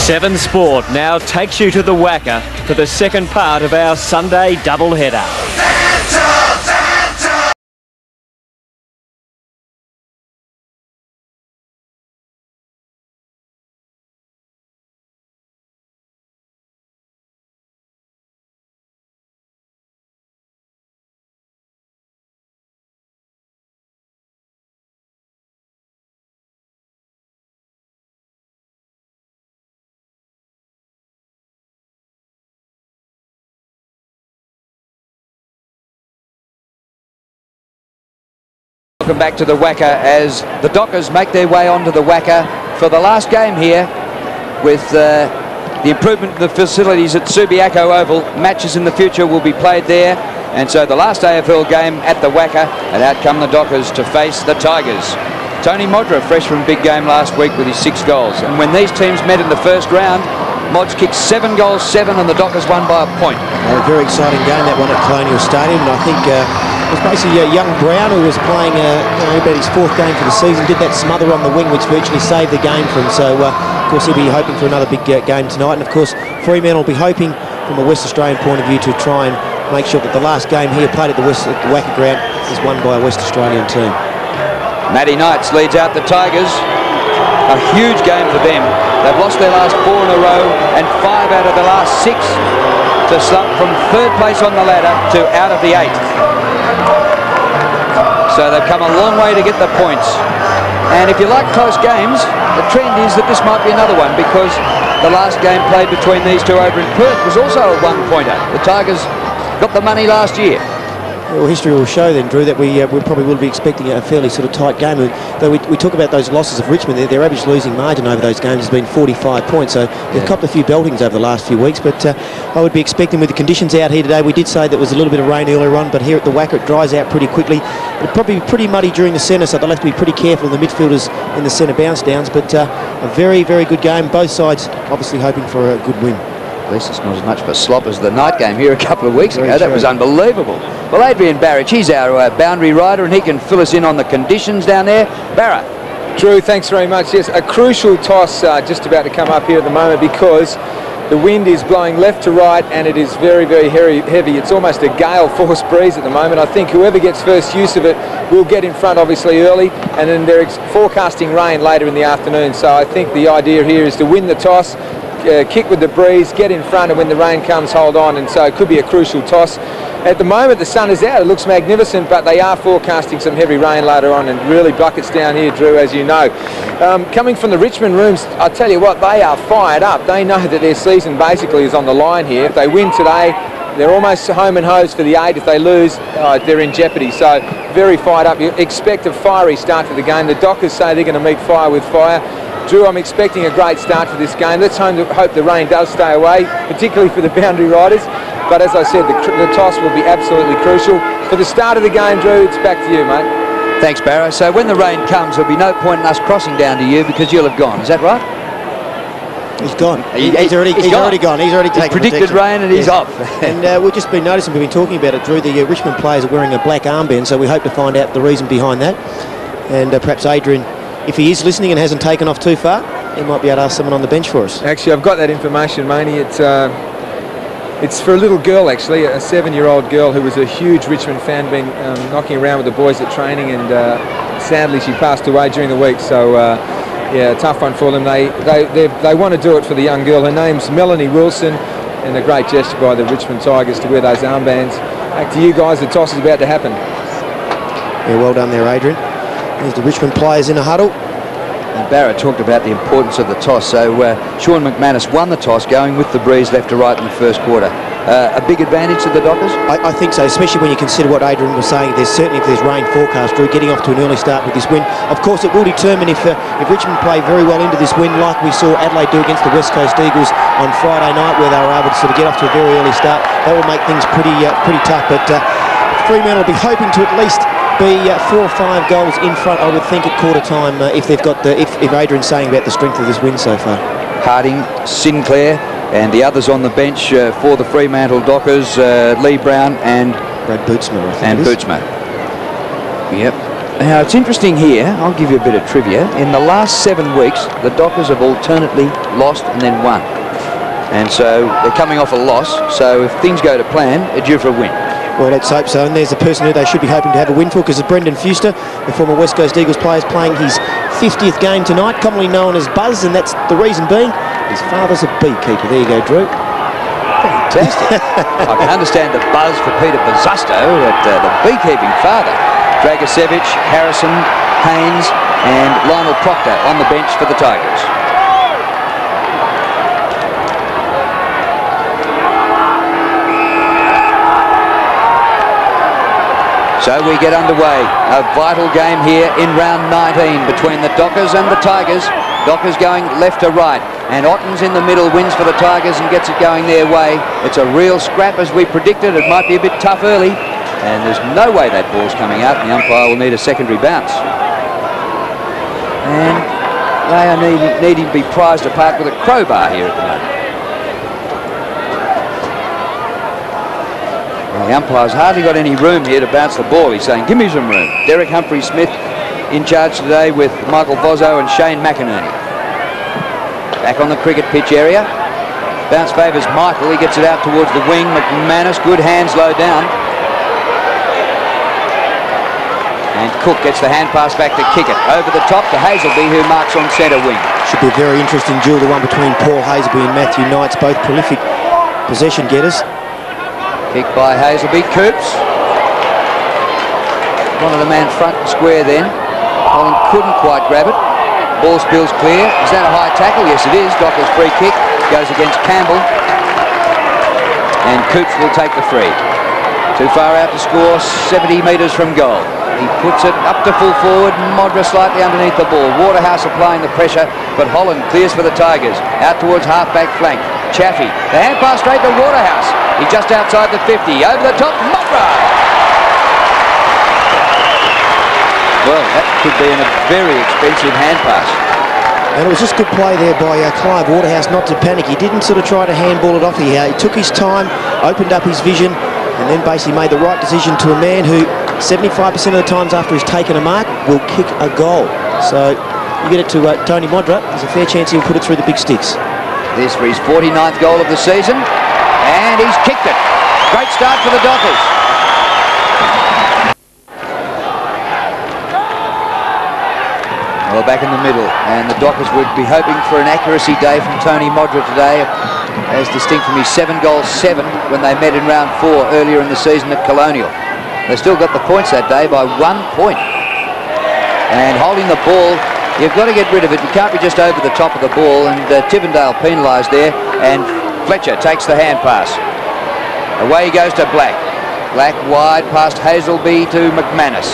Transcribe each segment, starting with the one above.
7 Sport now takes you to the WACA for the second part of our Sunday doubleheader. Welcome back to the WACA as the Dockers make their way onto the WACA for the last game here with the improvement of the facilities at Subiaco Oval. Matches in the future will be played there, and so the last AFL game at the WACA, and out come the Dockers to face the Tigers. Tony Modra, fresh from big game last week with his 6 goals, and when these teams met in the first round, Mods kicked 7 goals, 7, and the Dockers won by a point. A very exciting game, that one at Colonial Stadium, and I think it was basically young Brown who was playing about his 4th game for the season, did that smother on the wing which virtually saved the game for him. So of course he'll be hoping for another big game tonight, and of course Fremantle will be hoping from a West Australian point of view to try and make sure that the last game here played at the WACA ground is won by a West Australian team. Matty Knights leads out the Tigers. A huge game for them. They've lost their last 4 in a row and 5 out of the last 6 to slump from 3rd place on the ladder to out of the 8th. So they've come a long way to get the points. And if you like close games, the trend is that this might be another one, because the last game played between these two over in Perth was also a 1-pointer. The Tigers got the money last year. Well, history will show then, Drew, that we probably will be expecting a fairly sort of tight game. Though we talk about those losses of Richmond, their average losing margin over those games has been 45 points. So they've copped a few beltings over the last few weeks. But I would be expecting, with the conditions out here today, we did say there was a little bit of rain earlier on, but here at the WACA it dries out pretty quickly. It'll probably be pretty muddy during the centre, so they'll have to be pretty careful, the midfielders in the centre bounce downs. But a very, very good game. Both sides obviously hoping for a good win. At least it's not as much of a slop as the night game here a couple of weeks ago. Very That true. was unbelievable. Well, Adrian Barich, he's our boundary rider, and he can fill us in on the conditions down there. Barra. Drew, thanks very much. Yes, a crucial toss just about to come up here at the moment, because the wind is blowing left to right and it is very, very heavy. It's almost a gale force breeze at the moment. I think whoever gets first use of it will get in front obviously early, and then they're forecasting rain later in the afternoon. So I think the idea here is to win the toss, kick with the breeze, get in front, and when the rain comes, hold on. And so it could be a crucial toss. At the moment the sun is out, it looks magnificent, but they are forecasting some heavy rain later on, and really buckets down here, Drew, as you know. Coming from the Richmond rooms, I tell you what, they are fired up. They know that their season basically is on the line here. If they win today, they're almost home and hosed for the 8. If they lose, they're in jeopardy. So very fired up. You expect a fiery start to the game. The Dockers say they're going to meet fire with fire. Drew, I'm expecting a great start to this game. Let's hope the rain does stay away, particularly for the boundary riders. But as I said, the toss will be absolutely crucial. For the start of the game, Drew, it's back to you, mate. Thanks, Barrow. So when the rain comes, there'll be no point in us crossing down to you, because you'll have gone. Is that right? He's gone. He's already gone. He's already taken predicted rain, and he's off. And we've just been noticing, we've been talking about it, Drew, the Richmond players are wearing a black armband, so we hope to find out the reason behind that. And perhaps Adrian, if he is listening and hasn't taken off too far, he might be able to ask someone on the bench for us. Actually, I've got that information, Mainey. It's for a little girl, actually, a 7-year-old girl who was a huge Richmond fan, been knocking around with the boys at training, and sadly she passed away during the week. So yeah, tough one for them. They want to do it for the young girl. Her name's Melanie Wilson, and a great gesture by the Richmond Tigers to wear those armbands. Back to you guys, the toss is about to happen. Yeah, well done there, Adrian. There's the Richmond players in a huddle. And Barrett talked about the importance of the toss. So Sean McManus won the toss, going with the breeze left to right in the first quarter. A big advantage to the Dockers? I think so, especially when you consider what Adrian was saying. There's certainly, if there's rain forecast, Drew, getting off to an early start with this win. Of course, it will determine if Richmond play very well into this win, like we saw Adelaide do against the West Coast Eagles on Friday night, where they were able to sort of get off to a very early start. That will make things pretty tough. But Fremantle will be hoping to at least be 4 or 5 goals in front, I would think, at quarter time, if they've got if Adrian's saying about the strength of this win so far. Harding, Sinclair, and the others on the bench for the Fremantle Dockers, Lee Brown and Brad Bootsma, I think. And Bootsma. Yep. Now, it's interesting here. I'll give you a bit of trivia. In the last 7 weeks, the Dockers have alternately lost and then won. And so they're coming off a loss. So if things go to plan, they're due for a win. Well, let's hope so. And there's the person who they should be hoping to have a win for, because it's Brendon Fuster, the former West Coast Eagles player, is playing his 50th game tonight, commonly known as Buzz, and that's the reason being his father's a beekeeper. There you go, Drew. Fantastic. I can understand the buzz for Peter Bazzusto at the beekeeping father. Dragicevic, Harrison, Haynes and Lionel Proctor on the bench for the Tigers. So we get underway. A vital game here in round 19 between the Dockers and the Tigers. Dockers going left to right, and Ottens in the middle wins for the Tigers and gets it going their way. It's a real scrap as we predicted. It might be a bit tough early, and there's no way that ball's coming out. The umpire will need a secondary bounce. And they are needing to be prized apart with a crowbar here at the moment. Well, the umpire's hardly got any room here to bounce the ball. He's saying, give me some room. Derek Humphrey-Smith in charge today with Michael Vozzo and Shane McInerney. Back on the cricket pitch area. Bounce favours Michael. He gets it out towards the wing. McManus, good hands low down. And Cook gets the hand pass back to kick it. Over the top to Hazelby, who marks on centre wing. Should be a very interesting duel, the one between Paul Hazelby and Matthew Knights, both prolific possession getters. Kicked by Hazelby. Coops. One of the man front and square then. Holland couldn't quite grab it. Ball spills clear. Is that a high tackle? Yes, it is. Docker's free kick goes against Campbell. And Coops will take the free. Too far out to score, 70 metres from goal. He puts it up to full forward. Modra slightly underneath the ball. Waterhouse applying the pressure, but Holland clears for the Tigers. Out towards half-back flank. Chaffey. The hand pass straight to Waterhouse. He's just outside the 50. Over the top, Modra. Well, that could be a very expensive hand pass. And it was just good play there by Clive Waterhouse not to panic. He didn't sort of try to handball it off. He took his time, opened up his vision, and then basically made the right decision to a man who 75% of the times after he's taken a mark will kick a goal. So you get it to Tony Modra. There's a fair chance he'll put it through the big sticks. This for his 49th goal of the season, and he's kicked it. Great start for the Dockers. Well, back in the middle, and the Dockers would be hoping for an accuracy day from Tony Modra today, as distinct from his 7-goal 7 when they met in round 4 earlier in the season at Colonial. They still got the points that day by 1 point. And holding the ball, you've got to get rid of it. You can't be just over the top of the ball, and Tivendale penalised there, and Fletcher takes the hand pass. Away he goes to Black. Black wide past Hazelby to McManus.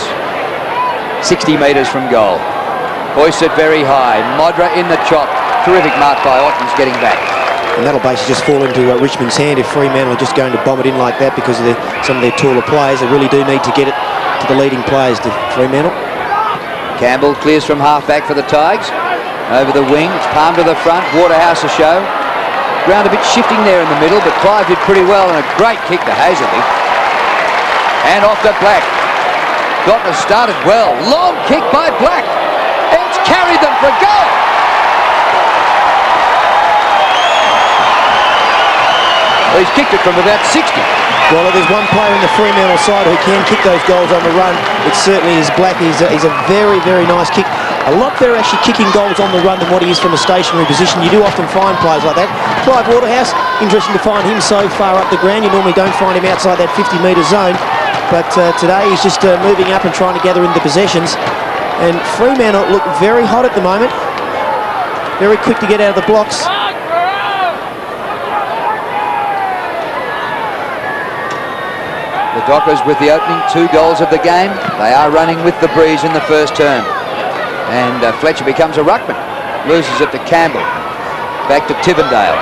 60 metres from goal. Hoisted very high. Modra in the chop. Terrific mark by Ottens getting back. And that'll basically just fall into Richmond's hand if Fremantle are just going to bomb it in like that because of some of their taller players. They really do need to get it to the leading players to Fremantle. Campbell clears from half-back for the Tigers. Over the wing. It's palm to the front. Waterhouse a show. Ground a bit shifting there in the middle, but Clive did pretty well, and a great kick to Hazelby. And off to Black. Dockers started well. Long kick by Black. It's carried them for a goal. Well, he's kicked it from about 60. Well, there's one player in the Fremantle side who can kick those goals on the run. It certainly is Black. He's a very, very nice kick. A lot better actually kicking goals on the run than what he is from a stationary position. You do often find players like that. Clive Waterhouse, interesting to find him so far up the ground. You normally don't find him outside that 50-metre zone. But today he's just moving up and trying to gather in the possessions. And Fremantle look very hot at the moment. Very quick to get out of the blocks. The Dockers with the opening 2 goals of the game. They are running with the breeze in the first term. And Fletcher becomes a ruckman. Loses it to Campbell. Back to Tivendale.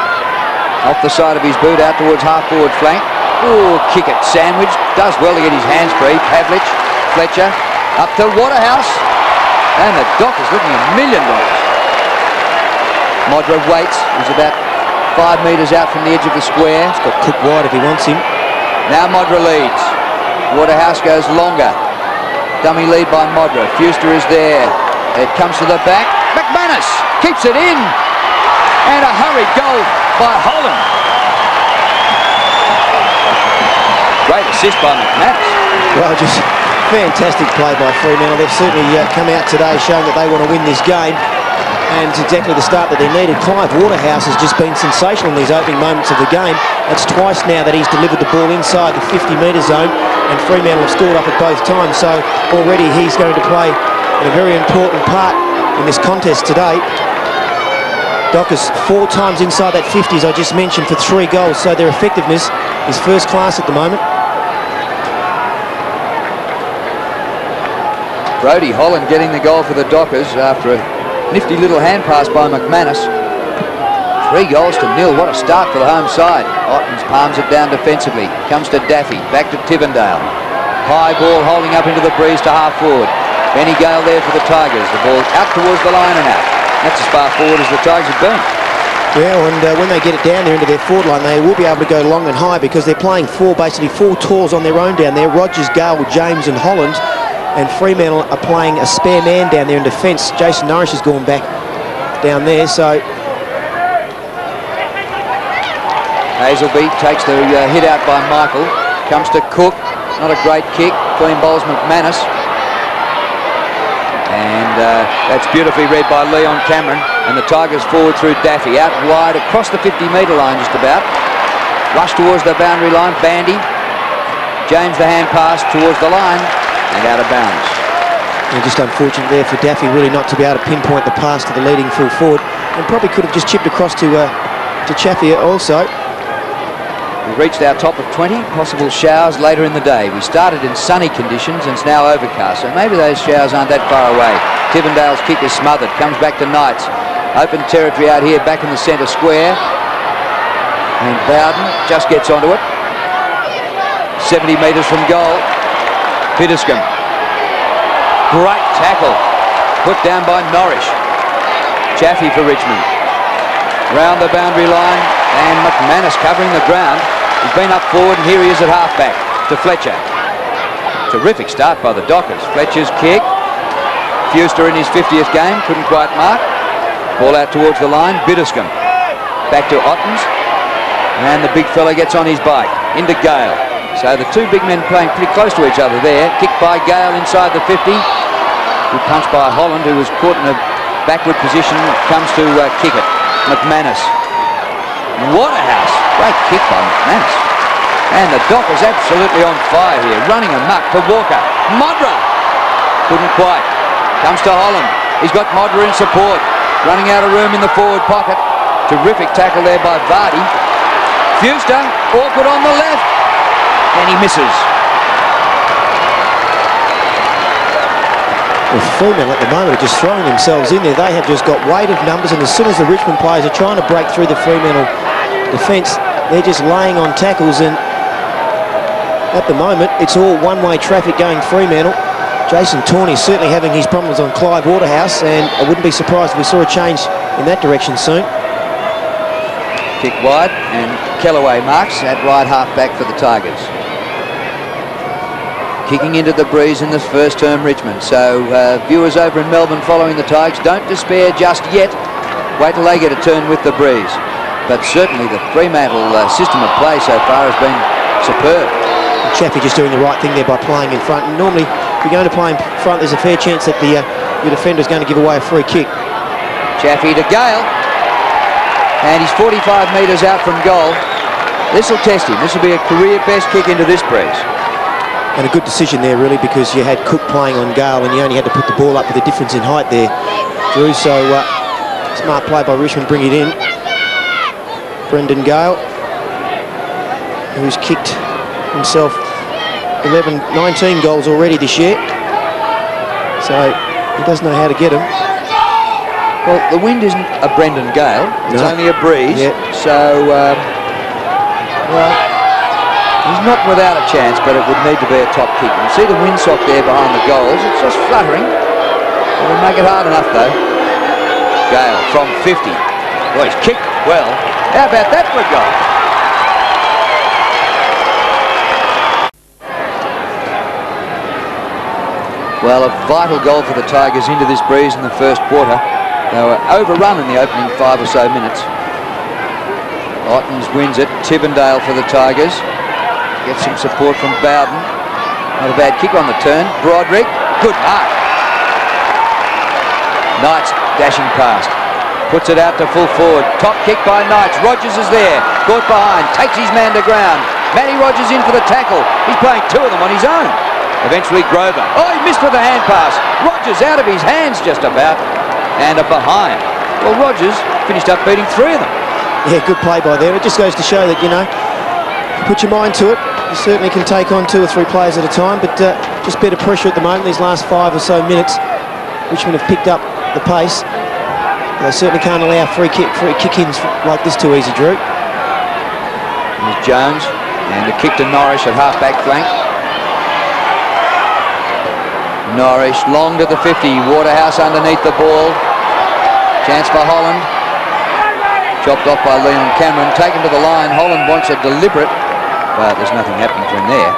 Off the side of his boot out towards half-forward flank. Oh, kick it. Sandwich. Does well to get his hands free. Pavlich. Fletcher. Up to Waterhouse. And the Dockers looking $1 million. Modra waits. He's about 5 metres out from the edge of the square. He's got Cook wide if he wants him. Now Modra leads. Waterhouse goes longer. Dummy lead by Modra. Fuster is there. It comes to the back. McManus keeps it in. And a hurried goal by Holland. Great assist by McManus. Well, just fantastic play by Fremantle. They've certainly come out today showing that they want to win this game. And it's exactly the start that they needed. Clive Waterhouse has just been sensational in these opening moments of the game. That's twice now that he's delivered the ball inside the 50-metre zone, and Fremantle have scored up at both times. So already he's going to play a very important part in this contest today. Dockers 4 times inside that 50, as I just mentioned, for 3 goals. So their effectiveness is first class at the moment. Brodie Holland getting the goal for the Dockers after a nifty little hand pass by McManus. 3 goals to 0. What a start for the home side. Ottens palms it down defensively. Comes to Daffy. Back to Tivendale. High ball holding up into the breeze to half forward. Benny Gale there for the Tigers. The ball out towards the line and out. That's as far forward as the Tigers have been. Yeah, and when they get it down there into their forward line, they will be able to go long and high because they're playing basically four tours on their own down there. Rogers, Gale, James and Holland. And Fremantle are playing a spare man down there in defence. Jason Norris has gone back down there, so... Hazelby takes the hit out by Michael. Comes to Cook. Not a great kick. Clean bowls McManus. And that's beautifully read by Leon Cameron. And the Tigers forward through Daffy. Out wide across the 50-metre line just about. Rush towards the boundary line. Bandy. James the hand pass towards the line. And out of bounds. And just unfortunate there for Daffy really not to be able to pinpoint the pass to the leading full forward, and probably could have just chipped across to Chaffey also. We've reached our top of 20, possible showers later in the day. We started in sunny conditions and it's now overcast, so maybe those showers aren't that far away. Tivendale's kick is smothered, comes back to Knights. Open territory out here back in the centre square. And Bowden just gets onto it. 70 metres from goal. Biddiscombe. Great tackle. Put down by Norris. Chaffey for Richmond. Round the boundary line and McManus covering the ground. He's been up forward and here he is at half-back to Fletcher. Terrific start by the Dockers. Fletcher's kick. Fuster in his 50th game. Couldn't quite mark. Ball out towards the line. Biddiscombe. Back to Ottens. And the big fella gets on his bike. Into Gale. So the 2 big men playing pretty close to each other there. Kicked by Gale inside the 50. Good punch by Holland, who was caught in a backward position. Comes to kick it. McManus. Waterhouse. Great kick by McManus. And the Dockers absolutely on fire here. Running amok for Walker. Modra. Couldn't quite. Comes to Holland. He's got Modra in support. Running out of room in the forward pocket. Terrific tackle there by Vardy. Fuster. Awkward on the left. And he misses. Well, Fremantle at the moment are just throwing themselves in there. They have just got weight of numbers, and as soon as the Richmond players are trying to break through the Fremantle defence, they're just laying on tackles, and at the moment it's all one-way traffic going Fremantle. Jason Tawney certainly having his problems on Clive Waterhouse, and I wouldn't be surprised if we saw a change in that direction soon. Kick wide, and Kellaway marks at right half-back for the Tigers. Kicking into the breeze in this first term Richmond. So viewers over in Melbourne following the Tigers, don't despair just yet. Wait till they get a turn with the breeze. But certainly the Fremantle system of play so far has been superb. And Chaffey just doing the right thing there by playing in front. And normally, if you're going to play in front, there's a fair chance that your defender's going to give away a free kick. Chaffey to Gale. And he's 45 metres out from goal. This will test him. This will be a career best kick into this breeze. And a good decision there, really, because you had Cook playing on Gale and you only had to put the ball up with a difference in height there, Drew. So smart play by Richmond, bring it in. Brendon Gale, who's kicked himself 19 goals already this year. So he does know how to get them. Well, the wind isn't a Brendon Gale. It's only a breeze. Yeah. So, well... he's not without a chance, but it would need to be a top kick. You see the windsock there behind the goals. It's just fluttering. It'll make it hard enough, though. Gale from 50. Well, he's kicked well. How about that for a goal? Well, a vital goal for the Tigers into this breeze in the first quarter. They were overrun in the opening 5 or so minutes. Ottens wins it. Tivendale for the Tigers. Gets some support from Bowden. Not a bad kick on the turn. Broderick. Good mark. Knights dashing past. Puts it out to full forward. Top kick by Knights. Rogers is there. Caught behind. Takes his man to ground. Matty Rogers in for the tackle. He's playing 2 of them on his own. Eventually Grover. Oh, he missed with the hand pass. Rogers out of his hands just about. And a behind. Well, Rogers finished up beating 3 of them. Yeah, good play by there. It just goes to show that, you know, put your mind to it. You certainly can take on 2 or 3 players at a time, but just better pressure at the moment. These last 5 or so minutes, Richmond have picked up the pace. They certainly can't allow free kick-ins like this too easy, Drew. There's Jones, and a kick to Norris at half-back flank. Norris long to the 50. Waterhouse underneath the ball. Chance for Holland. Chopped off by Leon Cameron. Taken to the line. Holland wants a deliberate, but there's nothing happening for him there.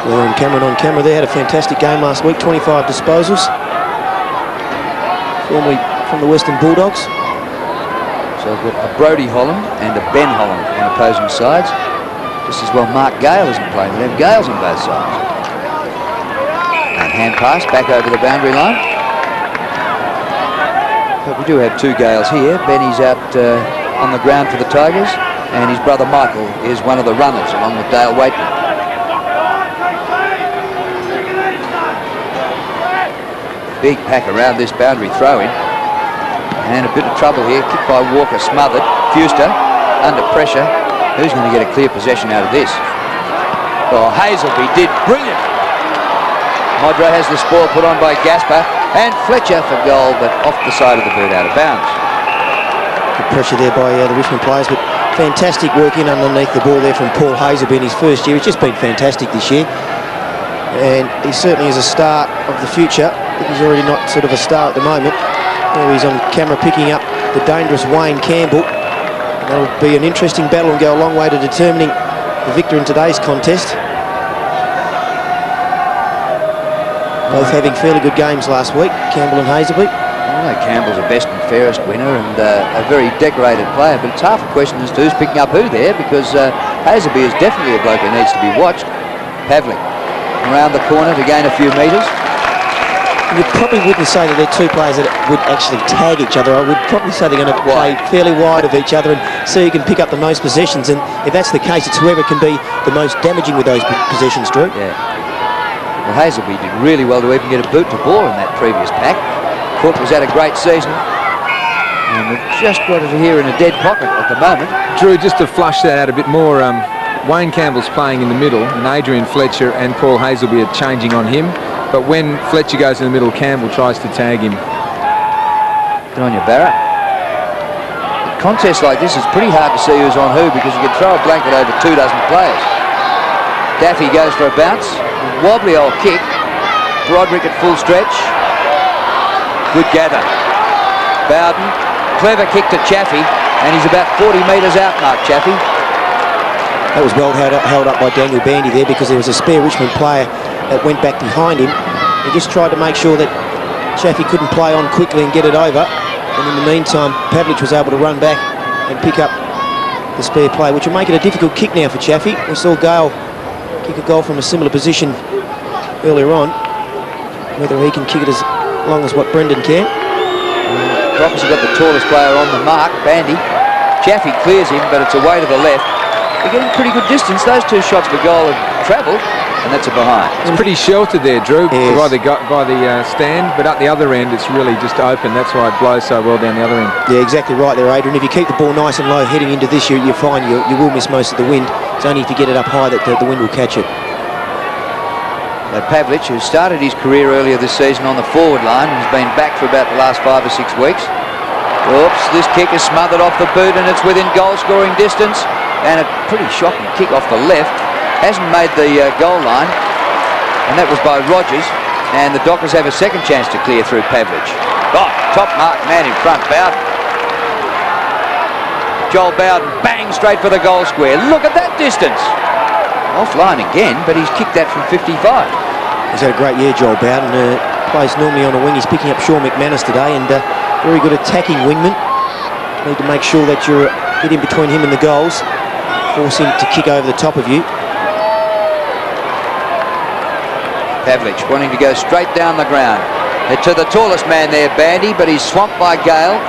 Leon Cameron on camera there. Had a fantastic game last week. 25 disposals. Formerly from the Western Bulldogs. So we've got a Brodie Holland and a Ben Holland on opposing sides. Just as well Mark Gale isn't playing. We have Gales on both sides. And hand pass back over the boundary line. But we do have 2 Gales here. Benny's out on the ground for the Tigers, and his brother Michael is one of the runners along with Dale Waitman. Big pack around this boundary throw-in. And a bit of trouble here. Kick by Walker, smothered. Fuster under pressure. Who's going to get a clear possession out of this? Oh, Hazelby did brilliant. Modro has the spoil put on by Gasper. And Fletcher for goal, but off the side of the boot, out of bounds. Good pressure there by the Richmond players, but fantastic work in underneath the ball there from Paul Hazelby in his first year. He's just been fantastic this year. And he certainly is a star of the future. But he's already not sort of a star at the moment. There he's on camera picking up the dangerous Wayne Campbell. And that'll be an interesting battle and go a long way to determining the victor in today's contest. Both having fairly good games last week, Campbell and Hazelby. Well, Campbell's a best and fairest winner and a very decorated player, but it's half a question as to who's picking up who there, because Hazelby is definitely a bloke who needs to be watched. Pavlik around the corner to gain a few metres. You probably wouldn't say that they're 2 players that would actually tag each other. I would probably say they're going to play fairly wide of each other and see who can pick up the most possessions. And if that's the case, it's whoever can be the most damaging with those possessions, Drew. Yeah. Well, Hazelby did really well to even get a boot to ball in that previous pack. Cook was had a great season. And we've just got it here in a dead pocket at the moment. Drew, just to flush that out a bit more, Wayne Campbell's playing in the middle, and Adrian Fletcher and Paul Hazelby are changing on him. But when Fletcher goes in the middle, Campbell tries to tag him. Good on you, Barrett. A contest like this is pretty hard to see who's on who, because you can throw a blanket over 2 dozen players. Daffy goes for a bounce. Wobbly old kick. Broderick at full stretch. Good gather. Bowden. Clever kick to Chaffey. And he's about 40 metres out, Mark Chaffey. That was well held up by Daniel Bandy there, because there was a spare Richmond player that went back behind him. He just tried to make sure that Chaffey couldn't play on quickly and get it over. And in the meantime, Pavlich was able to run back and pick up the spare play, which will make it a difficult kick now for Chaffey. We saw Gale kick a goal from a similar position earlier on. Whether he can kick it as long as what Brendon can. Rockers have got the tallest player on the mark, Bandy. Chaffey clears him, but it's away to the left. They're getting pretty good distance. Those 2 shots for goal have travelled, and that's a behind. It's pretty sheltered there, Drew, by the stand, but at the other end it's really just open. That's why it blows so well down the other end. Yeah, exactly right there, Adrian. If you keep the ball nice and low heading into this, you're fine. You will miss most of the wind. It's only if you get it up high that the wind will catch it. Pavlich, who started his career earlier this season on the forward line, and has been back for about the last 5 or 6 weeks. Oops, this kick is smothered off the boot, and it's within goal-scoring distance. And a pretty shocking kick off the left. Hasn't made the goal line. And that was by Rogers. And the Dockers have a second chance to clear through Pavlich. Oh, top mark man in front, Bowden. Joel Bowden, bang, straight for the goal square. Look at that distance. Offline again, but he's kicked that from 55. He's had a great year, Joel Bowden. Plays normally on a wing. He's picking up Sean McManus today, and very good attacking wingman. Need to make sure that you get in between him and the goals. Force him to kick over the top of you. Pavlich wanting to go straight down the ground. To the tallest man there, Bandy, but he's swamped by Gale.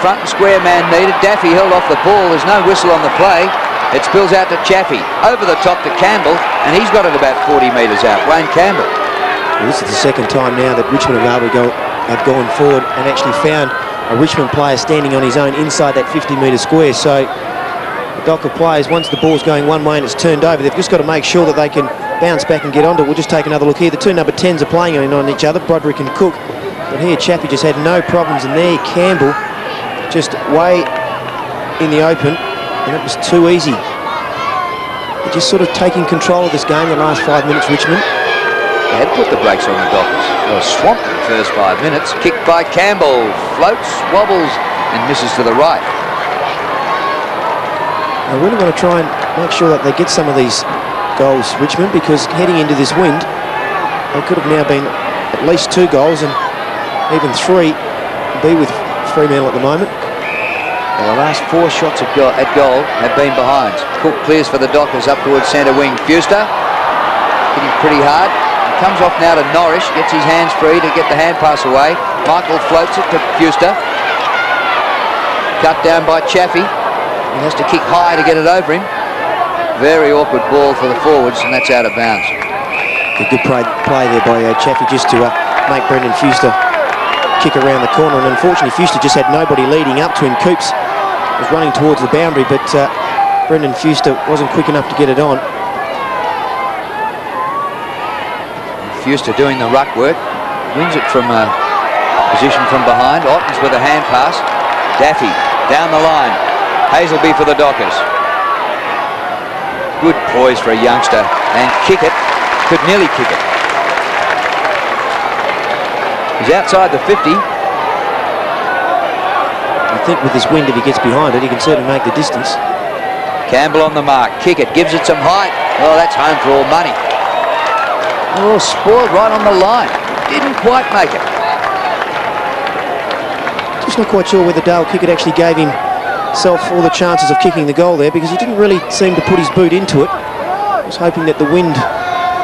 Front and square man needed. Daffy held off the ball. There's no whistle on the play. It spills out to Chaffey. Over the top to Campbell, and he's got it about 40 metres out. Wayne Campbell. Well, this is the second time now that Richmond have gone forward and actually found a Richmond player standing on his own inside that 50-metre square. So the Docker players, once the ball's going one way and it's turned over, they've just got to make sure that they can bounce back and get onto it. We'll just take another look here. The two number 10s are playing on each other, Broderick and Cook. But here Chaffey just had no problems, and there Campbell just way in the open, and it was too easy. They're just sort of taking control of this game the last 5 minutes, Richmond. They had put the brakes on the Dockers. They were swamped in the first 5 minutes. Kicked by Campbell. Floats, wobbles, and misses to the right. I really want to try and make sure that they get some of these goals, Richmond, because heading into this wind, they could have now been at least 2 goals and even 3 be with Fremantle at the moment. Well, the last 4 shots at goal have been behind. Cook clears for the Dockers up towards centre wing. Fuster hitting pretty hard. He comes off now to Norrish, gets his hands free to get the hand pass away. Michael floats it to Fuster. Cut down by Chaffey. He has to kick high to get it over him. Very awkward ball for the forwards, and that's out of bounds. A good play there by Chaffey just to make Brendan Fuster kick around the corner, and unfortunately Fuster just had nobody leading up to him. Coops was running towards the boundary, but Brendan Fuster wasn't quick enough to get it on. Fuster doing the ruck work, wins it from a position from behind. Ottens with a hand pass. Daffy down the line. Hazelby for the Dockers. Good poise for a youngster, and kick it. Could nearly kick it. He's outside the 50. I think with this wind, if he gets behind it, he can certainly make the distance. Campbell on the mark. Kick it. Gives it some height. Oh, that's home for all money. Oh, spoiled right on the line. Didn't quite make it. Just not quite sure whether Dale Kickett actually gave himself all the chances of kicking the goal there, because he didn't really seem to put his boot into it. I was hoping that the wind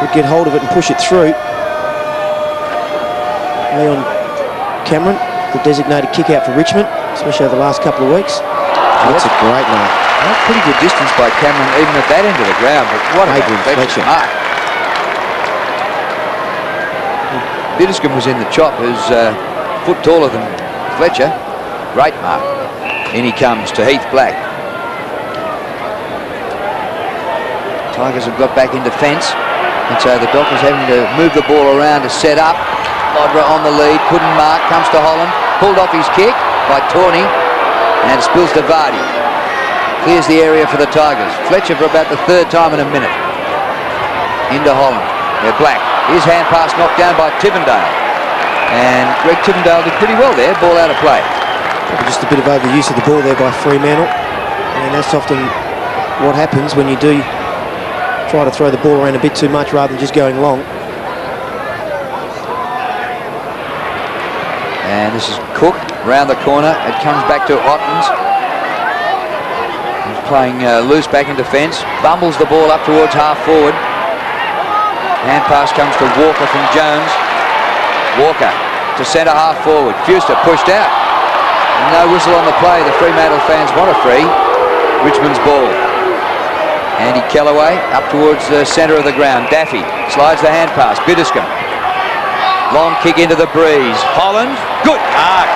would get hold of it and push it through. Leon Cameron, the designated kick out for Richmond, especially over the last couple of weeks. That's a great mark. That's pretty good distance by Cameron, even at that end of the ground, but what a Fletcher mark. Biddiscombe was in the chop, who's a foot taller than Fletcher. Great mark. In he comes to Heath Black. Tigers have got back in defence, and so the Dockers having to move the ball around to set up. Lodra on the lead, couldn't mark, comes to Holland, pulled off his kick by Tawney, and spills to Vardy. Clears the area for the Tigers. Fletcher for about the 3rd time in a minute. Into Holland. They're Black. His hand pass knocked down by Tivendale. And Greg Tivendale did pretty well there, ball out of play. Probably just a bit of overuse of the ball there by Fremantle. And that's often what happens when you do try to throw the ball around a bit too much rather than just going long. And this is Cook round the corner. It comes back to Ottens. He's playing loose back in defence. Bumbles the ball up towards half forward. Hand pass comes to Walker from Jones. Walker to centre half forward. Fuster pushed out. And no whistle on the play. The Fremantle fans want a free. Richmond's ball. Andy Kellaway up towards the centre of the ground. Daffy slides the hand pass. Biddiscombe. Long kick into the breeze. Holland. Good mark.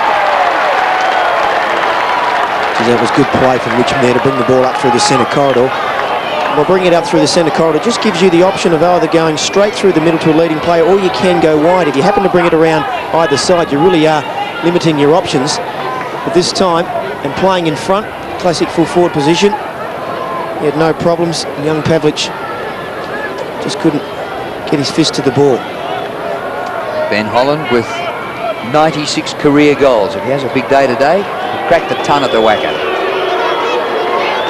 That was good play from Richmond there to bring the ball up through the centre corridor. Well, bringing it up through the centre corridor just gives you the option of either going straight through the middle to a leading player, or you can go wide. If you happen to bring it around either side, you really are limiting your options. But this time, and playing in front, classic full forward position, he had no problems. Young Pavlich just couldn't get his fist to the ball. Ben Holland with 96 career goals. If he has a big day today, he'll crack the ton at the WACA.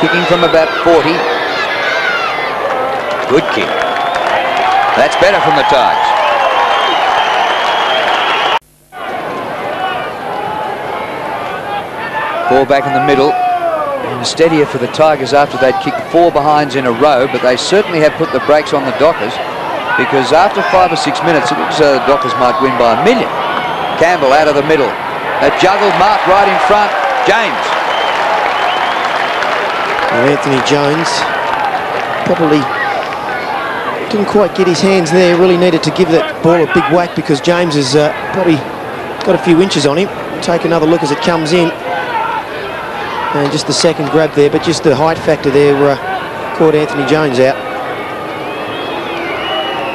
Kicking from about 40. Good kick. That's better from the Tigers. Ball back in the middle. And steadier for the Tigers after they'd kicked 4 behinds in a row, but they certainly have put the brakes on the Dockers, because after 5 or 6 minutes, it looks as though the Dockers might win by 1 million. Campbell out of the middle. A juggled mark right in front. James. Well, Anthony Jones probably didn't quite get his hands there. Really needed to give that ball a big whack, because James has probably got a few inches on him. Take another look as it comes in. And just the second grab there, but just the height factor there caught Anthony Jones out.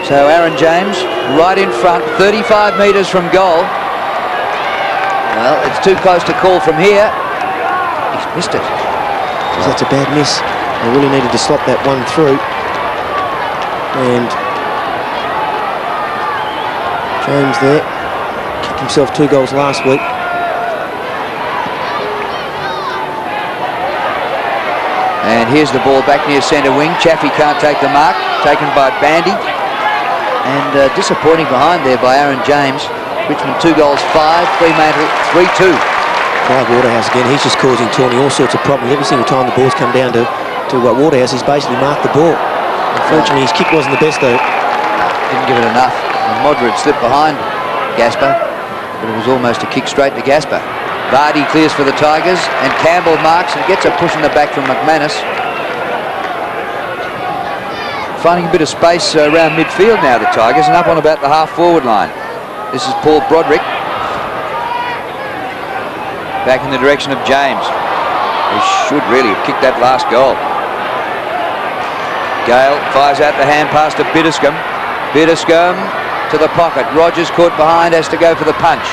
So Aaron James right in front, 35 metres from goal. Well, it's too close to call from here. He's missed it. That's a bad miss. They really needed to slot that one through. And James there kicked himself 2 goals last week. And here's the ball back near centre wing. Chaffey can't take the mark. Taken by Bandy. And disappointing behind there by Aaron James. Richmond 2 goals 5. Fremantle 3-2. Clive Waterhouse again. He's just causing Tawney all sorts of problems. Every single time the ball's come down to Waterhouse, he's basically marked the ball. Unfortunately, his kick wasn't the best though. Didn't give it enough. And Moderate slipped behind Gasper, but it was almost a kick straight to Gasper. Vardy clears for the Tigers, and Campbell marks and gets a push in the back from McManus. Finding a bit of space around midfield now, the Tigers, and up on about the half-forward line. This is Paul Broderick. Back in the direction of James. He should really have kicked that last goal. Gale fires out the hand pass to Biddiscombe. Biddiscombe to the pocket. Rogers caught behind, has to go for the punch.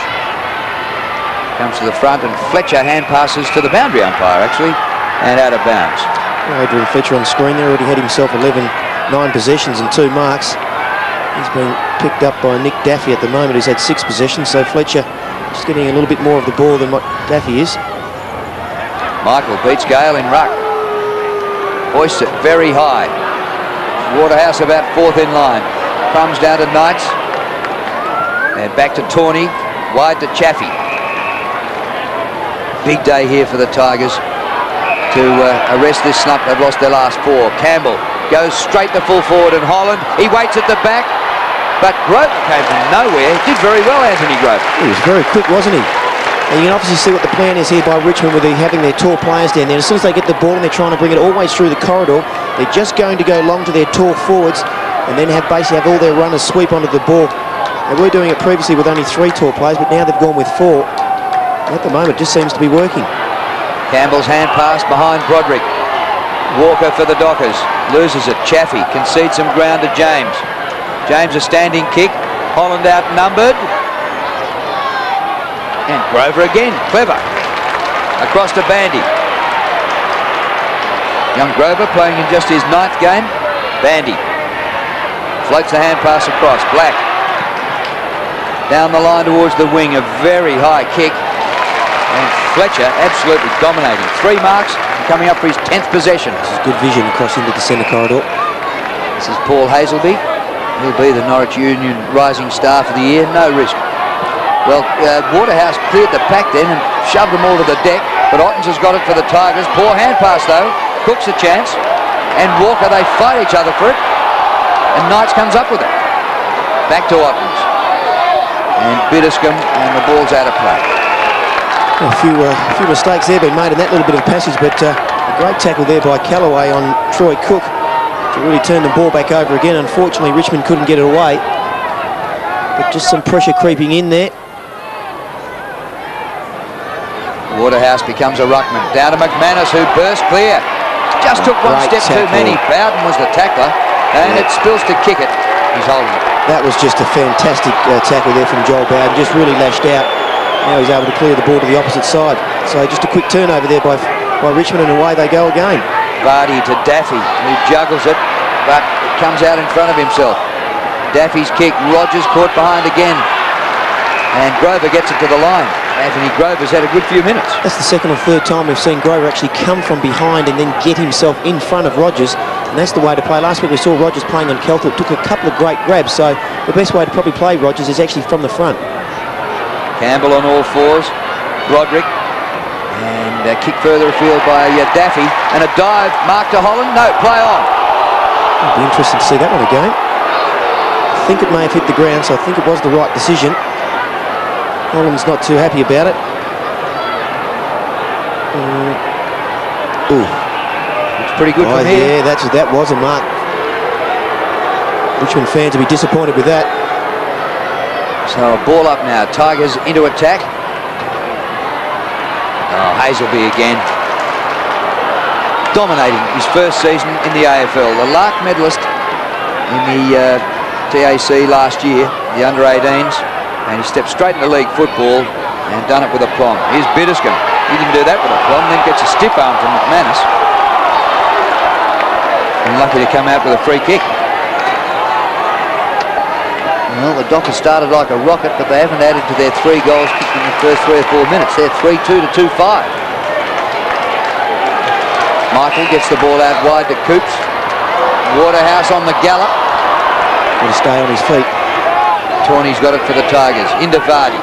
Comes to the front, and Fletcher hand passes to the boundary umpire, actually, and out of bounds. Adrian Fletcher on screen there already had himself 9 possessions and 2 marks. He's been picked up by Nick Daffy at the moment. He's had 6 possessions, so Fletcher just getting a little bit more of the ball than what Daffy is. Michael beats Gale in ruck. Hoists it very high. Waterhouse about 4th in line. Crumbs down to Knights. And back to Tawney. Wide to Chaffey. Big day here for the Tigers to arrest this slump. They've lost their last 4. Campbell goes straight to full forward, and Holland, he waits at the back, but Grover came from nowhere. He did very well, Anthony Grover. He was very quick, wasn't he? And you can obviously see what the plan is here by Richmond with having their tall players down there. As soon as they get the ball and they're trying to bring it always through the corridor, they're just going to go long to their tall forwards and then basically have all their runners sweep onto the ball. They were doing it previously with only 3 tall players, but now they've gone with 4. At the moment, it just seems to be working. Campbell's hand pass behind Broderick. Walker for the Dockers. Loses it. Chaffey concedes some ground to James. James a standing kick. Holland outnumbered. And Grover again. Clever. Across to Bandy. Young Grover playing in just his 9th game. Bandy. Floats the hand pass across. Black. Down the line towards the wing. A very high kick. And Fletcher absolutely dominating. 3 marks and coming up for his 10th possession. This is good vision across into the centre corridor. This is Paul Hazelby. He'll be the Norwich Union Rising Star for the year. No risk. Well, Waterhouse cleared the pack then and shoved them all to the deck, but Ottens has got it for the Tigers. Poor hand pass though. Cook's a chance. And Walker, they fight each other for it. And Knights comes up with it. Back to Ottens. And Biddiscombe, and the ball's out of play. A few mistakes there been made in that little bit of passage, but a great tackle there by Callaway on Troy Cook to really turn the ball back over again. Unfortunately, Richmond couldn't get it away, but just some pressure creeping in there. Waterhouse becomes a ruckman. Down to McManus, who burst clear. Just took one step too many. Bowden was the tackler, and it spills to kick it. He's holding it. That was just a fantastic tackle there from Joel Bowden. Just really lashed out. Now he's able to clear the ball to the opposite side. So just a quick turnover there by Richmond, and away they go again. Vardy to Daffy, who juggles it, but it comes out in front of himself. Daffy's kick. Rogers caught behind again. And Grover gets it to the line. Anthony Grover's had a good few minutes. That's the second or third time we've seen Grover actually come from behind and then get himself in front of Rogers, and that's the way to play. Last week we saw Rogers playing on Kelthorpe, took a couple of great grabs, so the best way to probably play Rogers is actually from the front. Campbell on all fours, Roderick, and a kick further afield by Daffy, and a dive mark to Holland. No, play on. It'll be interesting to see that one again. I think it may have hit the ground, so I think it was the right decision. Holland's not too happy about it. Ooh. It's pretty good from here. Yeah, that was a mark. Richmond fans will be disappointed with that. So a ball up now. Tigers into attack. Oh, Hazelby again. Dominating his first season in the AFL. The Lark medalist in the TAC last year, the under-18s. And he stepped straight into league football and done it with aplomb. Here's Biddiscombe. He didn't do that with aplomb, then gets a stiff arm from McManus. And lucky to come out with a free kick. Well, the Dockers started like a rocket, but they haven't added to their 3 goals kicked in the first 3 or 4 minutes. They're 3-2 to 2-5. Michael gets the ball out wide to Coops. Waterhouse on the gallop. Got to stay on his feet. Tawny's got it for the Tigers. Into Vardy.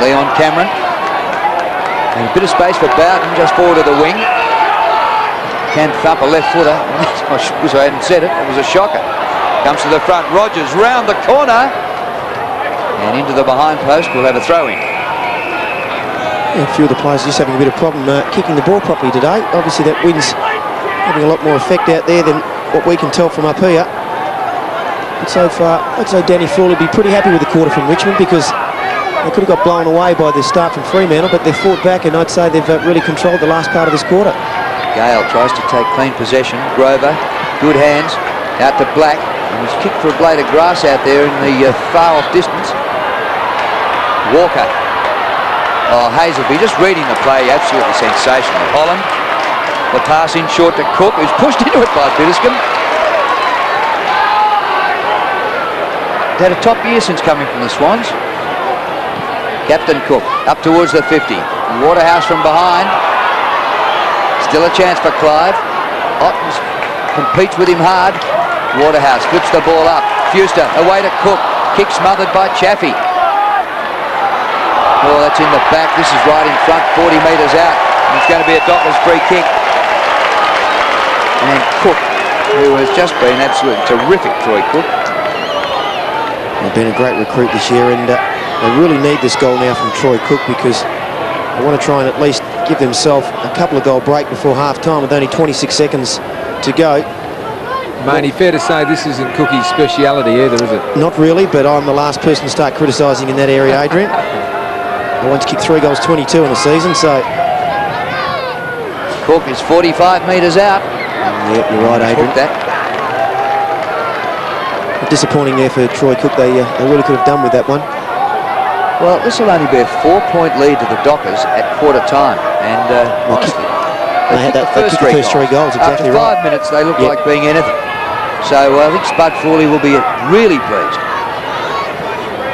Leon Cameron. And a bit of space for Bowden just forward of the wing. Can thump a left footer. I wish I hadn't said it. It was a shocker. Comes to the front. Rogers round the corner. And into the behind post. We'll have a throw in. Yeah, a few of the players just having a bit of problem kicking the ball properly today. Obviously that wind's having a lot more effect out there than what we can tell from up here. But so far, I'd say Danny Frawley would be pretty happy with the quarter from Richmond, because they could have got blown away by the start from Fremantle, but they've fought back, and I'd say they've really controlled the last part of this quarter. Gale tries to take clean possession. Grover, good hands, out to Black, and he's kicked for a blade of grass out there in the far off distance. Walker. Oh, Hazelby just reading the play, absolutely sensational. Holland, the pass in short to Cook, who's pushed into it by Biddiscombe. Had a top year since coming from the Swans. Captain Cook up towards the 50. Waterhouse from behind. Still a chance for Clive. Ottens competes with him hard. Waterhouse flips the ball up. Fuster away to Cook. Kick smothered by Chaffey. Oh, that's in the back. This is right in front, 40 metres out. And it's going to be a Dockers free kick. And Cook, who has just been absolutely terrific, Troy Cook. They've been a great recruit this year, and they really need this goal now from Troy Cook, because they want to try and at least give themselves a couple of goal break before half-time with only 26 seconds to go. Mainey, fair to say this isn't Cookie's speciality either, is it? Not really, but I'm the last person to start criticising in that area, Adrian. I once kicked 3 goals, 22 in the season, so... Cook is 45 metres out. Yeah, you're right, Adrian. That. Disappointing there for Troy Cook. They really could have done with that one. Well, this will only be a 4-point lead to the Dockers at quarter time, and honestly, they had the first 3 goals. Exactly. After 5 minutes, they look like being anything. So I think Spud Frawley will be really pleased.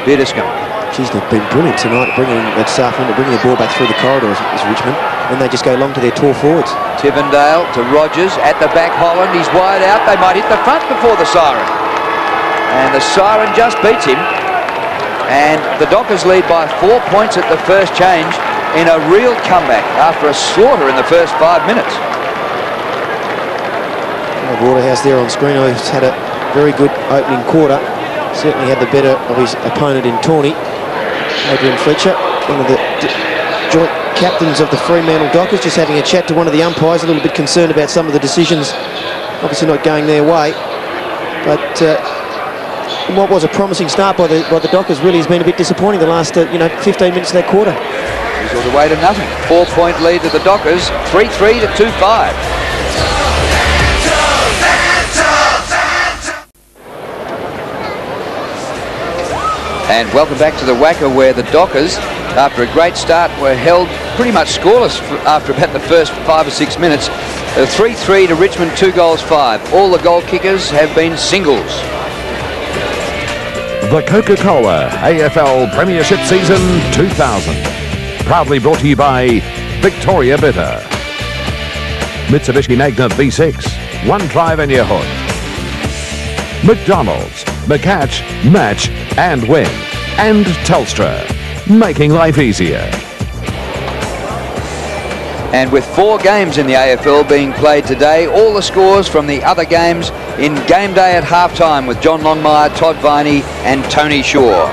Biddiscombe. Geez, they've been brilliant tonight bringing the ball back through the corridors as Richmond. Then they just go long to their tall forwards. Tivendale to Rogers at the back. Holland, he's wide out. They might hit the front before the siren. And the siren just beats him. And the Dockers lead by 4 points at the first change in a real comeback after a slaughter in the first 5 minutes. Waterhouse there on screen, who's had a very good opening quarter. Certainly had the better of his opponent in Tawny. Adrian Fletcher, one of the joint captains of the Fremantle Dockers, just having a chat to one of the umpires, a little bit concerned about some of the decisions obviously not going their way. But what was a promising start by the Dockers really has been a bit disappointing the last 15 minutes of that quarter. He's all the way to nothing. 4-point lead to the Dockers, 3-3 to 2-5. And welcome back to the WACA, where the Dockers, after a great start, were held pretty much scoreless after about the first 5 or 6 minutes. 3-3 to Richmond, 2 goals 5. All the goal kickers have been singles. The Coca-Cola AFL Premiership Season 2000. Proudly brought to you by Victoria Bitter. Mitsubishi Magna V6. One drive in your hood. McDonald's. McCatch, match and win. And Telstra. Making life easier. And with 4 games in the AFL being played today, all the scores from the other games in game day at halftime with John Longmire, Todd Viney and Tony Shaw.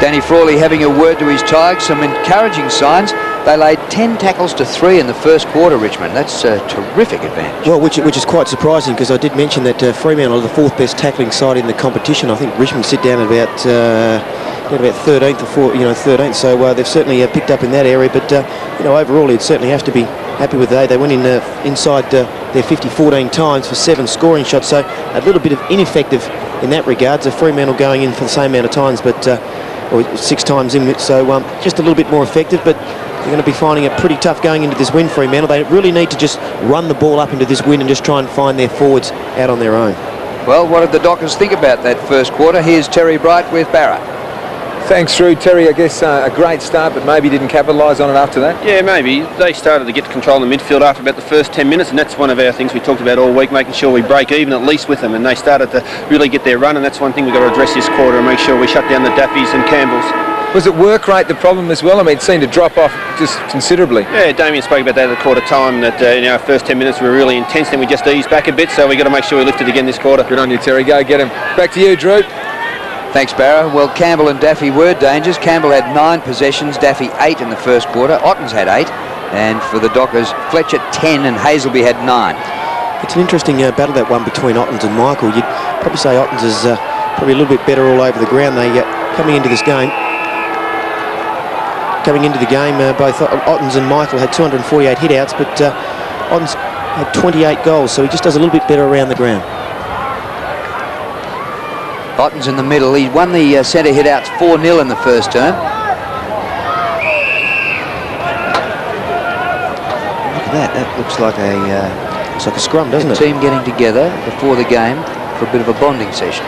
Danny Frawley having a word to his Tigers, some encouraging signs. They laid 10 tackles to 3 in the first quarter, Richmond. That's a terrific advantage. Well, which is quite surprising, because I did mention that Fremantle are the 4th best tackling side in the competition. I think Richmond sit down at about 13th or 13th. So they've certainly picked up in that area. But overall, you'd certainly have to be happy with that. They went in inside their 50 14 times for 7 scoring shots. So a little bit of ineffective in that regard. So Fremantle going in for the same amount of times, but or 6 times in. So just a little bit more effective. But they're going to be finding it pretty tough going into this win, Fremantle. They really need to just run the ball up into this win and just try and find their forwards out on their own. Well, what did the Dockers think about that first quarter? Here's Terry Bright with Barra. Thanks, Drew. Terry, I guess a great start, but maybe didn't capitalise on it after that. Yeah, maybe. They started to get control in the midfield after about the first 10 minutes, and that's one of our things we talked about all week, making sure we break even at least with them, and they started to really get their run, and that's one thing we've got to address this quarter and make sure we shut down the Daffys and Campbells. Was it work rate the problem as well? I mean, it seemed to drop off just considerably. Yeah, Damien spoke about that at the quarter time, that in our first 10 minutes we were really intense, then we just eased back a bit, so we've got to make sure we lift it again this quarter. Good on you, Terry. Go get him. Back to you, Drew. Thanks, Barra. Well, Campbell and Daffy were dangers. Campbell had 9 possessions, Daffy 8 in the first quarter. Ottens had 8. And for the Dockers, Fletcher 10 and Hazelby had 9. It's an interesting battle, that one between Ottens and Michael. You'd probably say Ottens is probably a little bit better all over the ground. They coming into the game, both Ottens and Michael had 248 hit-outs, but Ottens had 28 goals, so he just does a little bit better around the ground. Ottens in the middle. He won the centre hit-outs 4-0 in the first term. Look at that. That looks like a scrum, doesn't it? Team getting together before the game for a bit of a bonding session.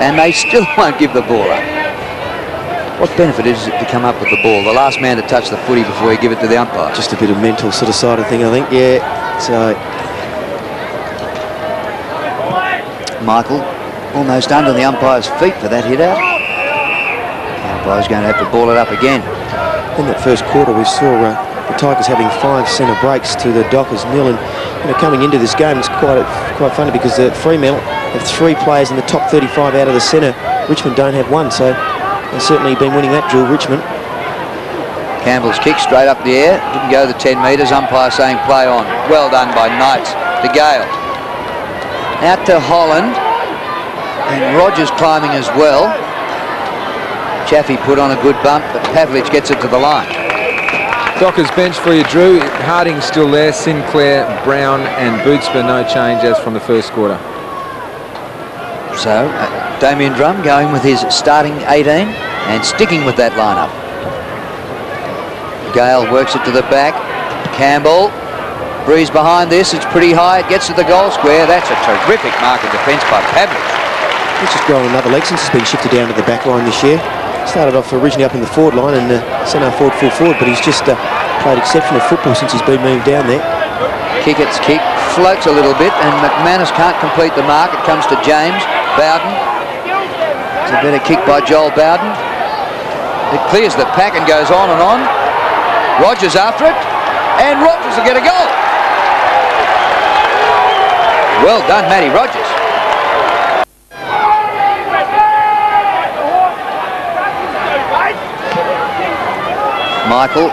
And they still won't give the ball up. What benefit is it to come up with the ball? The last man to touch the footy before you give it to the umpire. Just a bit of mental sort of side of thing, I think. Yeah. So Michael almost under the umpire's feet for that hit out. The umpire's going to have to ball it up again. In that first quarter, we saw the Tigers having 5 centre breaks to the Dockers 0, and coming into this game, it's quite funny because Fremantle have 3 players in the top 35 out of the centre. Richmond don't have 1, so they've certainly been winning that duel, Richmond. Campbell's kick straight up the air, didn't go the 10 metres. Umpire saying play on. Well done by Knights to Gale. Out to Holland. And Rogers climbing as well. Chaffey put on a good bump, but Pavlich gets it to the line. Dockers bench for you, Drew. Harding's still there. Sinclair, Brown and Bootsper, no change as from the first quarter. So, Damien Drum going with his starting 18 and sticking with that lineup. Gale works it to the back. Campbell. Breeze behind this. It's pretty high. It gets to the goal square. That's a terrific mark of defence by Pavlich. He's just growing another leg since he's been shifted down to the back line this year. Started off originally up in the forward line and centre forward, full forward, but he's just played exceptional football since he's been moved down there. Kickett's kick floats a little bit and McManus can't complete the mark. It comes to James. Bowden. It's a better kick by Joel Bowden. It clears the pack and goes on and on. Rogers after it, and Rogers will get a goal. Well done, Matty Rogers. Michael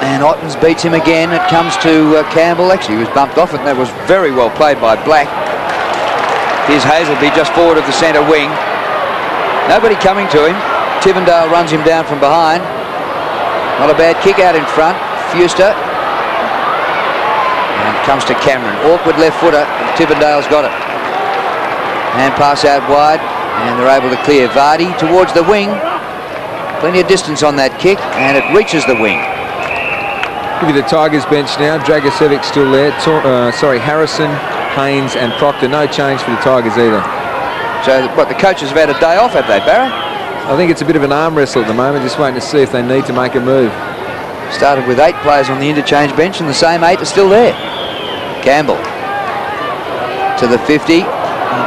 and Ottens beats him again. It comes to Campbell. Actually, he was bumped off it, and that was very well played by Black. Here's Hazelby just forward of the centre wing. Nobody coming to him. Tivendale runs him down from behind. Not a bad kick out in front. Fuster. And it comes to Cameron. Awkward left footer. And Tivendale's got it. And pass out wide. And they're able to clear. Vardy towards the wing. Plenty of distance on that kick, and it reaches the wing. Give you the Tigers bench now. Dragosevic still there. Harrison, Haynes and Proctor. No change for the Tigers either. So, what, the coaches have had a day off, have they, Barra? I think it's a bit of an arm wrestle at the moment, just waiting to see if they need to make a move. Started with 8 players on the interchange bench, and the same 8 are still there. Campbell to the 50.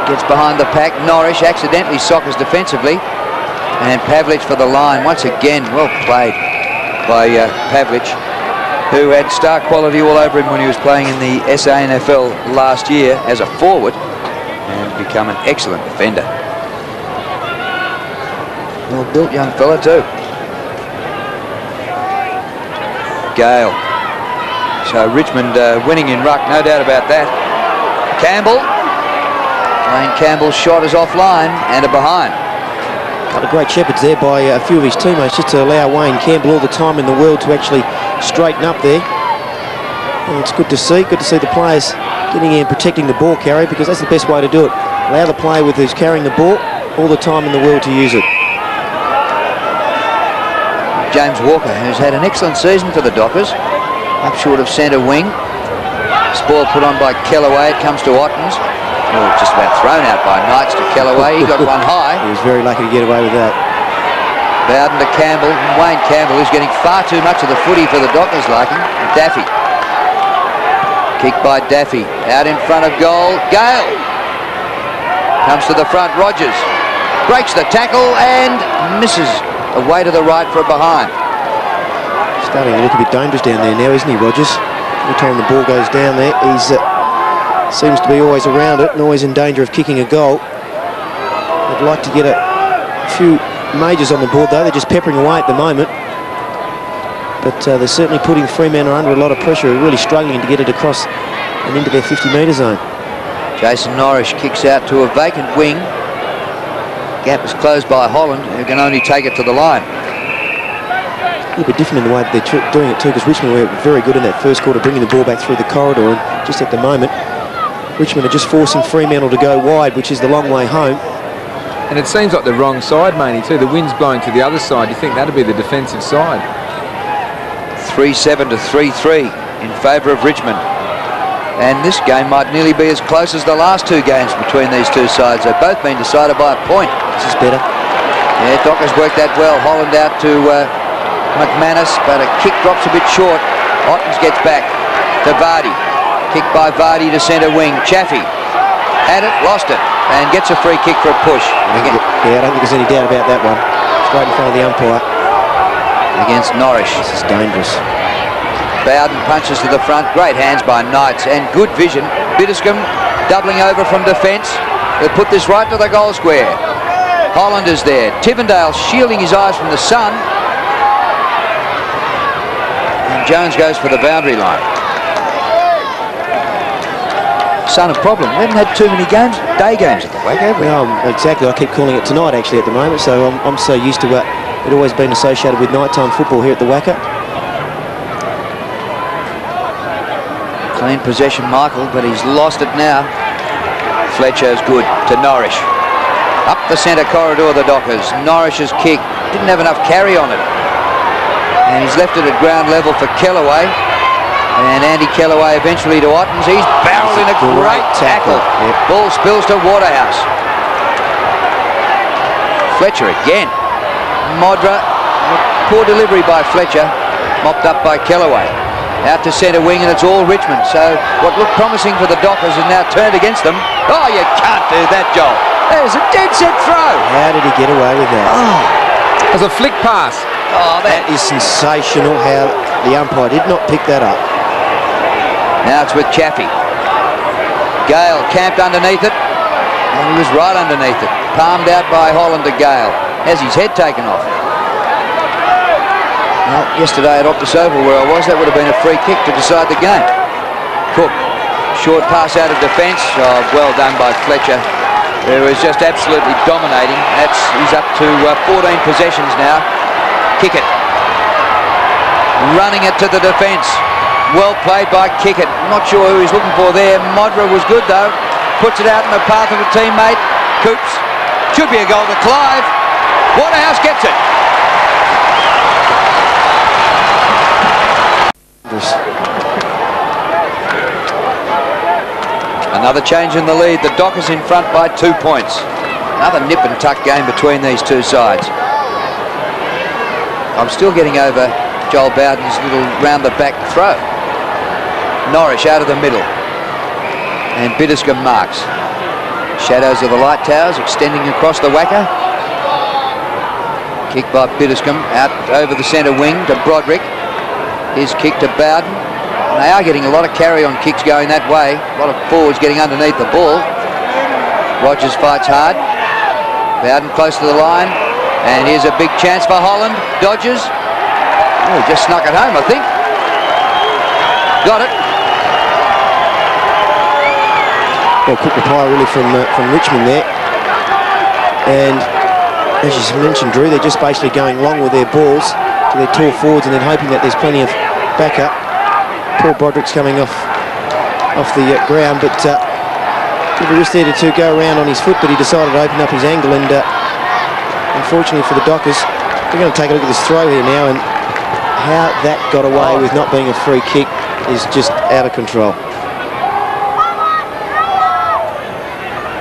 Gets behind the pack. Norrish accidentally soccers defensively. And Pavlich for the line. Once again, well played by Pavlich, who had star quality all over him when he was playing in the SANFL last year as a forward and become an excellent defender. Well-built young fella too. Gale. So Richmond winning in ruck, no doubt about that. Campbell. Wayne Campbell's shot is offline and a behind. A couple of great shepherds there by a few of his teammates just to allow Wayne Campbell all the time in the world to actually straighten up there. And it's good to see the players getting in and protecting the ball carrier, because that's the best way to do it. Allow the player who's carrying the ball all the time in the world to use it. James Walker, who's had an excellent season for the Dockers, up short of centre wing. Spoil put on by Kellaway. It comes to Ottens. Oh, just about thrown out by Knights to Kellaway. He got one high. He was very lucky to get away with that. Bowden to Campbell. Wayne Campbell, who's getting far too much of the footy for the Dockers liking. Daffy. Kick by Daffy. Out in front of goal. Gale. Comes to the front. Rogers. Breaks the tackle and misses. Away to the right for a behind. Starting to look a bit dangerous down there now, isn't he, Rogers? Every time the ball goes down there, he's seems to be always around it and always in danger of kicking a goal. I'd like to get a few majors on the board, though. They're just peppering away at the moment. But they're certainly putting Fremantle under a lot of pressure. They're really struggling to get it across and into their 50-metre zone. Jason Norrish kicks out to a vacant wing. Gap is closed by Holland, who can only take it to the line. A little bit different in the way that they're doing it too, because Richmond were very good in that first quarter, bringing the ball back through the corridor, and just at the moment, Richmond are just forcing Fremantle to go wide, which is the long way home. And it seems like the wrong side, Mainey, too. The wind's blowing to the other side. You think that'd be the defensive side. 3-7 to 3-3 in favour of Richmond. And this game might nearly be as close as the last 2 games between these two sides. They've both been decided by a point. This is better. Yeah, Dockers worked that well. Holland out to McManus, but a kick drops a bit short. Ottens gets back to Vardy. Kick by Vardy to centre wing. Chaffey had it, lost it, and gets a free kick for a push. Yeah, I don't think there's any doubt about that one. Straight in front of the umpire. Against Norrish. This is dangerous. Bowden punches to the front. Great hands by Knights and good vision. Biddiscombe doubling over from defence. They'll put this right to the goal square. Holland is there. Tivendale shielding his eyes from the sun. And Jones goes for the boundary line. Sun a problem. We haven't had too many games, day games at the WACA, have we? No, exactly. I keep calling it tonight actually at the moment, so I'm so used to it always been associated with nighttime football here at the WACA. Clean possession, Michael, but he's lost it now. Fletcher's good to Norrish. Up the centre corridor, the Dockers. Norrish's kick didn't have enough carry on it. And he's left it at ground level for Kellaway. And Andy Kellaway eventually to Ottens. He's barreled in a great tackle. Yep. Ball spills to Waterhouse. Fletcher again. Modra. Poor delivery by Fletcher. Mopped up by Kellaway. Out to centre wing, and it's all Richmond. So what looked promising for the Dockers is now turned against them. Oh, you can't do that, Joel. There's a dead set throw. How did he get away with that? Oh. It was a flick pass. Oh, That is sensational how the umpire did not pick that up. Now it's with Chaffey. Gale camped underneath it, and he was right underneath it. Palmed out by Holland to Gale. Has his head taken off. Well, yesterday at Optus Oval where I was, that would have been a free kick to decide the game. Cook, short pass out of defence. Oh, well done by Fletcher, who is just absolutely dominating. He's up to 14 possessions now. Kick it. Running it to the defence. Well played by Kickett. Not sure who he's looking for there. Modra was good though. Puts it out in the path of a teammate. Coops. Should be a goal to Clive. Waterhouse gets it. Another change in the lead. The Dockers in front by 2 points. Another nip and tuck game between these two sides. I'm still getting over Joel Bowden's little round-the-back throw. Norris out of the middle. And Biddiscombe marks. Shadows of the light towers extending across the WACA. Kick by Biddiscombe out over the centre wing to Broderick. His kick to Bowden. And they are getting a lot of carry-on kicks going that way. A lot of forwards getting underneath the ball. Rogers fights hard. Bowden close to the line. And here's a big chance for Holland. Dodges. Oh, he just snuck it home, I think. Got it. Well, quick reply really from Richmond there. And as you mentioned, Drew, they're just basically going long with their balls to their tall forwards and then hoping that there's plenty of backup. Poor Broderick's coming off the ground, but bit of a risk there to go around on his foot, but he decided to open up his angle, and unfortunately for the Dockers, we're going to take a look at this throw here now, and how that got away with not being a free kick is just out of control.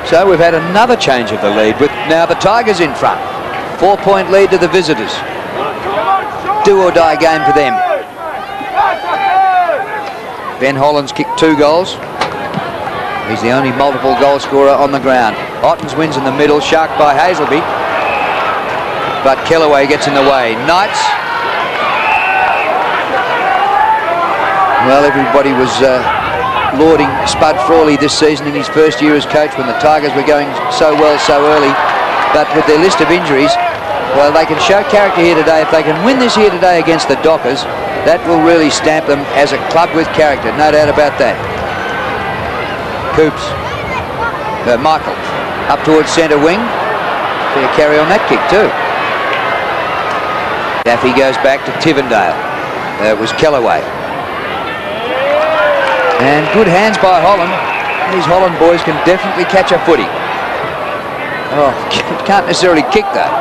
So we've had another change of the lead with now the Tigers in front. 4-point lead to the visitors. Do or die game for them. Ben Holland's kicked 2 goals. He's the only multiple goal scorer on the ground. Ottens wins in the middle, sharked by Hazelby. But Kellaway gets in the way. Knights. Well, everybody was lauding Spud Frawley this season in his first year as coach when the Tigers were going so well so early. But with their list of injuries, well, they can show character here today. If they can win this here today against the Dockers, that will really stamp them as a club with character, no doubt about that. Coops. Michael up towards centre wing. Fair carry on that kick too. Chaffey goes back to Tivendale. It was Kellaway. And good hands by Holland. These Holland boys can definitely catch a footy. Oh, can't necessarily kick though.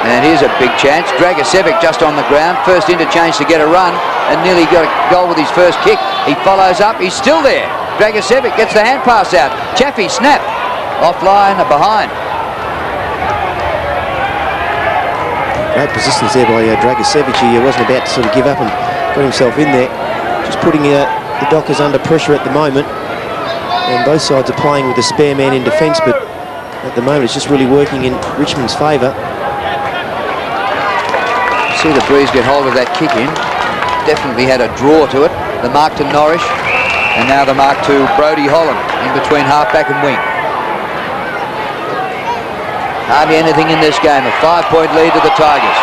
And here's a big chance. Dragicevic just on the ground. First interchange to get a run and nearly got a goal with his first kick. He follows up. He's still there. Dragicevic gets the hand pass out. Chaffey snap. Offline or behind. Great persistence there by Dragicevic. He wasn't about to sort of give up and got himself in there. Just putting the Dockers under pressure at the moment. And both sides are playing with a spare man in defence, but at the moment it's just really working in Richmond's favour. See the Breeze get hold of that kick in. Definitely had a draw to it. The mark to Norris, and now the mark to Brodie Holland in between half-back and wing. Hardly anything in this game. A 5-point lead to the Tigers.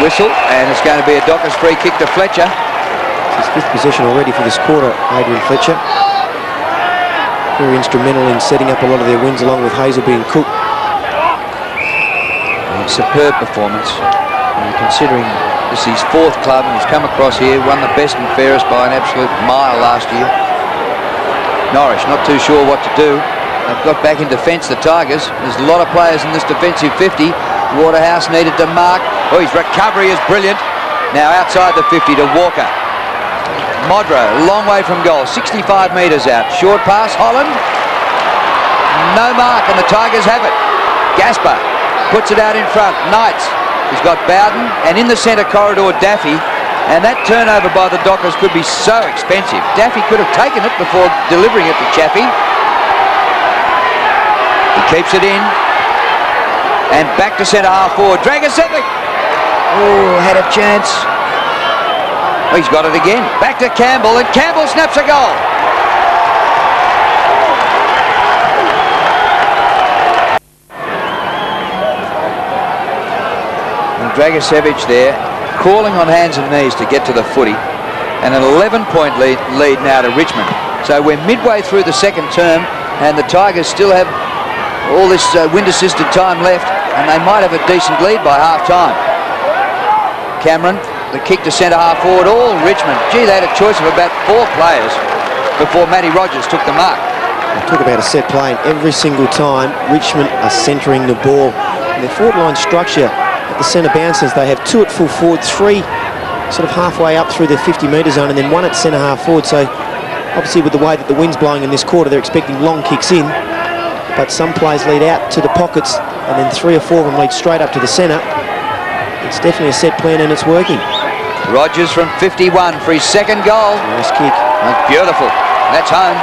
Whistle, and it's going to be a Dockers free kick to Fletcher. It's his 5th possession already for this quarter, Adrian Fletcher. Very instrumental in setting up a lot of their wins along with Hazelby and Cook. Superb performance, considering this is his 4th club and he's come across here, won the best and fairest by an absolute mile last year. Norris not too sure what to do. They've got back in defence, the Tigers. There's a lot of players in this defensive 50. Waterhouse needed to mark. Oh, his recovery is brilliant. Now outside the 50 to Walker. Modro, a long way from goal, 65 metres out. Short pass, Holland. No mark, and the Tigers have it. Gaspar puts it out in front. Knights. He's got Bowden, and in the centre corridor, Daffy. And that turnover by the Dockers could be so expensive. Daffy could have taken it before delivering it to Chaffey. He keeps it in. And back to centre half forward. Dragicevic. Oh, had a chance. Oh, he's got it again. Back to Campbell, and Campbell snaps a goal. Dragicevic there, crawling on hands and knees to get to the footy, and an 11-point lead now to Richmond. So we're midway through the second term, and the Tigers still have all this wind-assisted time left, and they might have a decent lead by half-time. Cameron, the kick to centre half forward, all Richmond. Gee, they had a choice of about 4 players before Matty Rogers took the mark. Talk about a set play, and every single time Richmond are centering the ball. And their forward line structure at the centre bouncers, they have 2 at full forward, 3 sort of halfway up through their 50-metre zone, and then 1 at centre half forward. So Obviously, with the way that the wind's blowing in this quarter, they're expecting long kicks in. But some players lead out to the pockets, and then 3 or 4 of them lead straight up to the centre. It's definitely a set plan, and it's working. Rogers from 51 for his second goal. Nice kick. That's beautiful. That's home.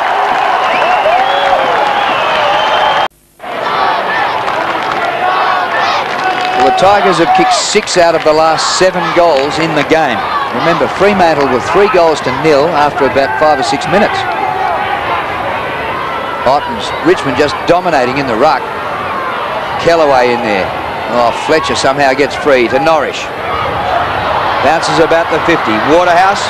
Well, the Tigers have kicked 6 out of the last 7 goals in the game. Remember, Fremantle were 3 goals to 0 after about 5 or 6 minutes. Ottens, Richmond just dominating in the ruck. Kellaway in there. Oh, Fletcher somehow gets free to Norrish. Bounces about the 50. Waterhouse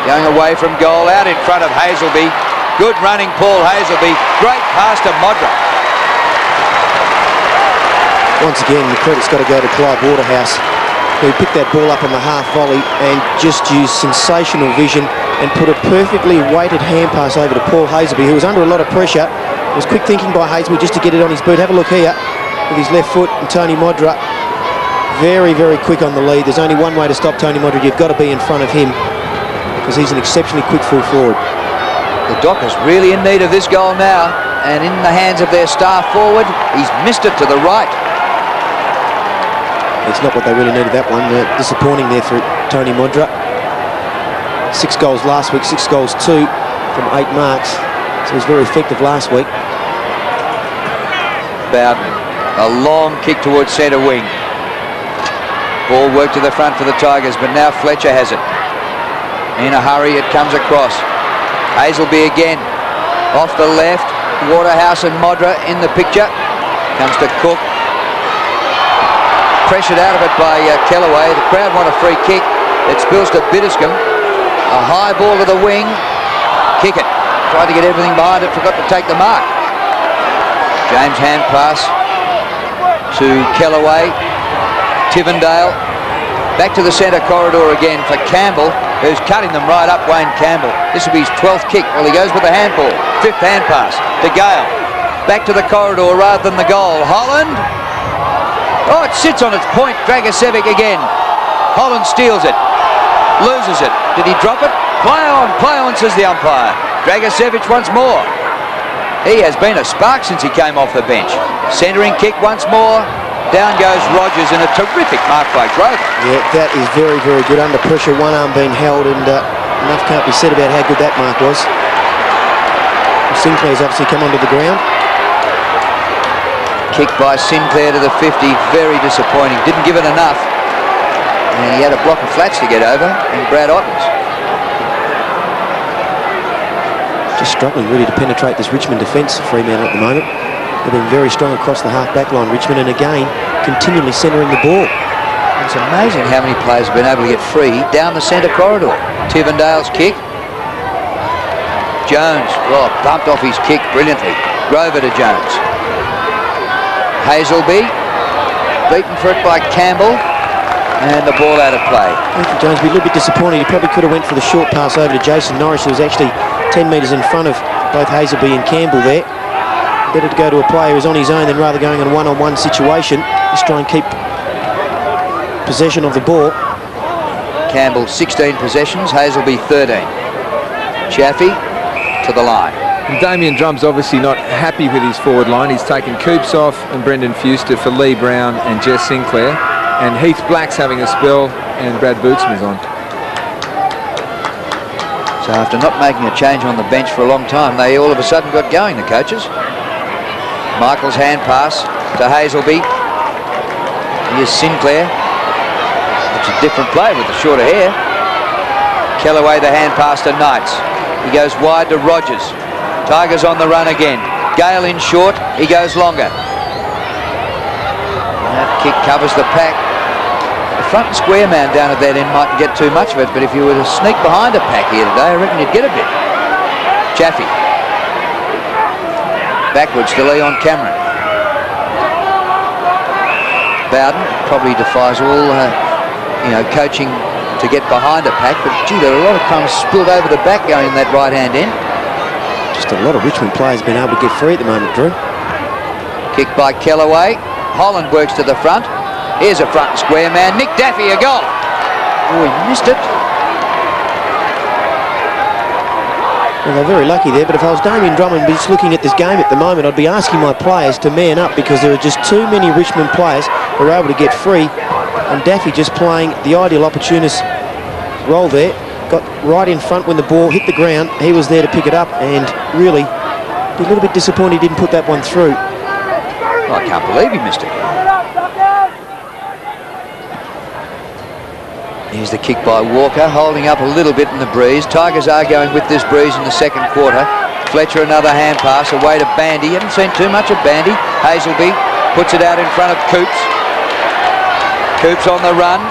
going away from goal, out in front of Hazelby. Good running, Paul Hazelby. Great pass to Modra. Once again, the credit's got to go to Clive Waterhouse, who picked that ball up on the half volley and just used sensational vision and put a perfectly weighted hand pass over to Paul Hazelby, who was under a lot of pressure. It was quick thinking by Hazelby just to get it on his boot. Have a look here with his left foot, and Tony Modra very, very quick on the lead. There's only one way to stop Tony Modra. You've got to be in front of him because he's an exceptionally quick full forward. The Dockers really in need of this goal now, and in the hands of their star forward, he's missed it to the right. It's not what they really needed, that one. Disappointing there for Tony Modra. 6 goals last week, 6 goals 2 from 8 marks. So he was very effective last week. Bowden, a long kick towards centre wing. Ball worked to the front for the Tigers, but now Fletcher has it. In a hurry, it comes across. Hazelby again, off the left. Waterhouse and Modra in the picture. Comes to Cook. Pressured out of it by Kellaway. The crowd want a free kick. It spills to Biddiscombe. A high ball to the wing. Kick it. Tried to get everything behind it. Forgot to take the mark. James hand pass to Kellaway. Tivendale. Back to the centre corridor again for Campbell, who's cutting them right up. Wayne Campbell. This will be his 12th kick. Well, he goes with the handball. 5th hand pass to Gale. Back to the corridor rather than the goal. Holland. Oh, it sits on its point. Dragicevic again. Holland steals it. Loses it. Did he drop it? Play on, says the umpire. Dragicevic once more. He has been a spark since he came off the bench. Centering kick once more. Down goes Rogers in a terrific mark by Grover. Yeah, that is very, very good. Under pressure, one arm being held, and enough can't be said about how good that mark was. Sinclair's obviously come onto the ground. Kick by Sinclair to the 50, very disappointing. Didn't give it enough. And he had a block of flats to get over, and Brad Ottens. Just struggling really to penetrate this Richmond defence, Fremantle at the moment. They've been very strong across the half-back line, Richmond, and again, continually centering the ball. It's amazing how many players have been able to get free down the centre corridor. Tivendale's kick. Jones, well, bumped off his kick brilliantly. Grover to Jones. Hazelby, beaten for it by Campbell, and the ball out of play. Anthony Jones will be a little bit disappointed. He probably could have went for the short pass over to Jason Norris, who was actually 10 metres in front of both Hazelby and Campbell there. Better to go to a player who's on his own than rather going in a one-on-one situation. Just try and keep possession of the ball. Campbell 16 possessions, Hazelby 13. Chaffey to the line. And Damien Drumm's obviously not happy with his forward line. He's taken Coops off and Brendon Fuster for Lee Brown and Jess Sinclair. And Heath Black's having a spell and Brad Bootsman's on. So after not making a change on the bench for a long time, they all of a sudden got going, the coaches. Michael's hand pass to Hazelby. Here's Sinclair. It's a different play with the shorter hair. Kellaway the hand pass to Knights. He goes wide to Rogers. Tigers on the run again. Gale in short. He goes longer. That kick covers the pack. The front and square man down at that end mightn't get too much of it, but if you were to sneak behind a pack here today, I reckon you'd get a bit. Chaffey. Backwards to Leon Cameron. Bowden probably defies all, coaching to get behind a pack, but gee, there are a lot of times spilled over the back going in that right-hand end. Just a lot of Richmond players been able to get free at the moment, Drew. Kick by Kellaway. Holland works to the front. Here's a front and square man. Nick Daffy, a goal. Oh, he missed it. Well, they're very lucky there, but if I was Damien Drummond just looking at this game at the moment, I'd be asking my players to man up, because there are just too many Richmond players who are able to get free, and Daffy just playing the ideal opportunist role there. Got right in front when the ball hit the ground. He was there to pick it up, and really be a little bit disappointed he didn't put that one through. I can't believe he missed it. Here's the kick by Walker, holding up a little bit in the breeze. Tigers are going with this breeze in the second quarter. Fletcher, another hand pass away to Bandy. Haven't seen too much of Bandy. Hazelby puts it out in front of Coops. Coops on the run.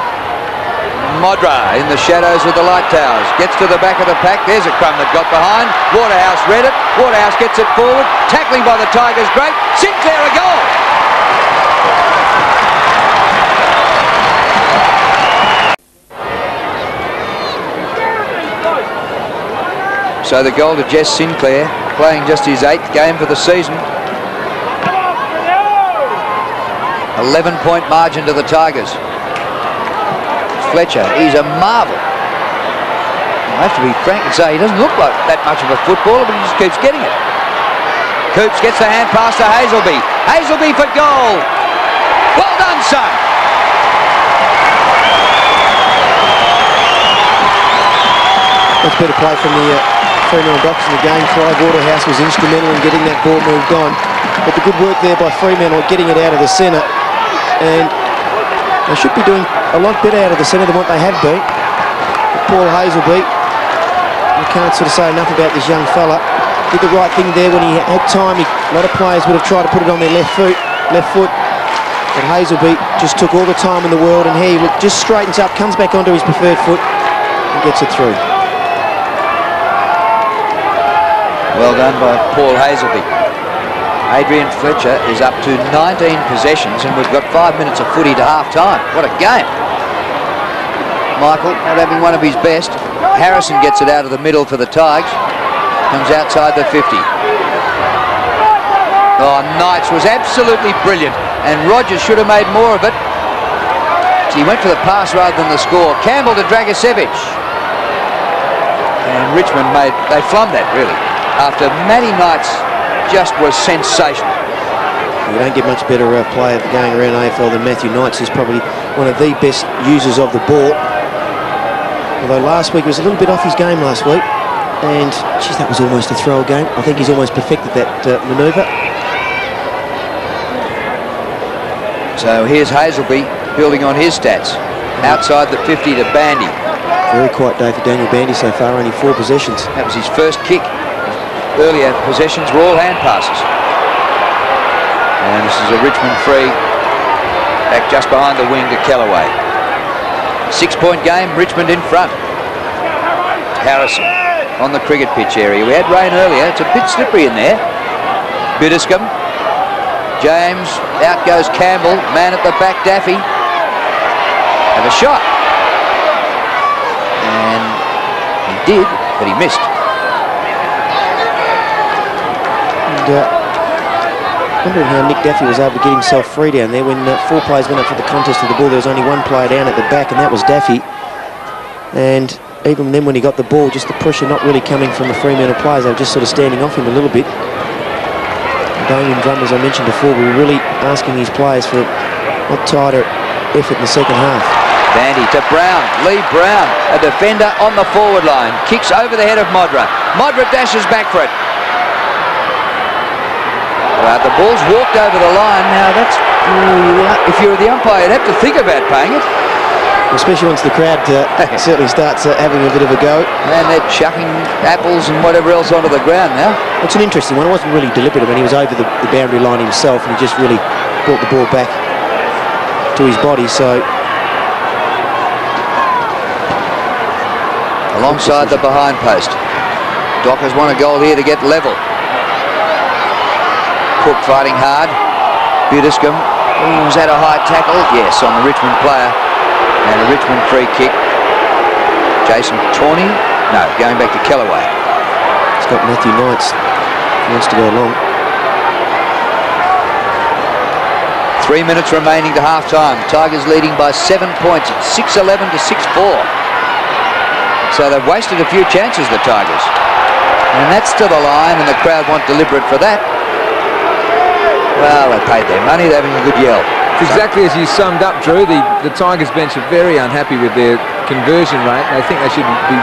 Modra in the shadows of the light towers. Gets to the back of the pack. There's a crumb that got behind. Waterhouse read it. Waterhouse gets it forward. Tackling by the Tigers, great. Sinclair a goal. So the goal to Jess Sinclair, playing just his 8th game for the season. 11-point margin to the Tigers. Fletcher, he's a marvel. I have to be frank and say he doesn't look like that much of a footballer, but he just keeps getting it. Coops gets the hand pass to Hazelby. Hazelby for goal. Well done, son. That's better play from the Fremantle Dockers in the game. Clive Waterhouse was instrumental in getting that ball moved on. But the good work there by Fremantle, getting it out of the centre. And they should be doing a lot better out of the centre than what they have been. But Paul Hazelby, you can't sort of say enough about this young fella. Did the right thing there when he had time. A lot of players would have tried to put it on their left foot. But Hazelby just took all the time in the world, and he just straightens up, comes back onto his preferred foot and gets it through. Well done by Paul Hazelby. Adrian Fletcher is up to 19 possessions, and we've got 5 minutes of footy to half-time. What a game. Michael not having one of his best. Harrison gets it out of the middle for the Tigers. Comes outside the 50. Oh, Knights was absolutely brilliant, and Rogers should have made more of it. He went for the pass rather than the score. Campbell to Dragicevic. And Richmond they flummed that, really. After Matty Knights just was sensational. You don't get much better player going around AFL than Matthew Knights, who's probably one of the best users of the ball. Although last week was a little bit off his game last week, and geez, that was almost a throw game. I think he's almost perfected that manoeuvre. So here's Hazelby building on his stats. Outside the 50 to Bandy. Very quiet day for Daniel Bandy so far, only 4 possessions. That was his first kick. Earlier possessions were all hand passes. And this is a Richmond free. Back just behind the wing to Kellaway. 6-point game, Richmond in front. Harrison on the cricket pitch area. We had rain earlier. It's a bit slippery in there. Biddiscombe. James. Out goes Campbell. Man at the back, Daffy. Have a shot. And he did, but he missed. Wondering how Nick Daffy was able to get himself free down there. When 4 players went up for the contest of the ball, there was only 1 player down at the back, and that was Daffy. And even then when he got the ball, just the pressure not really coming from the Fremantle players. They were just sort of standing off him a little bit. Damien Drum, as I mentioned before, we were really asking his players for a lot tighter effort in the second half. Bandy to Brown. Lee Brown, a defender on the forward line. Kicks over the head of Modra. Modra dashes back for it. The ball's walked over the line. Now that's, if you're the umpire, you'd have to think about paying it. Especially once the crowd certainly starts having a bit of a go. And they're chucking apples and whatever else onto the ground now. It's an interesting one. It wasn't really deliberate. I mean, he was over the boundary line himself, and he just really brought the ball back to his body. So alongside the behind post. Dockers want a goal here to get level. Cook fighting hard. Biddiscombe. Was that a high tackle? Yes, on the Richmond player. And a Richmond free kick. Jason Tawney. No, going back to Kellaway. It's got Matthew Knights. He wants to go along. 3 minutes remaining to half-time. Tigers leading by 7 points. It's 6-11 to 6-4. So they've wasted a few chances, the Tigers. And that's to the line, and the crowd want deliberate for that. Well, they paid their money. They're having a good yell. It's exactly as you summed up, Drew. The Tigers bench are very unhappy with their conversion rate. They think they should be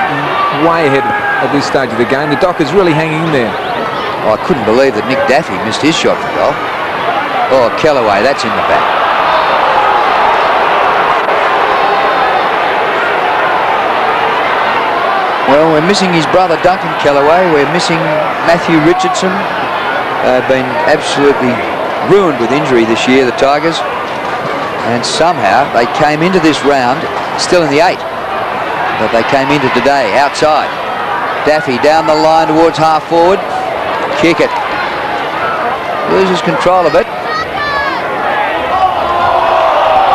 way ahead at this stage of the game. The Dockers really hanging in there. Oh, I couldn't believe that Nick Daffy missed his shot for goal. Oh, Kellaway, that's in the back. Well, we're missing his brother Duncan Kellaway. We're missing Matthew Richardson. Been absolutely ruined with injury this year, the Tigers. And somehow they came into this round still in the 8. But they came into today outside. Daffy down the line towards half forward. Kick it. Loses control of it.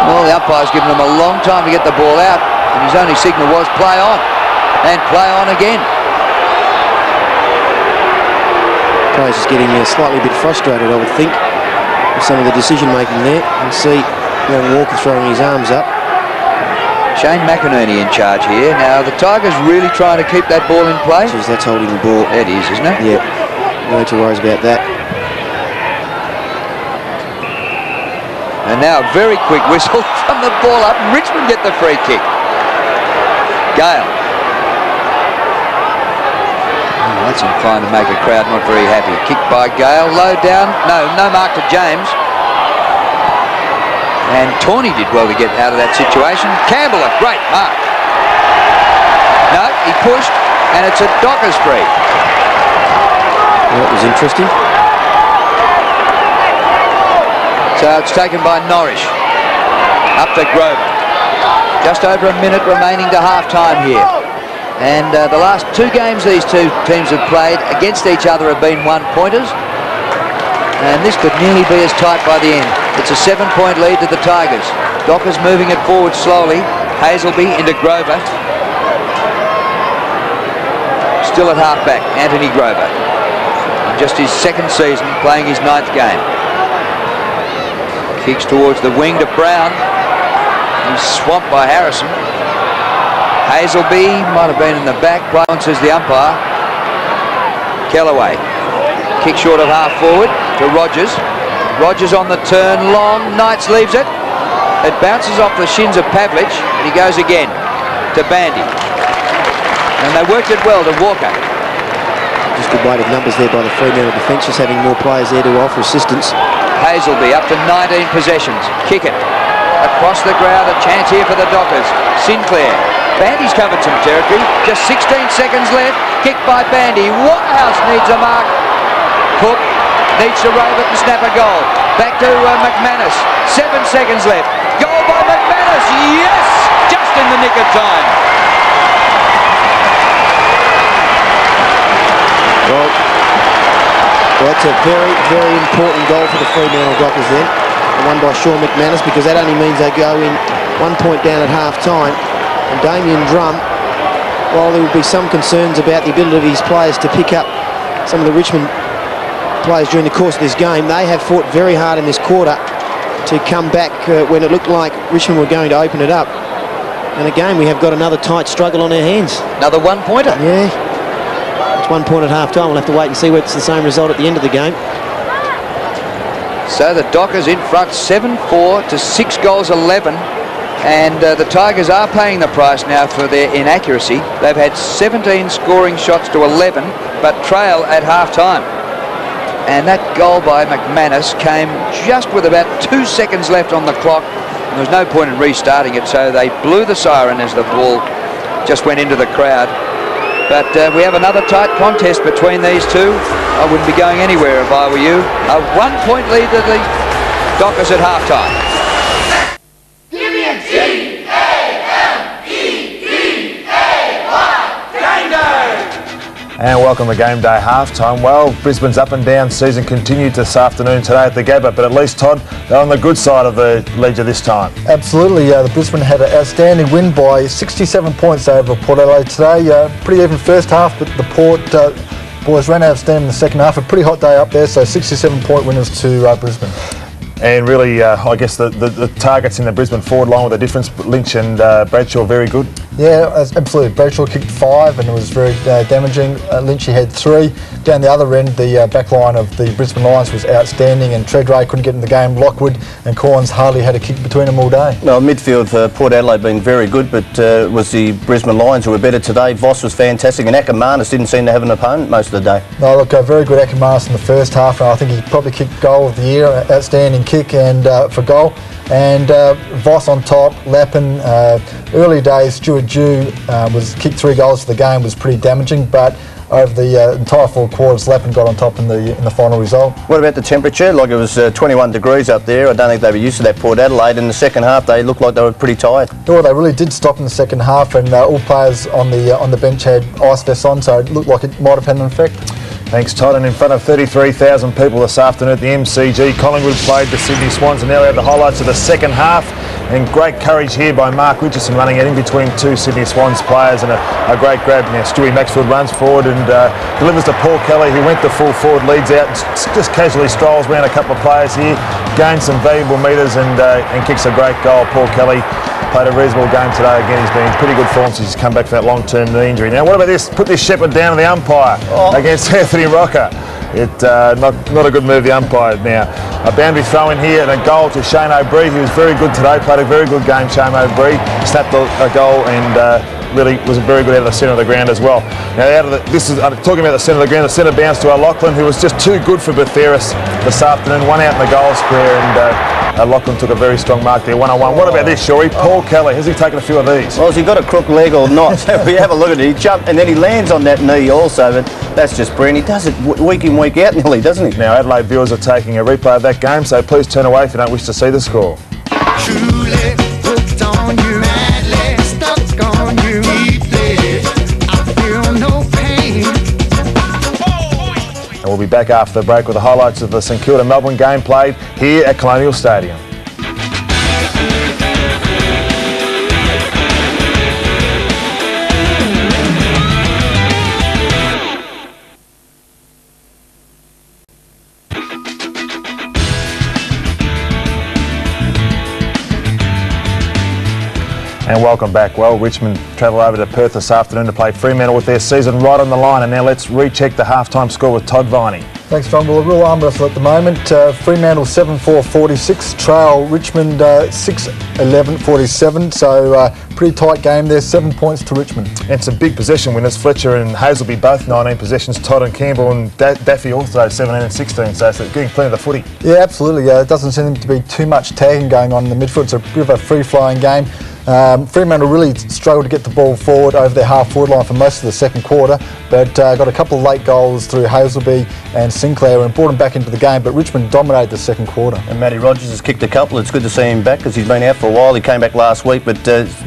Well, the umpire's given him a long time to get the ball out, and his only signal was play on. And play on again. Players just getting slightly a bit frustrated, I would think, with some of the decision making there. You see young Walker throwing his arms up. Shane McInerney in charge here. Now the Tigers really trying to keep that ball in play. Jeez, that's holding the ball. It is, isn't it? Yeah. No need to worry about that. And now a very quick whistle from the ball up. Richmond get the free kick. Gale. Oh, that's inclined to make a crowd not very happy. Kick by Gale. Low down. No mark to James. And Tawney did well to get out of that situation. Campbell, a great mark. No, he pushed, and it's a Dockers free. That was interesting. So it's taken by Norrish. Up to Grover. Just over a minute remaining to half-time here. And the last 2 games these two teams have played against each other have been 1-pointers. And this could nearly be as tight by the end. It's a 7-point lead to the Tigers. Dockers moving it forward slowly. Hazelby into Grover. Still at half-back, Anthony Grover. Just his 2nd season, playing his 9th game. Kicks towards the wing to Brown. He's swamped by Harrison. Hazelby might have been in the back. Play on, says the umpire. Kellaway. Kick short of half forward to Rogers. Rogers on the turn, long. Knights leaves it. It bounces off the shins of Pavlich, and he goes again to Bandy. And they worked it well to Walker. Just good weight of numbers there by the Fremantle defence, just having more players there to offer assistance. Hazelby up to 19 possessions. Kick it. Across the ground, a chance here for the Dockers. Sinclair. Bandy's covered some territory. Just 16 seconds left. Kick by Bandy. Waterhouse needs a mark. Cook needs to rove it and snap a goal. Back to McManus. 7 seconds left. Goal by McManus. Yes! Just in the nick of time. Well, that's a very, very important goal for the Fremantle Dockers then. The one by Sean McManus, because that only means they go in 1 point down at half-time. And Damien Drum, while there will be some concerns about the ability of his players to pick up some of the Richmond players during the course of this game, they have fought very hard in this quarter to come back when it looked like Richmond were going to open it up. And again, we have got another tight struggle on our hands. Another 1-pointer. Yeah. It's 1 point at half-time. We'll have to wait and see whether it's the same result at the end of the game. So the Dockers in front 7-4 to 6 goals 11. And the Tigers are paying the price now for their inaccuracy. They've had 17 scoring shots to 11, but trail at half-time. And that goal by McManus came just with about 2 seconds left on the clock. And there was no point in restarting it, so they blew the siren as the ball just went into the crowd. But we have another tight contest between these two. I wouldn't be going anywhere if I were you. A 1-point lead to the Dockers at half-time. Give me a G-A-M-E-D-A-Y, And welcome to Game Day Halftime. Well, Brisbane's up and down season continued this afternoon today at the Gabba, but at least, Todd, they're on the good side of the ledger this time. Absolutely. The Brisbane had an outstanding win by 67 points over Port Adelaide today. Pretty even first half, but the Port boys ran outstanding in the second half. A pretty hot day up there, so 67-point winners to Brisbane. And really, I guess the targets in the Brisbane forward line with the difference. Lynch and Bradshaw very good. Yeah, absolutely. Bradshaw kicked 5 and it was very damaging. Lynch had 3. Down the other end, the back line of the Brisbane Lions was outstanding, and Treadray couldn't get in the game. Lockwood and Corns hardly had a kick between them all day. Well, midfield for Port Adelaide been very good, but it was the Brisbane Lions who were better today. Voss was fantastic, and Ackermanis didn't seem to have an opponent most of the day. No, look, a very good Ackermanis in the first half, and I think he probably kicked goal of the year, outstanding kick and for goal. And Voss on top, Lappin, early days, Stuart Dew was kicked 3 goals for the game, was pretty damaging, but over the entire 4 quarters, Lappin got on top in the final result. What about the temperature? Like, it was 21 degrees up there. I don't think they were used to that, Port Adelaide. In the second half, they looked like they were pretty tired. Well, they really did stop in the second half, and all players on the bench had ice vests on, so it looked like it might have had an effect. Thanks, Todd. And in front of 33,000 people this afternoon at the MCG, Collingwood played the Sydney Swans, and now we have the highlights of the second half. And great courage here by Mark Richardson running it in between 2 Sydney Swans players, and a great grab. Now Stewie Maxfield runs forward and delivers to Paul Kelly, who went the full forward, leads out, and just casually strolls around a couple of players here, gains some valuable metres and kicks a great goal. Paul Kelly played a reasonable game today. Again, he's been in pretty good form since he's come back from that long-term knee injury. Now, what about this? Put this Shepherd down to the umpire against Anthony Rocker. Not a good move, the umpire. Now, a boundary throw in here and a goal to Shane O'Brien. He was very good today, played a very good game, Shane O'Brien. Snapped a goal and really was very good out of the centre of the ground as well. Now, talking about the centre of the ground, the centre bounced to Lachlan, who was just too good for Betheris this afternoon. One out in the goal square, and Lachlan took a very strong mark there, 1-on-1. What about this, Shorey? Paul Kelly, has he taken a few of these? Well, has he got a crook leg or not? We have a look at it. He jumped and then he lands on that knee also, but that's just brilliant. He does it week in, week out nearly, doesn't he? Now, Adelaide viewers are taking a replay of that game, so please turn away if you don't wish to see the score. Truly hooked on you, madly stuck on you, deeply, I feel no pain. And we'll be back after the break with the highlights of the St Kilda Melbourne game played here at Colonial Stadium. And welcome back. Well, Richmond travel over to Perth this afternoon to play Fremantle with their season right on the line. And now let's recheck the half-time score with Todd Viney. Thanks, John. Well, a real arm wrestle at the moment. Fremantle 7-4-46, trail Richmond 6-11-47. So pretty tight game there, 7 points to Richmond. And some big possession winners. Fletcher and Hazelby both 19 possessions. Todd and Campbell and Daffy also 17 and 16. So it's getting plenty of the footy. Yeah, absolutely. It doesn't seem to be too much tagging going on in the midfield. It's a bit of a free-flowing game. Fremantle really struggled to get the ball forward over their half-forward line for most of the second quarter, but got a couple of late goals through Hazelby and Sinclair and brought them back into the game, but Richmond dominated the second quarter. And Matty Rogers has kicked a couple. It's good to see him back because he's been out for a while. He came back last week, but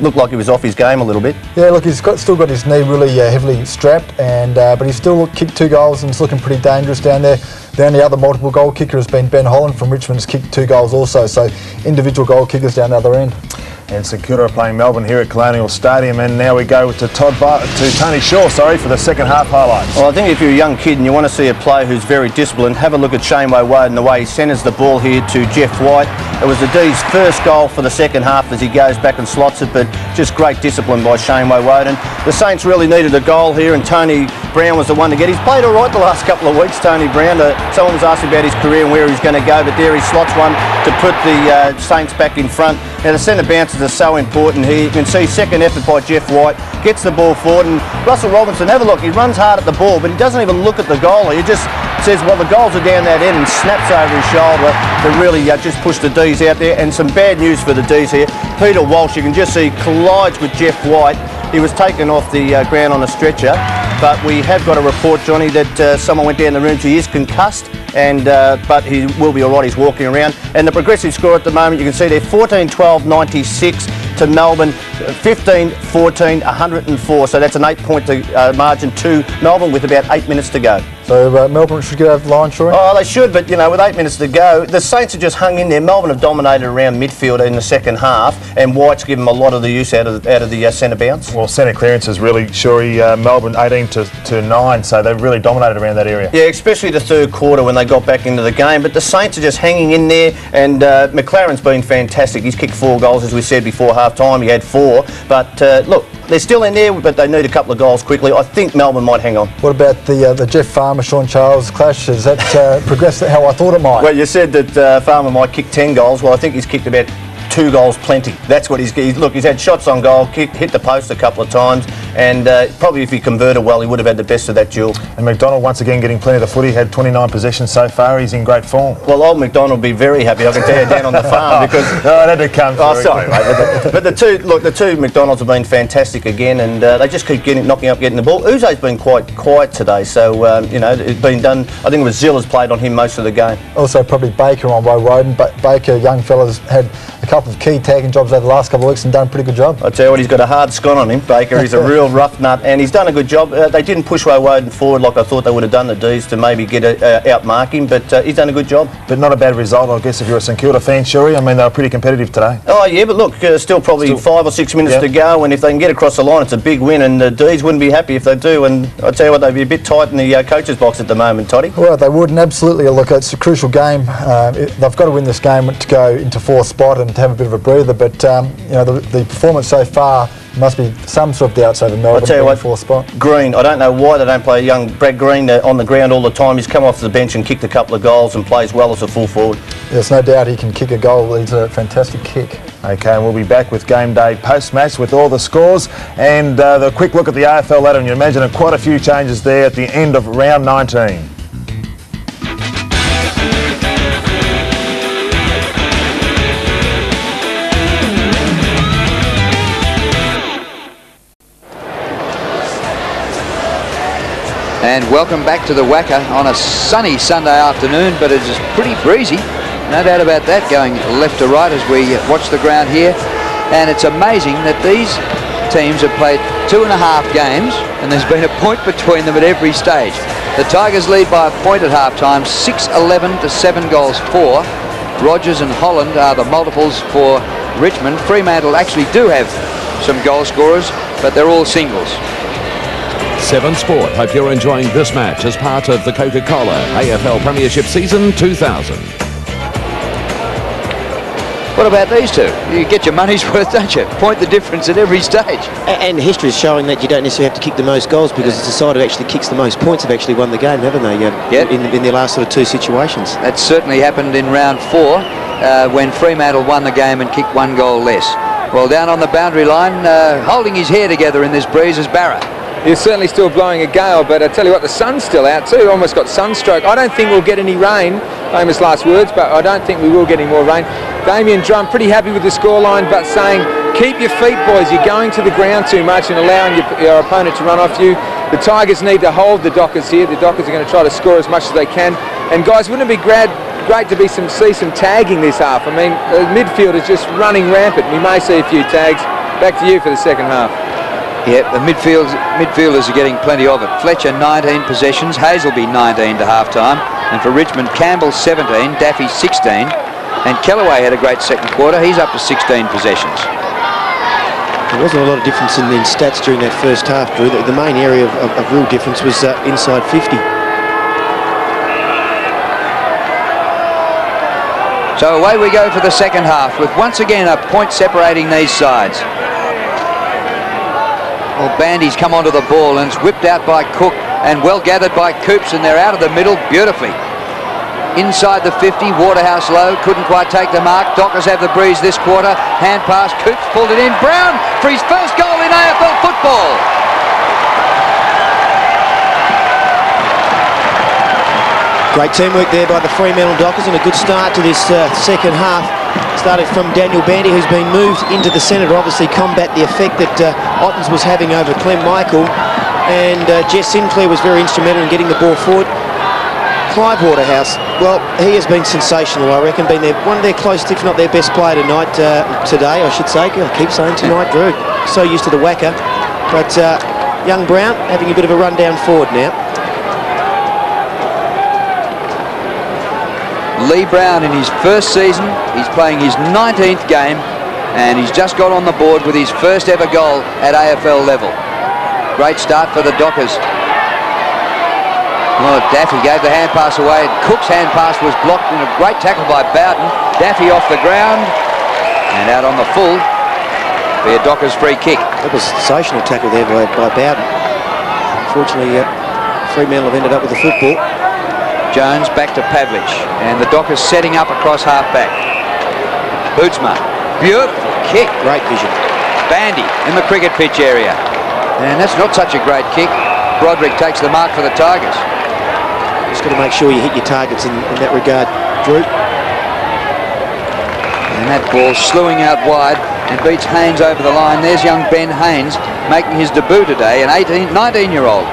looked like he was off his game a little bit. Yeah, look, he's still got his knee really heavily strapped, and but he's still kicked 2 goals and he's looking pretty dangerous down there. The only other multiple goal kicker has been Ben Holland from Richmond, has kicked 2 goals also, so individual goal kickers down the other end. And St Kilda are playing Melbourne here at Colonial Stadium, and now we go to Tony Shaw, for the second half highlights. Well, I think if you're a young kid and you want to see a player who's very disciplined, have a look at Shane Wade and the way he centres the ball here to Jeff White. It was the D's first goal for the second half as he goes back and slots it, but just great discipline by Shane Wade. And the Saints really needed a goal here, and Tony Brown was the one to get. He's played all right the last couple of weeks, Tony Brown. Someone was asking about his career and where he's going to go, but there he slots one to put the Saints back in front. Now the centre bounces are so important here. You can see second effort by Jeff White, gets the ball forward, and Russell Robinson, have a look, he runs hard at the ball, but he doesn't even look at the goalie. He just says, well, the goals are down that end, and snaps over his shoulder to really just push the D's out there. And some bad news for the D's here. Peter Walsh, you can just see, collides with Jeff White. He was taken off the ground on a stretcher, but we have got a report, Johnny, that someone went down the room. He is concussed, and but he will be all right. He's walking around. And the progressive score at the moment, you can see there, 14-12-96 to Melbourne, 15-14, 104. So that's an 8-point margin to Melbourne with about 8 minutes to go. So Melbourne should get over the line, sure. Oh, they should, but, you know, with 8 minutes to go, the Saints have just hung in there. Melbourne have dominated around midfield in the second half, and White's given them a lot of the use out of the centre bounce. Well, centre clearance is really Melbourne 18 to 9, so they've really dominated around that area. Yeah, especially the third quarter when they got back into the game. But the Saints are just hanging in there, and McLaren's been fantastic. He's kicked 4 goals, as we said before half-time. He had 4. But, look, they're still in there, but they need a couple of goals quickly. I think Melbourne might hang on. What about the Jeff Farmer, Sean Charles clash? Has that progressed how I thought it might? Well, you said that Farmer might kick 10 goals. Well, I think he's kicked about 2 goals plenty. That's what he's had shots on goal, hit the post a couple of times, and probably if he converted well, he would have had the best of that duel. And McDonald once again getting plenty of the footy, had 29 possessions so far. He's in great form. Well, old McDonald will be very happy, I can tell you, down on the farm, because that had to come through. Oh, sorry, mate. But the two McDonalds have been fantastic again, and they just keep getting the ball. Uze's been quite quiet today, so you know, it's been done. I think it was Zilla's played on him most of the game. Also, probably Baker on by Woden, but Baker, young fella's had a couple of key tagging jobs over the last couple of weeks and done a pretty good job. I tell you what, he's got a hard scone on him, Baker. He's a real rough nut, and he's done a good job. They didn't push Woden forward like I thought they would have done, the D's, to maybe get outmark him, but he's done a good job. But not a bad result, I guess, if you're a St Kilda fan, Shuri. I mean, they were pretty competitive today. Oh, yeah, but look, still probably 5 or 6 minutes to go, and if they can get across the line, it's a big win, and the D's wouldn't be happy if they do, and I tell you what, they'd be a bit tight in the coach's box at the moment, Toddy. Well, they would, and absolutely. Look, it's a crucial game. They've got to win this game to go into 4th spot and to have a bit of a breather, but you know, the performance so far must be some sort of doubts over Melbourne. I'll tell you what, 4th spot. Green, I don't know why they don't play young Brad Green on the ground all the time. He's come off the bench and kicked a couple of goals and plays well as a full forward. There's no doubt he can kick a goal. He's a fantastic kick. Okay, and we'll be back with game day post-match with all the scores and the quick look at the AFL ladder, and you imagine quite a few changes there at the end of round 19. And welcome back to the WACA on a sunny Sunday afternoon, but it is pretty breezy, no doubt about that, going left to right as we watch the ground here. And it's amazing that these teams have played 2.5 games and there's been a point between them at every stage. The Tigers lead by a point at half-time, 6-11 to 7 goals for. Rogers and Holland are the multiples for Richmond. Fremantle actually do have some goal scorers, but they're all singles. 7 Sport hope you're enjoying this match as part of the Coca-Cola AFL Premiership Season 2000. What about these two? You get your money's worth, don't you? Point the difference at every stage. And history is showing that you don't necessarily have to kick the most goals, because it's the side who actually kicks the most points have actually won the game, haven't they? In their last sort of 2 situations. That certainly happened in round 4 when Fremantle won the game and kicked 1 goal less. Well, down on the boundary line, holding his hair together in this breeze is Barich. He's certainly still blowing a gale, but I tell you what, the sun's still out too. Almost got sunstroke. I don't think we'll get any rain, famous last words, but I don't think we will get any more rain. Damien Drum pretty happy with the scoreline, but saying, keep your feet, boys. You're going to the ground too much and allowing your opponent to run off you. The Tigers need to hold the Dockers here. The Dockers are going to try to score as much as they can. And guys, wouldn't it be great to see some tagging this half? I mean, the midfield is just running rampant. We may see a few tags. Back to you for the second half. Yeah, the midfielders are getting plenty of it. Fletcher 19 possessions, Hazelby 19 to half-time, and for Richmond, Campbell 17, Daffy 16, and Kellaway had a great second quarter. He's up to 16 possessions. There wasn't a lot of difference in stats during that first half, Drew. The main area of real difference was inside 50. So away we go for the second half, with once again a point separating these sides. Well, Bandy's come onto the ball and it's whipped out by Cook and well gathered by Coops, and they're out of the middle beautifully. Inside the 50, Waterhouse low, couldn't quite take the mark. Dockers have the breeze this quarter. Hand pass, Coops pulled it in. Brown for his first goal in AFL football. Great teamwork there by the Fremantle Dockers, and a good start to this second half. Started from Daniel Bandy, who's been moved into the centre to obviously combat the effect that Ottens was having over Clem Michael. And Jess Sinclair was very instrumental in getting the ball forward. Clive Waterhouse, well, he has been sensational, I reckon. Been one of their closest, if not their best player today, I should say. I keep saying tonight, Drew. So used to the WACA. But young Brown having a bit of a run down forward now. Lee Brown in his first season. He's playing his 19th game, and he's just got on the board with his first ever goal at AFL level. Great start for the Dockers. Oh, Daffy gave the hand pass away. Cook's hand pass was blocked in a great tackle by Bowden. Daffy off the ground and out on the full. Be a Dockers free kick. That was a sensational tackle there by Bowden. Unfortunately, Fremantle have ended up with the football. Jones back to Pavlich, and the Dockers setting up across half-back. Bootsma, beautiful kick. Great vision. Bandy in the cricket pitch area. And that's not such a great kick. Broderick takes the mark for the Tigers. Just got to make sure you hit your targets in that regard, Drew. And that ball slewing out wide and beats Haynes over the line. There's young Ben Haynes making his debut today, an 19-year-old.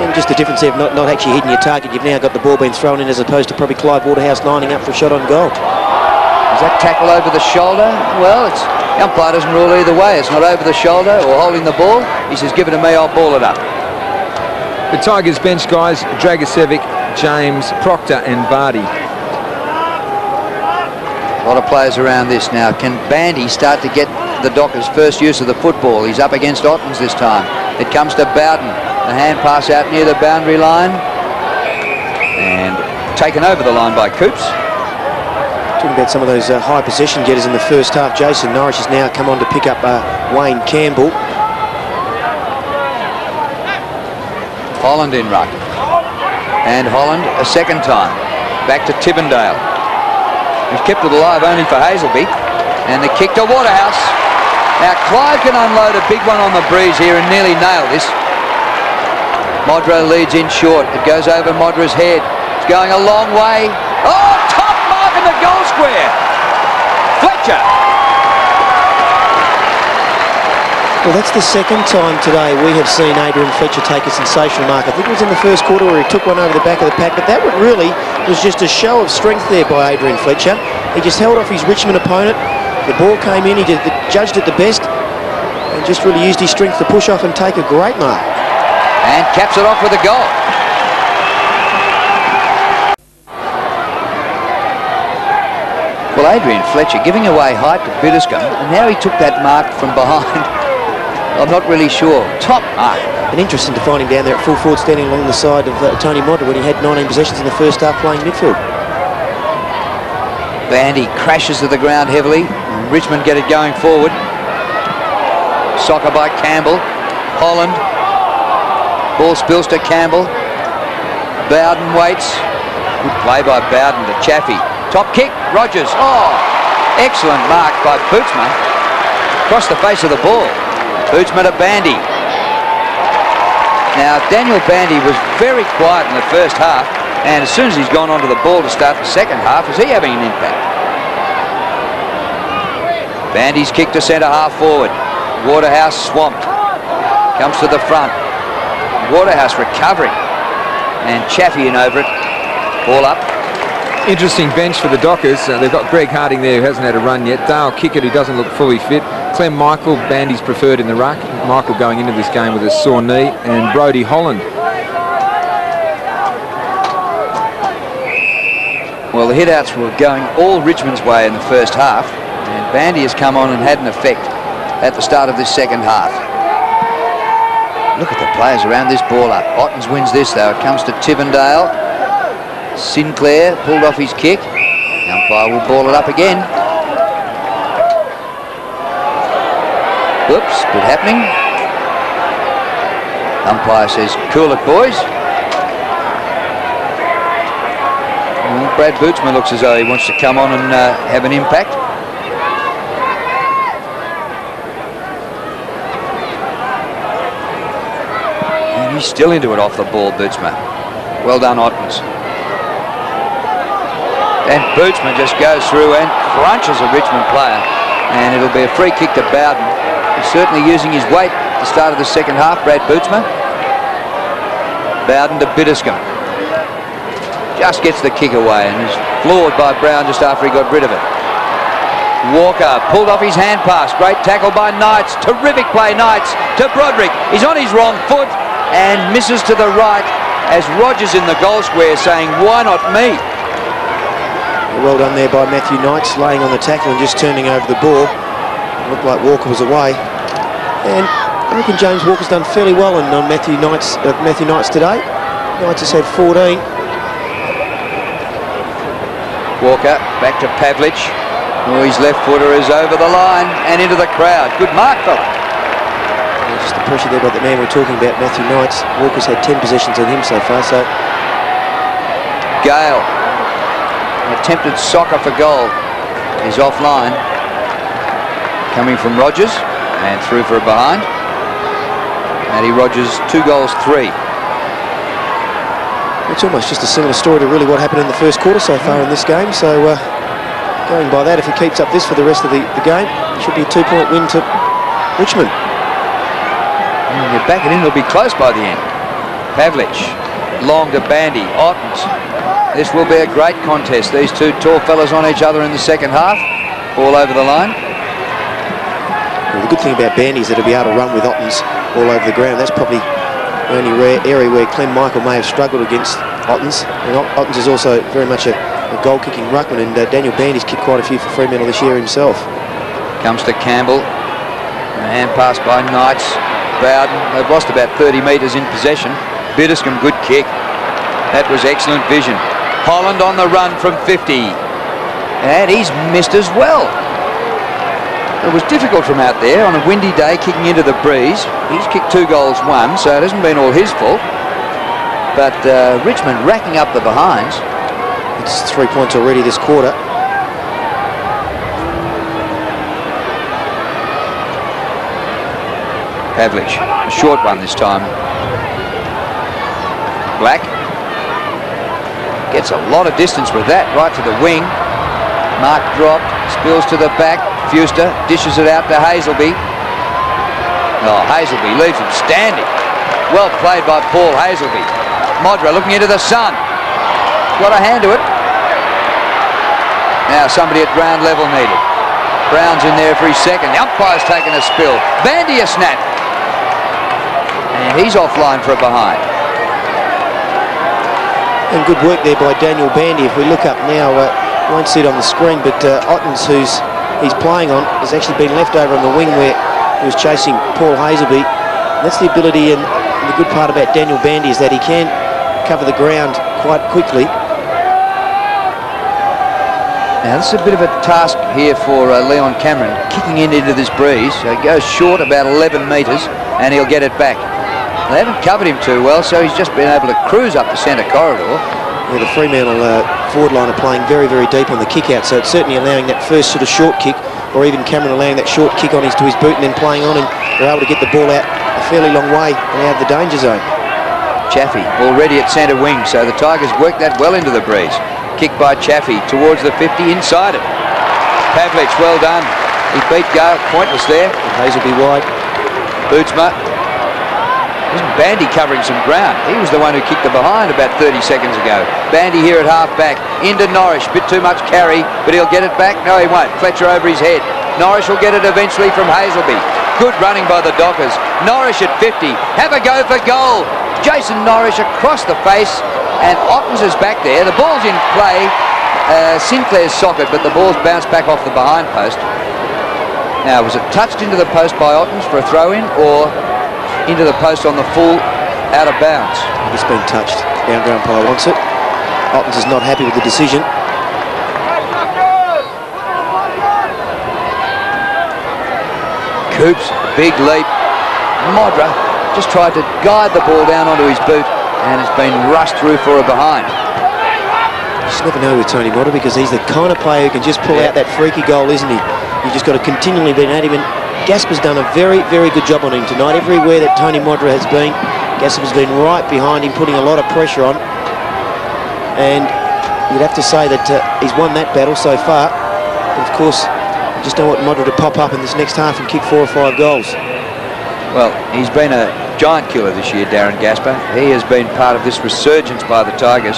And just the difference there of not actually hitting your target. You've now got the ball being thrown in as opposed to probably Clive Waterhouse lining up for a shot on goal. Is that tackle over the shoulder? Well, the umpire doesn't rule either way. It's not over the shoulder or holding the ball. He says, give it to me, I'll ball it up. The Tigers bench guys, Dragicevic, James, Proctor and Vardy. A lot of players around this now. Can Bandy start to get the Dockers' first use of the football? He's up against Ottens this time. It comes to Bowden. The hand pass out near the boundary line. And taken over the line by Coops. Talking about some of those high possession getters in the first half. Jason Norris has now come on to pick up Wayne Campbell. Holland in ruck. And Holland a second time. Back to Tivendale. He's kept it alive only for Hazelby. And the kick to Waterhouse. Now Clive can unload a big one on the breeze here and nearly nail this. Modro leads in short. It goes over Modra's head. It's going a long way. Oh, top mark in the goal square. Fletcher. Well, that's the second time today we have seen Adrian Fletcher take a sensational mark. I think it was in the first quarter where he took one over the back of the pack, but that one really was just a show of strength there by Adrian Fletcher. He just held off his Richmond opponent. The ball came in, he judged it the best, and just really used his strength to push off and take a great mark. And caps it off with a goal. Well, Adrian Fletcher giving away height to Biddiscombe, and now he took that mark from behind. I'm not really sure. Top mark. And interesting to find him down there at full forward standing along the side of Tony Modra when he had 19 possessions in the first half playing midfield. Bandy crashes to the ground heavily. Richmond get it going forward. Soccer by Campbell. Holland. Ball spills to Campbell. Bowden waits. Good play by Bowden to Chaffey. Top kick. Rogers. Oh, excellent mark by Bootsma. Across the face of the ball. Bootsma to Bandy. Now, Daniel Bandy was very quiet in the first half, and as soon as he's gone onto the ball to start the second half, is he having an impact? Bandy's kick to centre half forward. Waterhouse swamped. Comes to the front. Waterhouse recovering. And Chaffey in over it. Ball up. Interesting bench for the Dockers. They've got Greg Harding there who hasn't had a run yet. Dale Kickett, who doesn't look fully fit. Clem Michael, Bandy's preferred in the ruck. Michael going into this game with a sore knee. And Brodie Holland. Well, the hit-outs were going all Richmond's way in the first half. And Bandy has come on and had an effect at the start of this second half. Look at the players around this ball up. Ottens wins this, though. It comes to Tivendale. Sinclair pulled off his kick. The umpire will ball it up again. Whoops, good happening. Umpire says, cool it, boys. Well, Brad Bootsma looks as though he wants to come on and have an impact. And he's still into it off the ball, Bootsma. Well done, Ottens. And Bootsma just goes through and crunches a Richmond player. And it'll be a free kick to Bowden. He's certainly using his weight at the start of the second half, Brad Bootsma. Bowden to Biddiscombe. Just gets the kick away and is floored by Brown just after he got rid of it. Walker pulled off his hand pass. Great tackle by Knights. Terrific play, Knights to Broderick. He's on his wrong foot and misses to the right as Rogers in the goal square saying, why not me? Well done there by Matthew Knights, laying on the tackle and just turning over the ball. It looked like Walker was away. And I reckon James Walker's done fairly well on Matthew Knights today. Knights has had 14. Walker back to Pavlich. Oh, his left footer is over the line and into the crowd. Good mark, fella. Just the pressure there by the man we're talking about, Matthew Knights. Walker's had 10 possessions on him so far, so... Gale. Attempted soccer for goal. He's offline. Coming from Rogers and through for a behind. Matty Rogers, 2 goals, 3. It's almost just a similar story to really what happened in the first quarter so far in this game. So going by that, if he keeps up this for the rest of the game, it should be a 2-point win to Richmond. And you back it in, it'll be close by the end. Pavlich, long to Bandy, Ottens. This will be a great contest. These two tall fellas on each other in the second half. All over the line. Well, the good thing about Bandy is that he'll be able to run with Ottens all over the ground. That's probably the only area where Clem Michael may have struggled against Ottens. And Ottens is also very much a goal-kicking ruckman, and Daniel Bandy's kicked quite a few for Fremantle this year himself. Comes to Campbell. A hand pass by Knights. Bowden. They've lost about 30 metres in possession. Biddiscombe, good kick. That was excellent vision. Holland on the run from 50. And he's missed as well. It was difficult from out there on a windy day, kicking into the breeze. He's kicked 2 goals, 1, so it hasn't been all his fault. But Richmond racking up the behinds. It's 3 points already this quarter. Pavlich, a short one this time. Black gets a lot of distance with that, right to the wing. Mark dropped, spills to the back. Fuster dishes it out to Hazelby. Oh, Hazelby leaves him standing. Well played by Paul Hazelby. Modra looking into the sun. Got a hand to it. Now somebody at ground level needed. Brown's in there for his second. The umpire's taken a spill. Bandy a snap. And he's offline for a behind. And good work there by Daniel Bandy. If we look up now, won't see it on the screen, but Ottens, who's he's playing on, has actually been left over on the wing where he was chasing Paul Hazelby. And that's the ability, and the good part about Daniel Bandy is that he can cover the ground quite quickly. Now this is a bit of a task here for Leon Cameron, kicking into this breeze. So he goes short about 11 metres and he'll get it back. They haven't covered him too well, so he's just been able to cruise up the centre corridor. Yeah, the Fremantle forward line are playing very, very deep on the kick-out, so it's certainly allowing that first sort of short kick, or even Cameron allowing that short kick on to his boot and then playing on, and they're able to get the ball out a fairly long way and out of the danger zone. Chaffey already at centre wing, so the Tigers worked that well into the breeze. Kick by Chaffey towards the 50, inside it. Pavlich, well done. He beat Gale, pointless there. Hazelby wide. Bootsma. Isn't Bandy covering some ground? He was the one who kicked the behind about 30 seconds ago. Bandy here at half-back. Into Norris. Bit too much carry, but he'll get it back. No, he won't. Fletcher over his head. Norris will get it eventually from Hazelby. Good running by the Dockers. Norris at 50. Have a go for goal. Jason Norris across the face, and Ottens is back there. The ball's in play. Sinclair's socket, but the ball's bounced back off the behind post. Now, was it touched into the post by Ottens for a throw-in, or into the post on the full out of bounds? It's been touched. Boundary umpire wants it. Ottens is not happy with the decision. Coops, big leap. Modra just tried to guide the ball down onto his boot and has been rushed through for a behind. You just never know with Tony Modra, because he's the kind of player who can just pull out that freaky goal, isn't he? You just got to continually be at him, and Gasper's done a very, very good job on him tonight. Everywhere that Tony Modra has been, Gasper's been right behind him, putting a lot of pressure on. And you'd have to say that he's won that battle so far. But of course, you just don't want Modra to pop up in this next half and kick 4 or 5 goals. Well, he's been a giant killer this year, Darren Gasper. He has been part of this resurgence by the Tigers.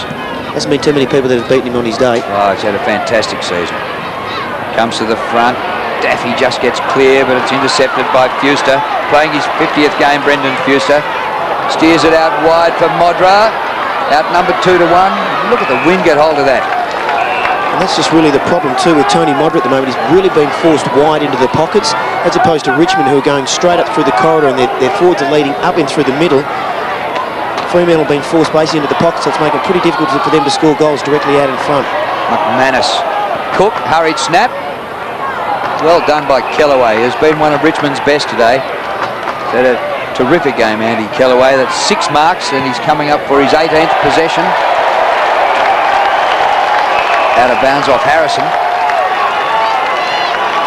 Hasn't been too many people that have beaten him on his day. Oh, he's had a fantastic season. Comes to the front. Daffy just gets clear, but it's intercepted by Fuster. Playing his 50th game, Brendon Fuster. Steers it out wide for Modra. Outnumbered 2-1. Look at the wind get hold of that. And that's just really the problem too with Tony Modra at the moment. He's really been forced wide into the pockets, as opposed to Richmond, who are going straight up through the corridor, and their forwards are leading up in through the middle. Fremantle being forced basically into the pockets, so it's making it pretty difficult for them to score goals directly out in front. McManus. Cook, hurried snap. Well done by Kellaway, who's been one of Richmond's best today. He's had a terrific game, Andy Kellaway. That's 6 marks, and he's coming up for his 18th possession. Out of bounds off Harrison.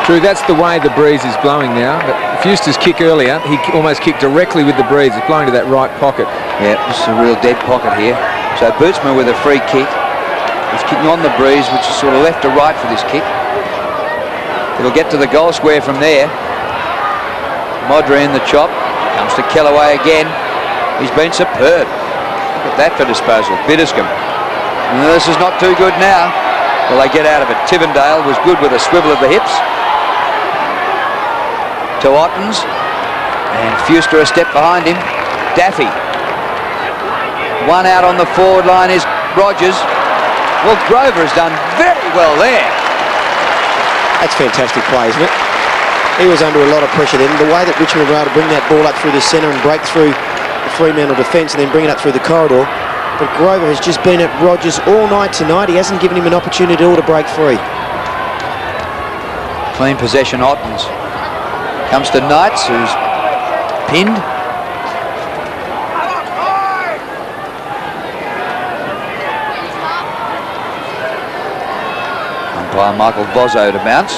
Drew, that's the way the breeze is blowing now. But Fuster's kick earlier, he almost kicked directly with the breeze. It's blowing to that right pocket. Yeah, this is a real dead pocket here. So Bootsman with a free kick. He's kicking on the breeze, which is sort of left to right for this kick. It'll get to the goal square from there. Modra in the chop. Comes to Kellaway again. He's been superb. Look at that for disposal. Biddiscombe. No, this is not too good now. Well, they get out of it. Tivendale was good with a swivel of the hips. To Ottens. And Fuster a step behind him. Daffy. One out on the forward line is Rogers. Well, Grover has done very well there. That's fantastic play, isn't it? He was under a lot of pressure then. The way that Richmond were able to bring that ball up through the centre and break through the Fremantle defence and then bring it up through the corridor. But Grover has just been at Rogers all night tonight. He hasn't given him an opportunity at all to break free. Clean possession, Ottens. Comes to Knights, who's pinned. Umpire Michael Bozzo to bounce.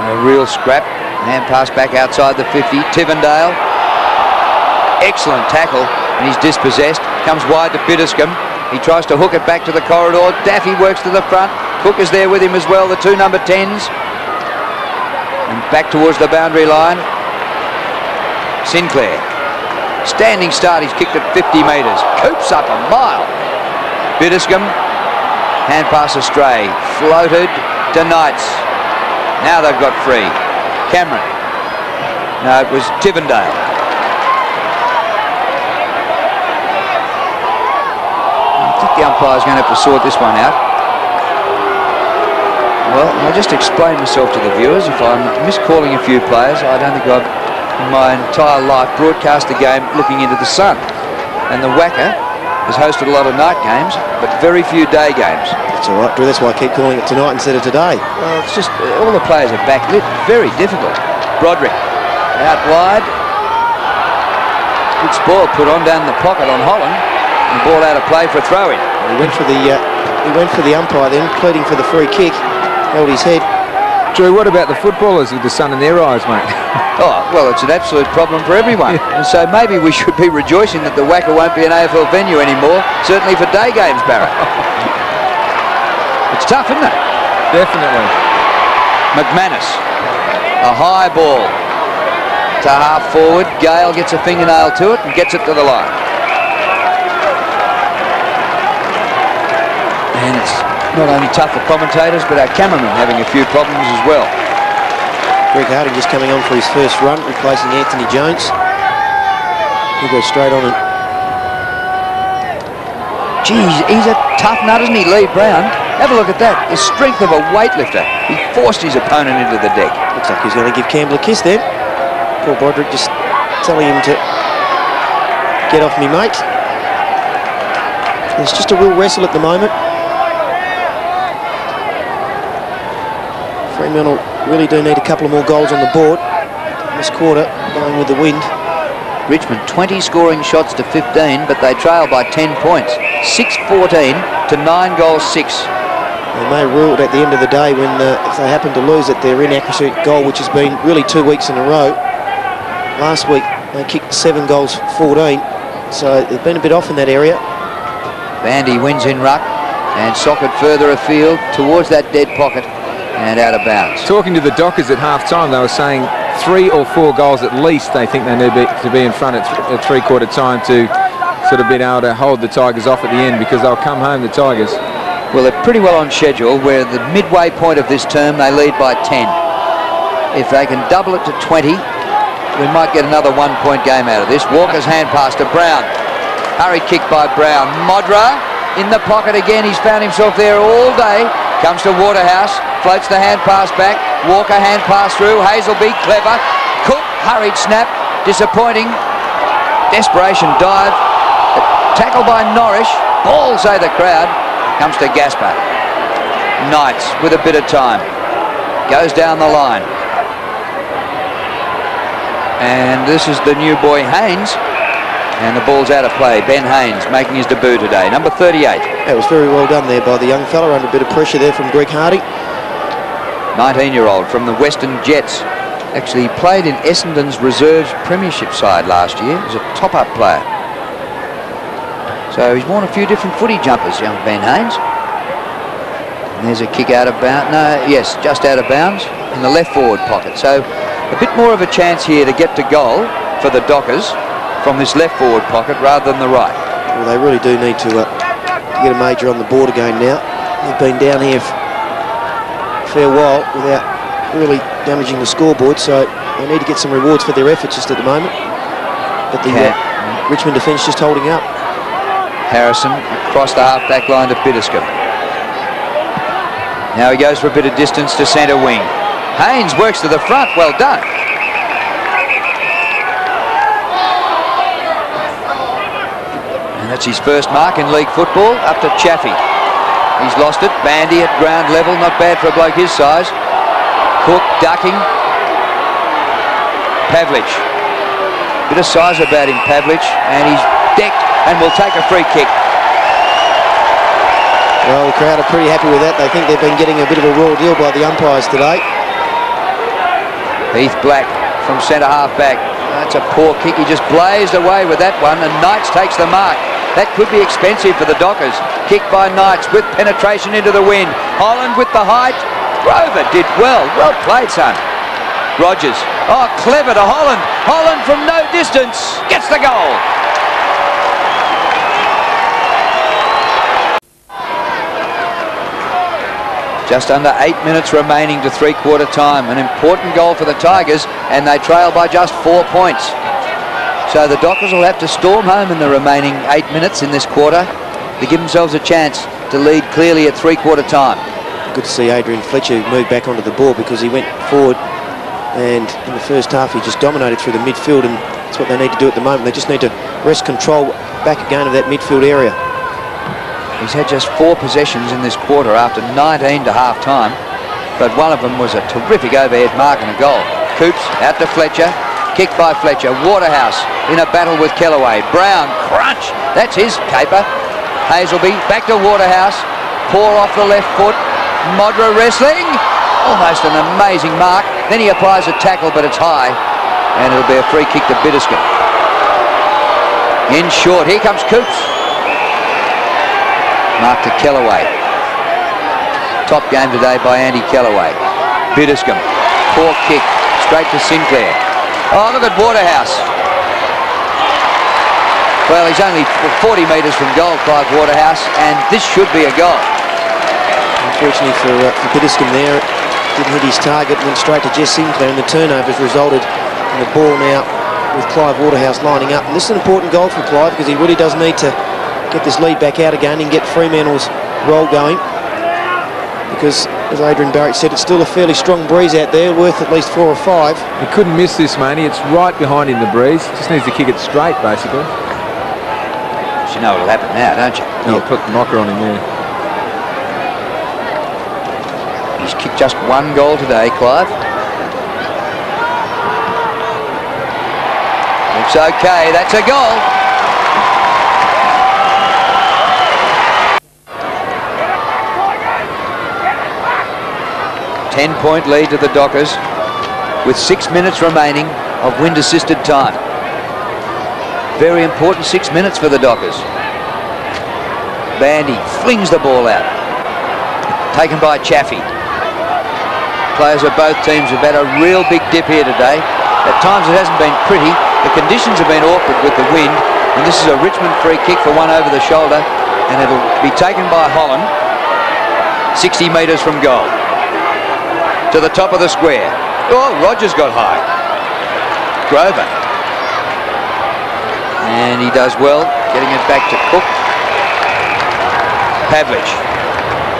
A real scrap. Hand pass back outside the 50. Tivendale. Excellent tackle, and he's dispossessed. Comes wide to Biddiscombe. He tries to hook it back to the corridor. Daffy works to the front. Cook is there with him as well, the 2 number 10s. And back towards the boundary line. Sinclair. Standing start, he's kicked it 50 metres. Coops up a mile. Biddiscombe. Hand pass astray. Floated to Knights. Now they've got free. Cameron. No, it was Tivendale. I think the umpire's going to have to sort this one out. Well, I'll just explain myself to the viewers. If I'm miscalling a few players, I don't think I've, in my entire life, broadcast a game looking into the sun. And the WACA has hosted a lot of night games, but very few day games. That's all right, Drew. That's why I keep calling it tonight instead of today. Well, it's just all the players are backlit. Very difficult. Broderick out wide. Good spoil put on down the pocket on Holland. And ball out of play for a throw-in. He went for the umpire then, pleading for the free kick. Held his head. Drew, what about the footballers with the sun in their eyes, mate? Oh, well, it's an absolute problem for everyone. And so maybe we should be rejoicing that the WACA won't be an AFL venue anymore, certainly for day games, Barrett. It's tough, isn't it? Definitely. McManus. A high ball to half forward. Gale gets a fingernail to it and gets it to the line. And it's not only tough for commentators, but our cameraman having a few problems as well. Greg Harding just coming on for his first run, replacing Anthony Jones. He'll go straight on it. Geez, he's a tough nut, isn't he, Lee Brown? Have a look at that. The strength of a weightlifter. He forced his opponent into the deck. Looks like he's going to give Campbell a kiss then. Poor Broderick just telling him to get off me, mate. It's just a real wrestle at the moment. Fremantle really do need a couple of more goals on the board. This quarter, going with the wind. Richmond 20 scoring shots to 15, but they trail by 10 points. 6-14 to 9 goals 6. They may rule it at the end of the day when, if they happen to lose it, their inaccurate goal, which has been really 2 weeks in a row. Last week, they kicked 7 goals 14, so they've been a bit off in that area. Vandy wins in ruck and socket further afield towards that dead pocket. And out of bounds. Talking to the Dockers at half-time, they were saying 3 or 4 goals at least they think they need to be in front at three-quarter time to sort of be able to hold the Tigers off at the end, because they'll come home, the Tigers. Well, they're pretty well on schedule, where the midway point of this term they lead by 10. If they can double it to 20, we might get another 1-point game out of this. Walker's hand pass to Brown. Hurried kick by Brown. Modra in the pocket again. He's found himself there all day. Comes to Waterhouse. Floats the hand pass back. Walker hand pass through. Hazelby, clever. Cook, hurried snap. Disappointing. Desperation dive. Tackle by Norrish. Ball, say the crowd. Comes to Gaspar. Knights with a bit of time. Goes down the line. And this is the new boy Haynes. And the ball's out of play. Ben Haynes making his debut today. Number 38. That was very well done there by the young fella. Under a bit of pressure there from Greg Hardy. 19-year-old from the Western Jets. Actually played in Essendon's reserves premiership side last year. He was a top-up player. So he's worn a few different footy jumpers, young Ben Haynes. And there's a kick out of bounds. No, yes, just out of bounds in the left forward pocket. So a bit more of a chance here to get to goal for the Dockers from this left forward pocket rather than the right. Well, they really do need to get a major on the board again now. They've been down here a fair while without really damaging the scoreboard, so they need to get some rewards for their efforts just at the moment. But the Richmond defence just holding up. Harrison across the half-back line to Biddiscombe. Now he goes for a bit of distance to centre wing. Haynes works to the front. Well done. And that's his first mark in league football. Up to Chaffey. He's lost it. Bandy at ground level. Not bad for a bloke his size. Cook ducking. Pavlich. Bit of size about him, Pavlich. And he's decked and will take a free kick. Well, the crowd are pretty happy with that. They think they've been getting a bit of a raw deal by the umpires today. Heath Black from centre half back. That's a poor kick. He just blazed away with that one, and Knights takes the mark. That could be expensive for the Dockers. Kick by Knights with penetration into the wind. Holland with the height. Grover did well. Well played, son. Rogers. Oh, clever to Holland. Holland from no distance gets the goal. Just under 8 minutes remaining to three-quarter time. An important goal for the Tigers, and they trail by just 4 points. So the Dockers will have to storm home in the remaining 8 minutes in this quarter to give themselves a chance to lead clearly at three-quarter time. Good to see Adrian Fletcher move back onto the ball because he went forward, and in the first half he just dominated through the midfield, and that's what they need to do at the moment. They just need to wrest control back again of that midfield area. He's had just 4 possessions in this quarter after 19 to half-time, but one of them was a terrific overhead mark and a goal. Coops out to Fletcher, kick by Fletcher. Waterhouse in a battle with Kellaway. Brown, crunch, that's his caper. Hazelby back to Waterhouse, pour off the left foot. Modra wrestling, almost an amazing mark. Then he applies a tackle, but it's high, and it'll be a free kick to Biddiscombe. In short, here comes Coops. Mark to Kellaway. Top game today by Andy Kellaway. Biddiscombe. Poor kick. Straight to Sinclair. Oh, look at Waterhouse. Well, he's only 40 metres from goal, Clive Waterhouse, and this should be a goal. Unfortunately for Biddiscombe there, didn't hit his target, went straight to Jess Sinclair, and the turnovers resulted in the ball now with Clive Waterhouse lining up. And this is an important goal for Clive because he really does need to get this lead back out again and get Fremantle's roll going, because as Adrian Barich said, it's still a fairly strong breeze out there, worth at least 4 or 5. He couldn't miss this, Maney. It's right behind him, the breeze. Just needs to kick it straight, basically. You know what'll happen now, don't you? No, put the knocker on him there. He's kicked just 1 goal today, Clive. Looks okay, that's a goal. Ten-point lead to the Dockers with 6 minutes remaining of wind-assisted time. Very important 6 minutes for the Dockers. Bandy flings the ball out. Taken by Chaffey. Players of both teams have had a real big dip here today. At times it hasn't been pretty. The conditions have been awkward with the wind, and this is a Richmond free kick for one over the shoulder, and it'll be taken by Holland 60 metres from goal. To the top of the square. Oh, Rogers got high. Grover. And he does well, getting it back to Cook. Pavlich.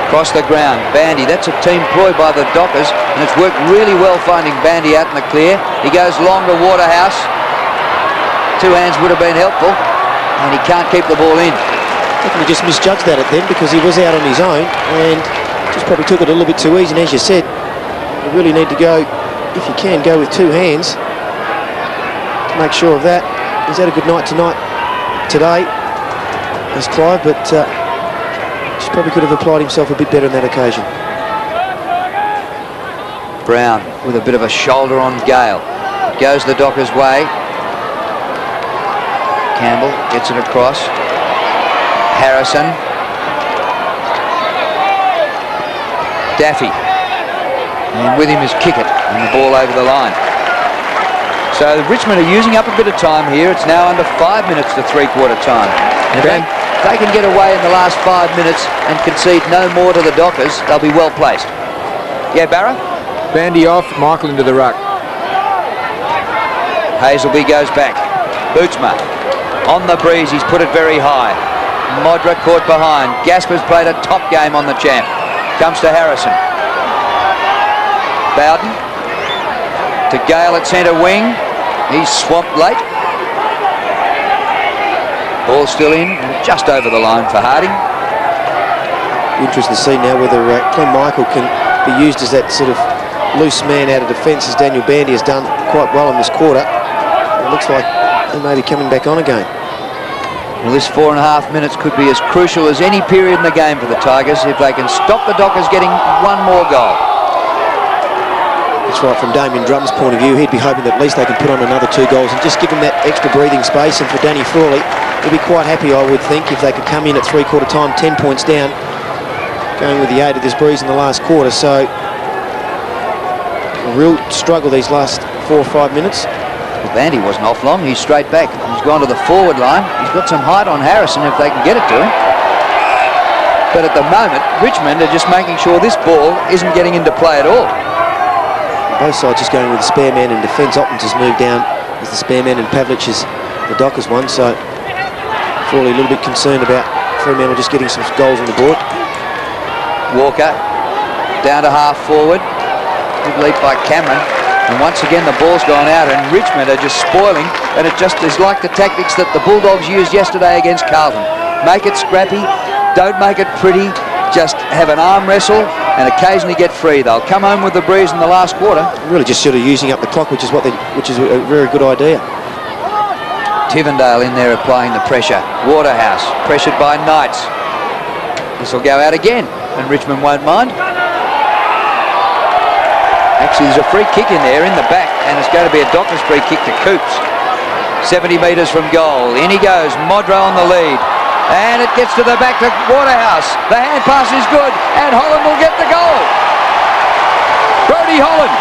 Across the ground. Bandy, that's a team ploy by the Dockers, and it's worked really well finding Bandy out in the clear. He goes long to Waterhouse. Two hands would have been helpful, and he can't keep the ball in. I think he just misjudged that at them because he was out on his own and just probably took it a little bit too easy. And as you said, you really need to go, if you can, go with two hands to make sure of that. He's had a good night today, as Clive, but just probably could have applied himself a bit better on that occasion. Brown with a bit of a shoulder on Gale. It goes the Dockers' way. Campbell gets it across. Harrison. Daffy. And with him is Kickett, and the ball over the line. So Richmond are using up a bit of time here. It's now under 5 minutes to three-quarter time. And if they can get away in the last 5 minutes and concede no more to the Dockers, they'll be well placed. Yeah, Barra? Bandy off, Michael into the ruck. Hazelby goes back. Bootsma on the breeze. He's put it very high. Modra caught behind. Gasper's played a top game on the champ. Comes to Harrison. Bowden to Gale at centre wing. He's swamped late. Ball still in, just over the line for Harding. Interesting to see now whether Clem Michael can be used as that sort of loose man out of defence, as Daniel Bandy has done quite well in this quarter. It looks like he may be coming back on again. Well, this 4.5 minutes could be as crucial as any period in the game for the Tigers if they can stop the Dockers getting one more goal. That's right, from Damien Drum's point of view, he'd be hoping that at least they can put on another 2 goals and just give him that extra breathing space. And for Danny Frawley, he'd be quite happy, I would think, if they could come in at three-quarter time, 10 points down, going with the aid of this breeze in the last quarter. So a real struggle these last 4 or 5 minutes. Well, Bandy wasn't off long. He's straight back. He's gone to the forward line. He's got some height on Harrison if they can get it to him. But at the moment, Richmond are just making sure this ball isn't getting into play at all. Both sides just going with the spare man in defence. Ottens has moved down as the spare man and Pavlich is the Dockers one. So Frawley a little bit concerned about Fremantle just getting some goals on the board. Walker down to half forward. Good leap by Cameron. And once again the ball's gone out and Richmond are just spoiling, and it just is like the tactics that the Bulldogs used yesterday against Carlton. Make it scrappy, don't make it pretty, just have an arm wrestle and occasionally get free. They'll come home with the breeze in the last quarter. Really just sort of using up the clock, which is a very good idea. Tivendale in there applying the pressure. Waterhouse pressured by Knights. This will go out again and Richmond won't mind. Actually, there's a free kick in there in the back, and it's going to be a Dockers free kick to Coops. 70 metres from goal. In he goes, Modra on the lead. And it gets to the back to Waterhouse. The hand pass is good, and Holland will get the goal. Brodie Holland.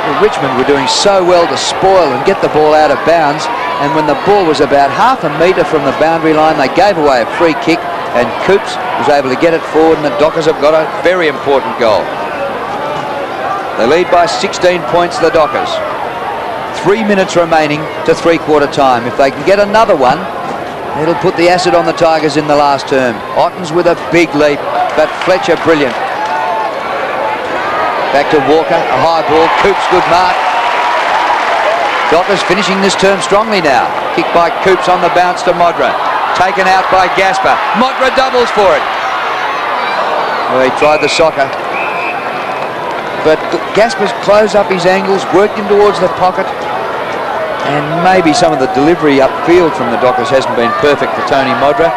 Well, Richmond were doing so well to spoil and get the ball out of bounds, and when the ball was about half a metre from the boundary line, they gave away a free kick, and Coops was able to get it forward, and the Dockers have got a very important goal. They lead by 16 points, the Dockers. 3 minutes remaining to three-quarter time. If they can get another one, it'll put the acid on the Tigers in the last term. Ottens with a big leap, but Fletcher brilliant. Back to Walker, a high ball, Coops, good mark. Dockers finishing this term strongly now. Kick by Coops on the bounce to Modra. Taken out by Gasper. Modra doubles for it. Well, he tried the soccer. But Gasper's closed up his angles, worked him towards the pocket. And maybe some of the delivery upfield from the Dockers hasn't been perfect for Tony Modra.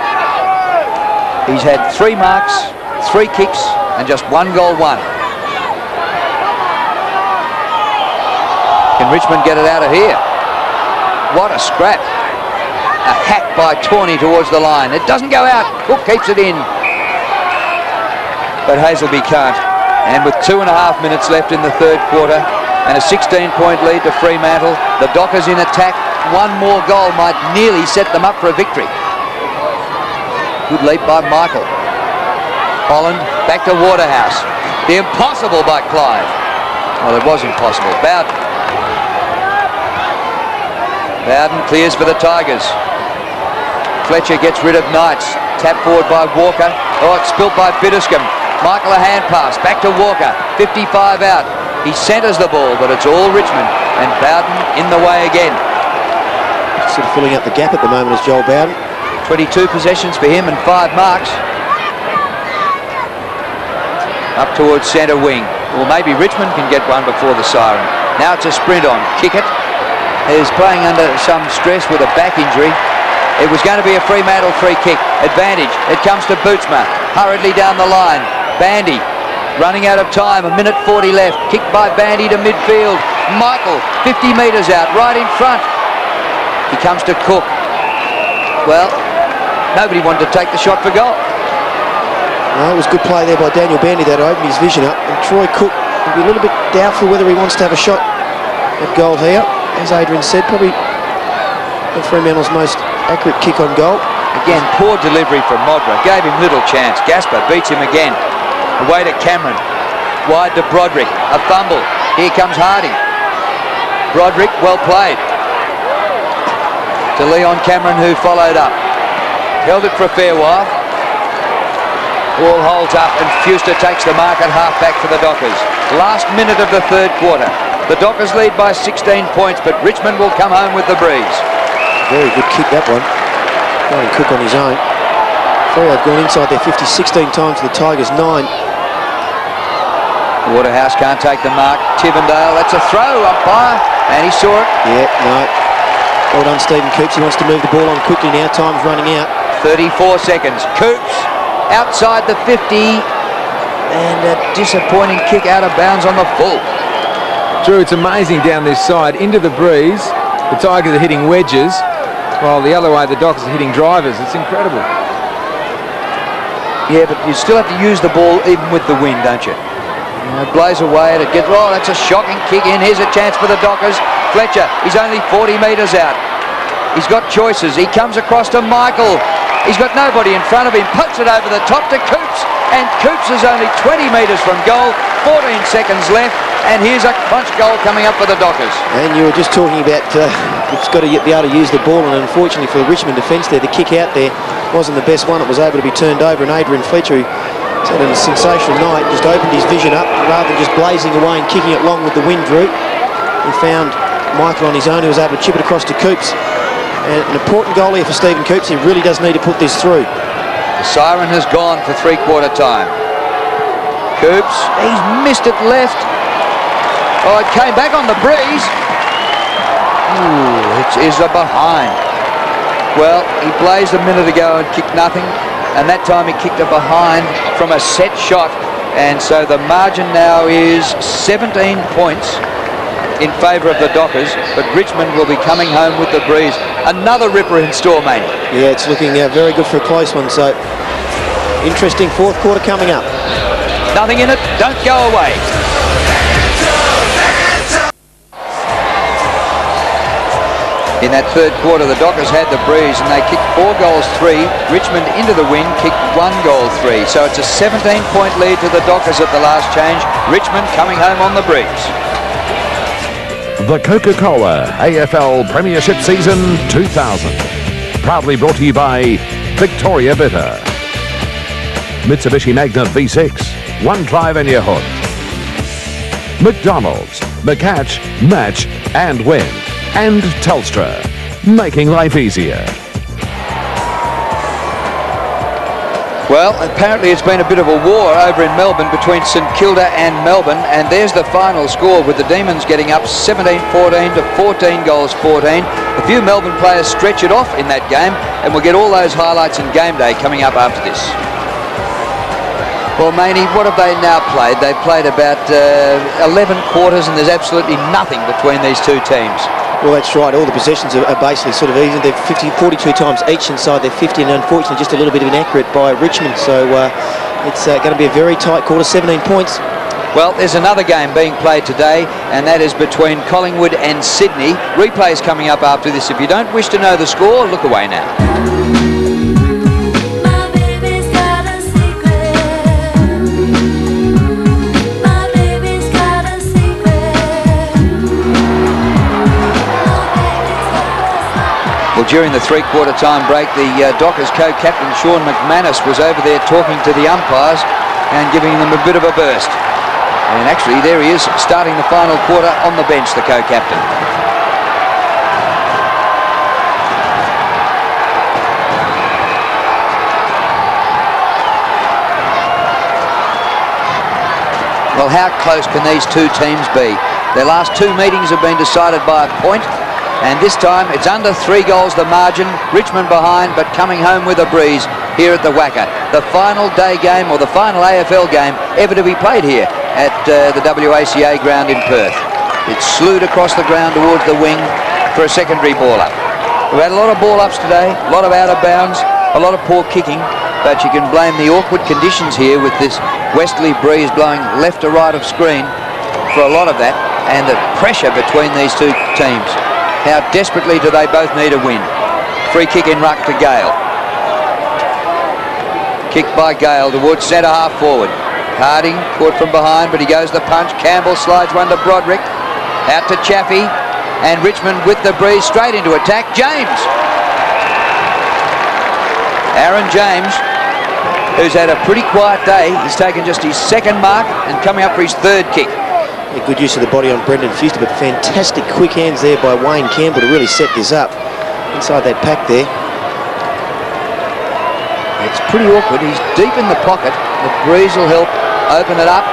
He's had 3 marks, 3 kicks, and just 1 goal won. Can Richmond get it out of here? What a scrap. A hack by Tawney towards the line. It doesn't go out. Cook keeps it in. But Hazelby can't. And with 2.5 minutes left in the third quarter and a 16-point lead to Fremantle, the Dockers in attack. 1 more goal might nearly set them up for a victory. Good leap by Michael. Holland back to Waterhouse. The impossible by Clive. Well, it was impossible. Bowden. Bowden clears for the Tigers. Fletcher gets rid of Knights. Tap forward by Walker. Oh, it's spilt by Biddiscombe. Michael a hand pass. Back to Walker. 55 out. He centres the ball, but it's all Richmond. And Bowden in the way again. Sort of filling up the gap at the moment is Joel Bowden. 22 possessions for him and 5 marks. Up towards centre wing. Well, maybe Richmond can get one before the siren. Now it's a sprint on. Kickett is playing under some stress with a back injury. It was going to be a Fremantle free kick. Advantage. It comes to Bootsma. Hurriedly down the line. Bandy running out of time. 1:40 left. Kicked by Bandy to midfield. Michael 50 metres out. Right in front. He comes to Cook. Well, nobody wanted to take the shot for goal. No, it was good play there by Daniel Bandy that opened his vision up. And Troy Cook will be a little bit doubtful whether he wants to have a shot at goal here. As Adrian said, probably Fremantle's most accurate kick on goal. Again, poor delivery from Modra. Gave him little chance. Gasper beats him again. Away to Cameron. Wide to Broderick. A fumble. Here comes Harding. Broderick, well played. To Leon Cameron, who followed up. Held it for a fair while. Ball holds up and Fuster takes the mark at half-back for the Dockers. Last minute of the third quarter. The Dockers lead by 16 points, but Richmond will come home with the breeze. Very good kick, that one. Going Cook on his own. Freo have gone inside their 50 16 times to the Tigers 9. Waterhouse can't take the mark. Tivendale, that's a throw, umpire, and he saw it. Yeah, no. Well done, Stephen Coops. He wants to move the ball on quickly now. Time's running out. 34 seconds. Coops outside the 50. And a disappointing kick out of bounds on the full. Drew, it's amazing down this side. Into the breeze. The Tigers are hitting wedges, while the other way the Dockers are hitting drivers. It's incredible. Yeah, but you still have to use the ball even with the wind, don't you? It blows away and it gets... Oh, that's a shocking kick in. Here's a chance for the Dockers. Fletcher, he's only 40 metres out. He's got choices. He comes across to Michael. He's got nobody in front of him. Pokes it over the top to Coops. And Coops is only 20 metres from goal. 14 seconds left. And here's a crunch goal coming up for the Dockers. And you were just talking about it's got to be able to use the ball. And unfortunately for the Richmond defence there, the kick out there wasn't the best one. It was able to be turned over. And Adrian Fletcher, who's had a sensational night, just opened his vision up rather than just blazing away and kicking it long with the wind, Drew. He found Michael on his own, who was able to chip it across to Coops. And an important goal here for Stephen Coops. He really does need to put this through. The siren has gone for three-quarter time. Coops, he's missed it left. Oh, it came back on the breeze. Ooh, it is a behind. Well, he blazed a minute ago and kicked nothing. And that time he kicked a behind from a set shot. And so the margin now is 17 points in favour of the Dockers, but Richmond will be coming home with the breeze. Another ripper in store, mate. Yeah, it's looking very good for a close one, so interesting fourth quarter coming up. Nothing in it, don't go away. In that third quarter, the Dockers had the breeze and they kicked 4 goals 3. Richmond into the win, kicked 1 goal 3. So it's a 17-point lead to the Dockers at the last change. Richmond coming home on the breeze. The Coca-Cola AFL Premiership Season 2000. Proudly brought to you by Victoria Bitter. Mitsubishi Magna V6. One Clive in your hood. McDonald's. McCatch, match and win. And Telstra. Making life easier. Well, apparently it's been a bit of a war over in Melbourne between St Kilda and Melbourne, and there's the final score with the Demons getting up 17-14 to 14 goals 14. A few Melbourne players stretch it off in that game, and we'll get all those highlights in game day coming up after this. Well, Mainey, what have they now played? They've played about 11 quarters, and there's absolutely nothing between these two teams. Well, that's right. All the possessions are basically sort of even. They're 42 times each inside their 50, and unfortunately just a little bit inaccurate by Richmond. So it's going to be a very tight quarter, 17 points. Well, there's another game being played today, and that is between Collingwood and Sydney. Replays coming up after this. If you don't wish to know the score, look away now. Well, during the three-quarter time break, the Dockers co-captain Sean McManus was over there talking to the umpires and giving them a bit of a burst. And actually, there he is, starting the final quarter on the bench, the co-captain. Well, how close can these two teams be? Their last two meetings have been decided by a point. And this time it's under 3 goals the margin. Richmond behind, but coming home with a breeze here at the WACA. The final day game, or the final AFL game ever to be played here at the WACA ground in Perth. It's slewed across the ground towards the wing for a secondary ball up. We've had a lot of ball ups today, a lot of out of bounds, a lot of poor kicking, but you can blame the awkward conditions here with this westerly breeze blowing left to right of screen for a lot of that, and the pressure between these two teams. How desperately do they both need a win? Free kick in ruck to Gale. Kick by Gale towards centre half forward. Harding caught from behind, but he goes the punch. Campbell slides one to Broderick. Out to Chaffey. And Richmond with the breeze straight into attack. James. Aaron James, who's had a pretty quiet day. He's taken just his second mark and coming up for his third kick. Yeah, good use of the body on Brendon Fuster, but fantastic quick hands there by Wayne Campbell to really set this up inside that pack there. It's pretty awkward. He's deep in the pocket. The breeze will help open it up.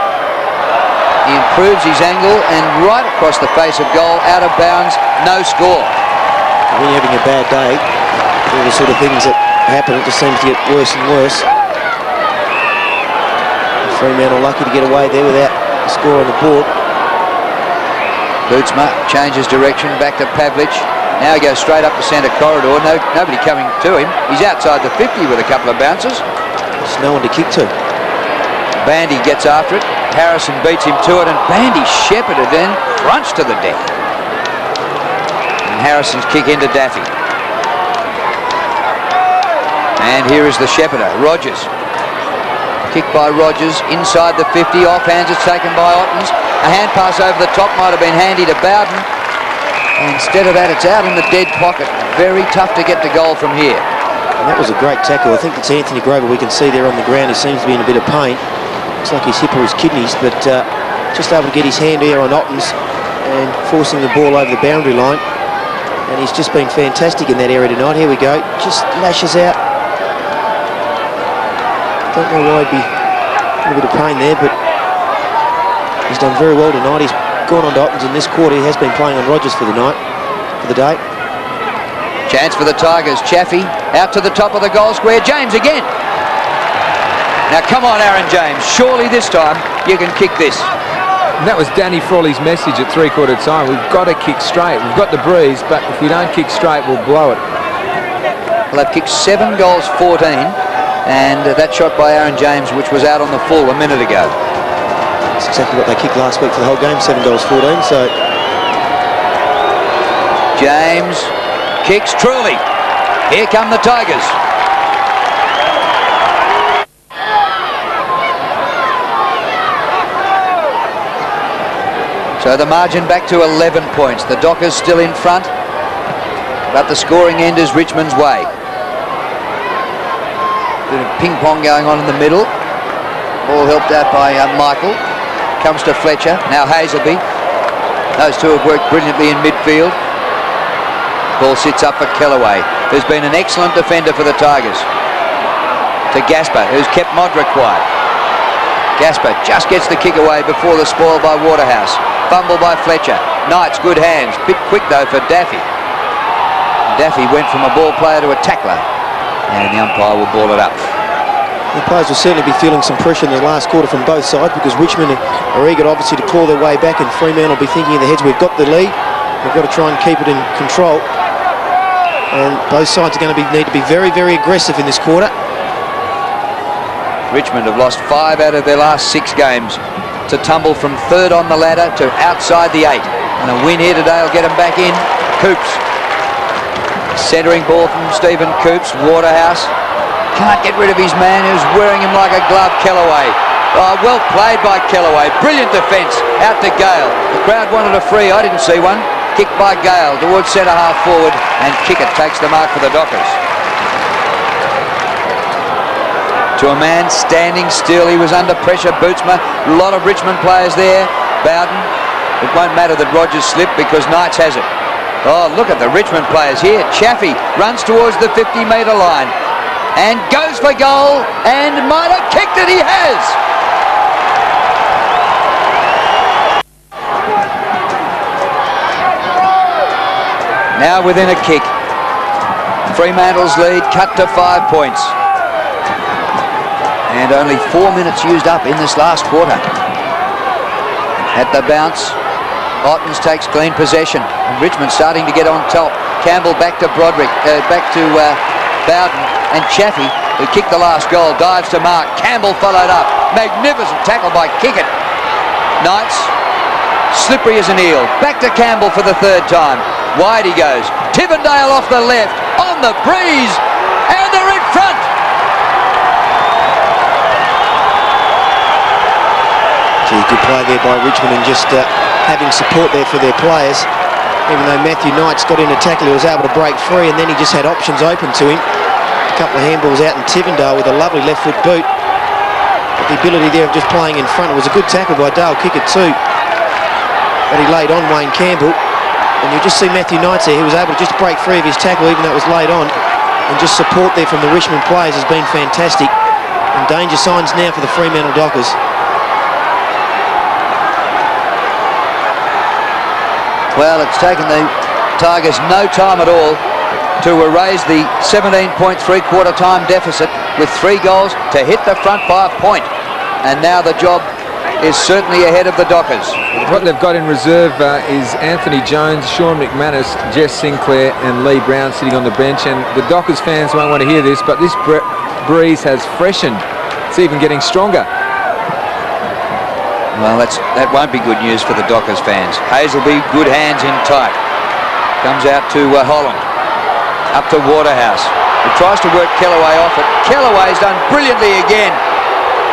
He improves his angle and right across the face of goal, out of bounds, no score. When you're having a bad day, all the sort of things that happen, it just seems to get worse and worse. Fremantle lucky to get away there without a score on the board. Bootsma changes direction back to Pavlich. Now he goes straight up the centre corridor. Nobody coming to him. He's outside the 50 with a couple of bounces. There's no one to kick to. Bandy gets after it. Harrison beats him to it, and Bandy shepherded in, crunched to the deck. And Harrison's kick into Daffy. And here is the shepherder, Rogers. Kick by Rogers inside the 50. Offhands, it's taken by Ottens. A hand pass over the top might have been handy to Bowden. Instead of that, it's out in the dead pocket. Very tough to get the goal from here. And that was a great tackle. I think it's Anthony Grover we can see there on the ground. He seems to be in a bit of pain. Looks like his hip or his kidneys, but just able to get his hand there on Ottens and forcing the ball over the boundary line. And he's just been fantastic in that area tonight. Here we go. Just lashes out. Don't know why he'd be in a bit of pain there, but he's done very well tonight. He's gone on to Ottens in this quarter. He has been playing on Rogers for the night, for the day. Chance for the Tigers. Chaffey out to the top of the goal square. James again. Now come on, Aaron James. Surely this time you can kick this. And that was Danny Frawley's message at three-quarter time. We've got to kick straight. We've got the breeze, but if we don't kick straight, we'll blow it. Well, they've kicked 7 goals, 14. And that shot by Aaron James, which was out on the full a minute ago. That's exactly what they kicked last week for the whole game, 7 goals, 14. So James kicks truly. Here come the Tigers. So the margin back to 11 points. The Dockers still in front, but the scoring end is Richmond's way. Bit of ping-pong going on in the middle. All helped out by Michael. Comes to Fletcher. Now Hazelby. Those two have worked brilliantly in midfield. Ball sits up for Kellaway, who's been an excellent defender for the Tigers. To Gasper, who's kept Modric quiet. Gasper just gets the kick away before the spoil by Waterhouse. Fumble by Fletcher. Knight's good hands. Bit quick though for Daffy. Daffy went from a ball player to a tackler. And the umpire will ball it up. The players will certainly be feeling some pressure in the last quarter from both sides, because Richmond are eager obviously to claw their way back, and Fremantle will be thinking in their heads, we've got the lead, we've got to try and keep it in control. And both sides are going to need to be very, very aggressive in this quarter. Richmond have lost 5 out of their last 6 games to tumble from 3rd on the ladder to outside the 8. And a win here today will get them back in. Coops. Centering ball from Stephen Coops. Waterhouse can't get rid of his man, who's wearing him like a glove. Kellaway. Oh, well played by Kellaway. Brilliant defence. Out to Gale. The crowd wanted a free. I didn't see one. Kick by Gale towards centre half forward, and Kickett takes the mark for the Dockers. To a man standing still, he was under pressure. Bootsma, a lot of Richmond players there. Bowden, it won't matter that Rogers slipped because Knights has it. Oh, look at the Richmond players here. Chaffey runs towards the 50-metre line and goes for goal, and might have kicked it. He has. Now within a kick. Fremantle's lead cut to 5 points. And only 4 minutes used up in this last quarter. At the bounce, Ottens takes clean possession. And Richmond starting to get on top. Campbell back to Broderick, back to Bowden, and Chaffey, who kicked the last goal, dives to mark. Campbell followed up. Magnificent tackle by Kickett. Knights, slippery as an eel. Back to Campbell for the third time. Wide he goes. Tivendale off the left, on the breeze, and they're in front. Gee, good play there by Richmond, and just having support there for their players. Even though Matthew Knights got in a tackle, he was able to break free, and then he just had options open to him. A couple of handballs out, and Tivendale with a lovely left foot boot. But the ability there of just playing in front. It was a good tackle by Dale Kickett too. But he laid on Wayne Campbell. And you just see Matthew Knights there, he was able to just break free of his tackle even though it was laid on. And just support there from the Richmond players has been fantastic. And danger signs now for the Fremantle Dockers. Well, it's taken the Tigers no time at all to erase the 17-point three-quarter time deficit with 3 goals to hit the front by a point. And now the job is certainly ahead of the Dockers. What they've got in reserve is Anthony Jones, Sean McManus, Jess Sinclair and Lee Brown sitting on the bench, and the Dockers fans won't want to hear this, but this breeze has freshened. It's even getting stronger. Well, that won't be good news for the Dockers fans. Hazelby, good hands in tight. Comes out to Holland. Up to Waterhouse. He tries to work Kellaway off it. Kellaway's done brilliantly again.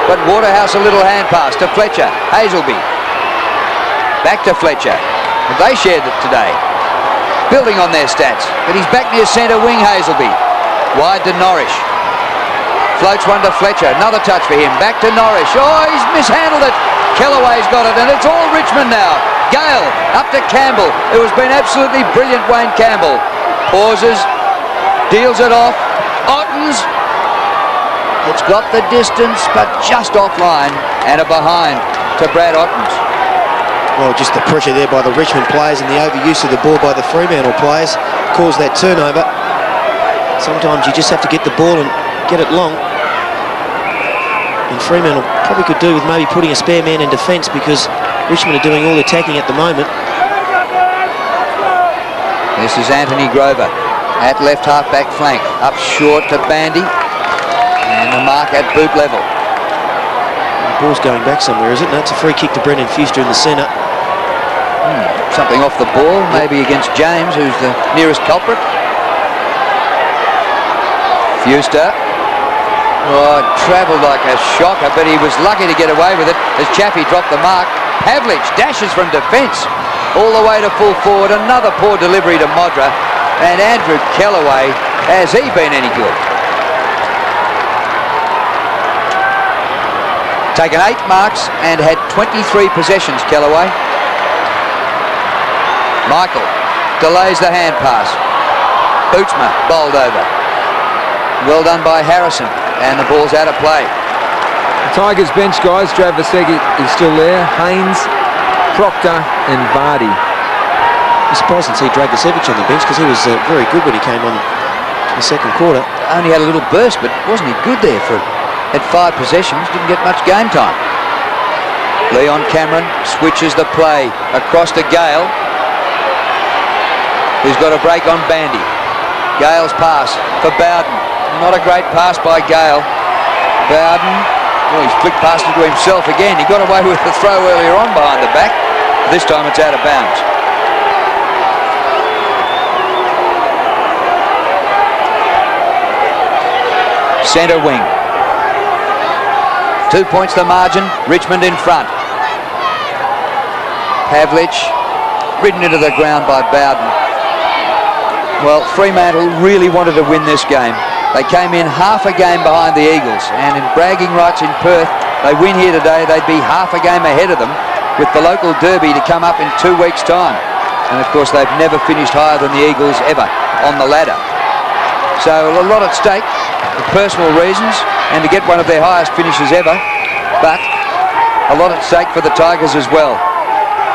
But Waterhouse a little hand pass to Fletcher. Hazelby. Back to Fletcher. And they shared it today. Building on their stats. But he's back near centre wing, Hazelby. Wide to Norrish. Floats one to Fletcher. Another touch for him. Back to Norrish. Oh, he's mishandled it. Kellaway's got it. And it's all Richmond now. Gale up to Campbell, who has been absolutely brilliant, Wayne Campbell. Pauses. Deals it off. Ottens. It's got the distance, but just offline, and a behind to Brad Ottens. Well, just the pressure there by the Richmond players and the overuse of the ball by the Fremantle players caused that turnover. Sometimes you just have to get the ball and get it long. And Fremantle probably could do with maybe putting a spare man in defence, because Richmond are doing all the attacking at the moment. This is Anthony Grover at left half-back flank. Up short to Bandy. And the mark at boot level. The ball's going back somewhere, is it? No, it's a free kick to Brendon Fuster in the centre. Something off the ball, maybe against James, who's the nearest culprit. Fuster. Oh, travelled like a shocker, but he was lucky to get away with it as Chaffey dropped the mark. Pavlich dashes from defence all the way to full forward. Another poor delivery to Modra. And Andrew Kellaway, has he been any good? Taken 8 marks and had 23 possessions, Kellaway. Michael delays the hand pass. Bootsma bowled over. Well done by Harrison, and the ball's out of play. The Tigers bench guys, Dravasegi is still there, Haynes, Proctor and Vardy. I'm surprised to see Dragicevic on the bench, because he was very good when he came on in the second quarter. Only had a little burst, but wasn't he good there for at 5 possessions, didn't get much game time. Leon Cameron switches the play across to Gale, who's got a break on Bandy. Gale's pass for Bowden. Not a great pass by Gale. Bowden, well, he's flicked past it to himself again. He got away with the throw earlier on behind the back. This time it's out of bounds. Centre wing. 2 points the margin, Richmond in front. Pavlich ridden into the ground by Bowden. Well, Fremantle really wanted to win this game. They came in half a game behind the Eagles, and in bragging rights in Perth, they win here today, they'd be half a game ahead of them with the local derby to come up in 2 weeks' time. And of course, they've never finished higher than the Eagles ever on the ladder. So a lot at stake for personal reasons and to get one of their highest finishes ever, but a lot at stake for the Tigers as well.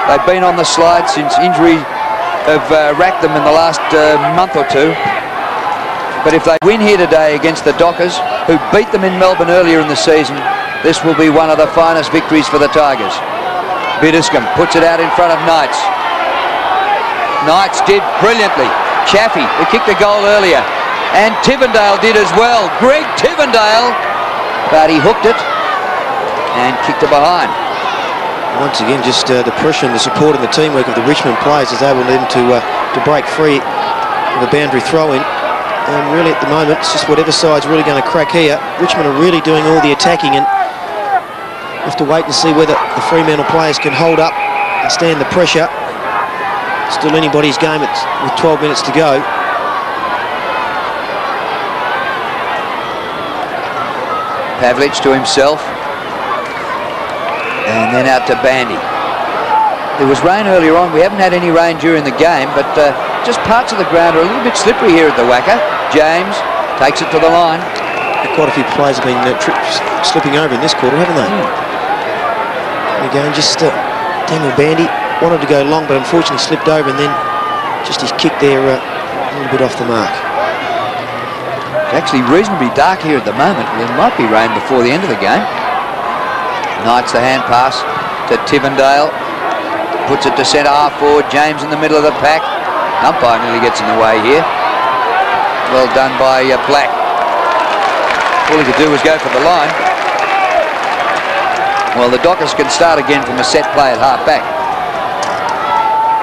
They've been on the slide since injury have racked them in the last month or two. But if they win here today against the Dockers, who beat them in Melbourne earlier in the season, this will be one of the finest victories for the Tigers. Biddiscombe puts it out in front of Knights. Knights did brilliantly. Chaffey, who kicked a goal earlier, and Tivendale did as well. Greg Tivendale, but he hooked it and kicked it behind. Once again, just the pressure and the support and the teamwork of the Richmond players is able them to break free of a boundary throw-in. And really at the moment, it's just whatever side's really going to crack here. Richmond are really doing all the attacking, and we have to wait and see whether the Fremantle players can hold up and stand the pressure. Still anybody's game with 12 minutes to go. Pavlich to himself. And then out to Bandy. There was rain earlier on. We haven't had any rain during the game, but just parts of the ground are a little bit slippery here at the WACA. James takes it to the line. Quite a few players have been slipping over in this quarter, haven't they? Again, just Daniel Bandy wanted to go long, but unfortunately slipped over, and then just his kick there a little bit off the mark. It's actually reasonably dark here at the moment. There might be rain before the end of the game. Knights the hand pass to Tivendale. Puts it to centre half forward. James in the middle of the pack. Umpire nearly gets in the way here. Well done by Black. All he could do was go for the line. Well, the Dockers can start again from a set play at half back.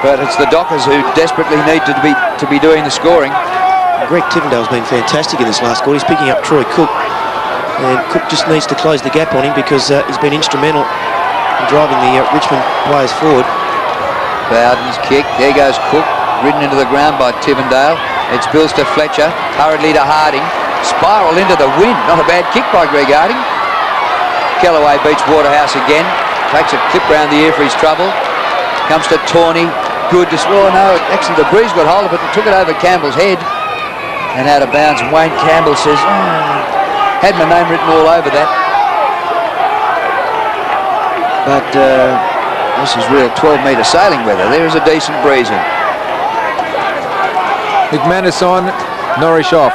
But it's the Dockers who desperately need to be doing the scoring. Greg Tivendale's been fantastic in this last quarter. He's picking up Troy Cook. And Cook just needs to close the gap on him because he's been instrumental in driving the Richmond players forward. Bowden's kick. There goes Cook. Ridden into the ground by Tivendale. It spills to Fletcher. Hurriedly to Harding. Spiral into the wind. Not a bad kick by Greg Harding. Kellaway beats Waterhouse again. Takes a clip round the ear for his trouble. Comes to Tawney. Good to... Oh no, actually the breeze got hold of it and took it over Campbell's head. And out of bounds. And Wayne Campbell says... had my name written all over that. But this is real 12-metre sailing weather. There is a decent breeze in. McManus on, Norwich off.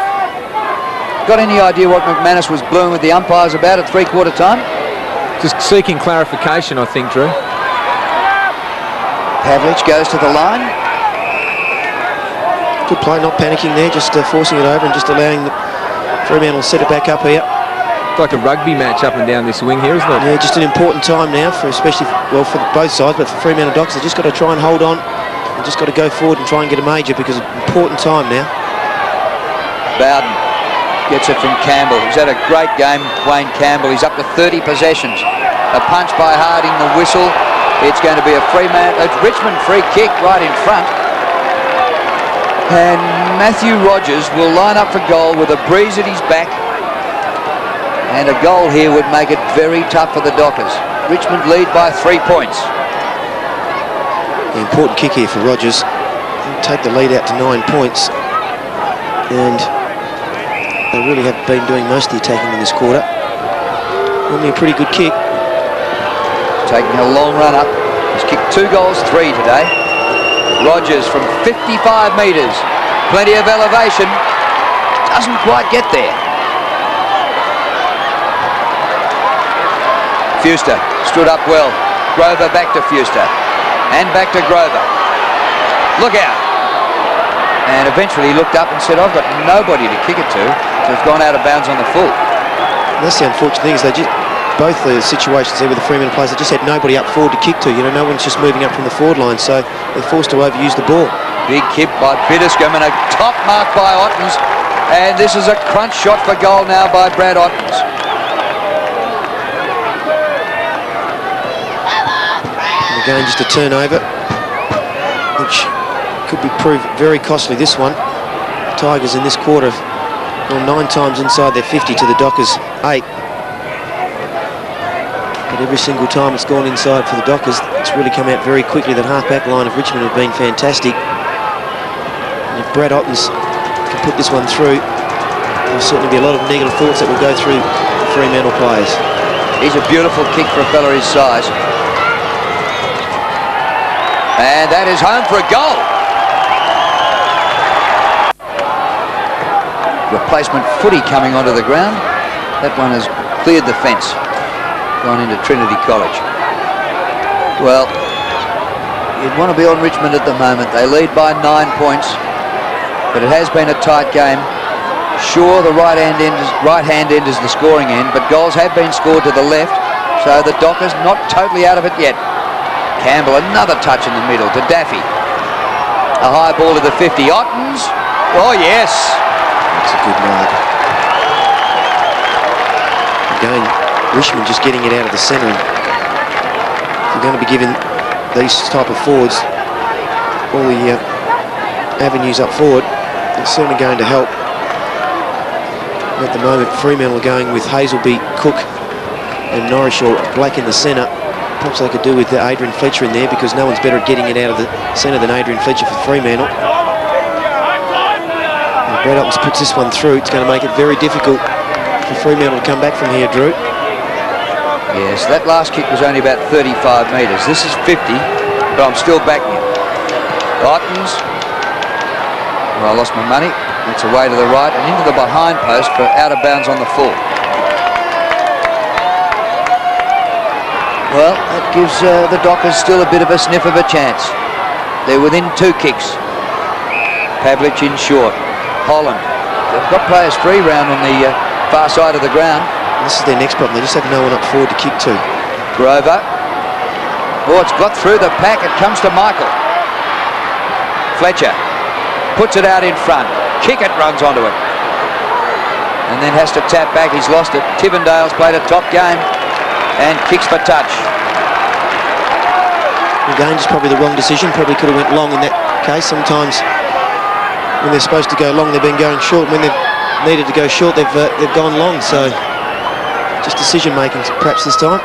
Got any idea what McManus was blowing with the umpires about at three-quarter time? Just seeking clarification, I think, Drew. Pavlich goes to the line. Good play, not panicking there, just forcing it over and just allowing the Fremantle to set it back up here. It's like a rugby match up and down this wing here, isn't it? Yeah, just an important time now, for especially, well, for both sides, but for Fremantle Dockers, they've just got to try and hold on. They've just got to go forward and try and get a major because it's an important time now. Bowden gets it from Campbell. He's had a great game, Wayne Campbell. He's up to 30 possessions. A punch by Harding, the whistle. It's going to be a Richmond free kick right in front. And Matthew Rogers will line up for goal with a breeze at his back. And a goal here would make it very tough for the Dockers. Richmond lead by 3 points. The important kick here for Rogers. He'll take the lead out to 9 points. And they really have been doing most of the attacking in this quarter. Normally a pretty good kick. Taking a long run up. He's kicked 2 goals, 3 today. Rogers from 55 metres. Plenty of elevation. Doesn't quite get there. Fuster stood up well. Grover back to Fuster. And back to Grover. Look out. And eventually he looked up and said, I've got nobody to kick it to. So it's gone out of bounds on the full. And that's the unfortunate thing is they just, both the situations there with the Fremantle players, they just had nobody up forward to kick to. You know, no one's just moving up from the forward line, so they're forced to overuse the ball. Big kick by Biddiscombe and a top mark by Ottens. And this is a crunch shot for goal now by Brad Ottens. Again, just a turnover. could be proved very costly, this one. The Tigers in this quarter have gone 9 times inside their 50 to the Dockers 8. But every single time it's gone inside for the Dockers, it's really come out very quickly. That half-back line of Richmond have been fantastic. And if Brad Ottens can put this one through, there'll certainly be a lot of negative thoughts that will go through the Fremantle players. He's a beautiful kick for a fella his size. And that is home for a goal. Replacement footy coming onto the ground. That one has cleared the fence, gone into Trinity College. Well, you'd want to be on Richmond at the moment. They lead by 9 points, but it has been a tight game. Sure, the right-hand end is the scoring end, but goals have been scored to the left, so the Dockers not totally out of it yet. Campbell, another touch in the middle to Daffy. A high ball to the 50. Ottens. Oh, yes. That's a good mark. Again, Richmond just getting it out of the centre. If you're going to be giving these type of forwards all the avenues up forward, it's certainly going to help. At the moment, Fremantle are going with Hazelby, Cook and Norrish or Black in the centre. Perhaps they could do with Adrian Fletcher in there, because no one's better at getting it out of the centre than Adrian Fletcher for Fremantle. And Brad Ottens puts this one through. It's going to make it very difficult for Fremantle to come back from here, Drew. Yes, that last kick was only about 35 metres. This is 50, but I'm still backing it. Ottens. Well, I lost my money. It's away to the right and into the behind post for out of bounds on the full. Well, that gives the Dockers still a bit of a sniff of a chance. They're within 2 kicks. Pavlich in short. Holland. They've got players free round on the far side of the ground. This is their next problem. They just have no one up forward to kick to. Grover. Oh, it's got through the pack. It comes to Michael. Fletcher puts it out in front. Kickett runs onto it. And then has to tap back. He's lost it. Tivendale's played a top game and kicks for touch. Again, just probably the wrong decision. Probably could have went long in that case. Sometimes when they're supposed to go long, they've been going short. When they've needed to go short, they've gone long. So just decision making perhaps this time.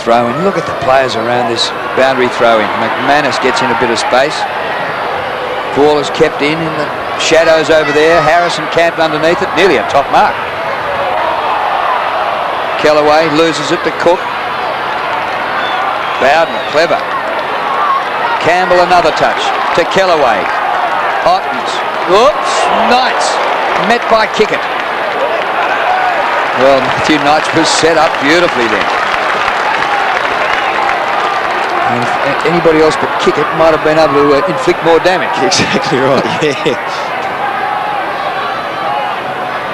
Throw in. Look at the players around this boundary throw in. McManus gets in a bit of space. Ball is kept in the shadows over there. Harrison camped underneath it. Nearly a top mark. Kellaway loses it to Cook. Bowden, clever. Campbell, another touch to Kellaway. Ottens. Oops, Knights. Met by Kickett. Well, Matthew Knights was set up beautifully then. And if anybody else but Kickett might have been able to inflict more damage. Exactly right, yeah.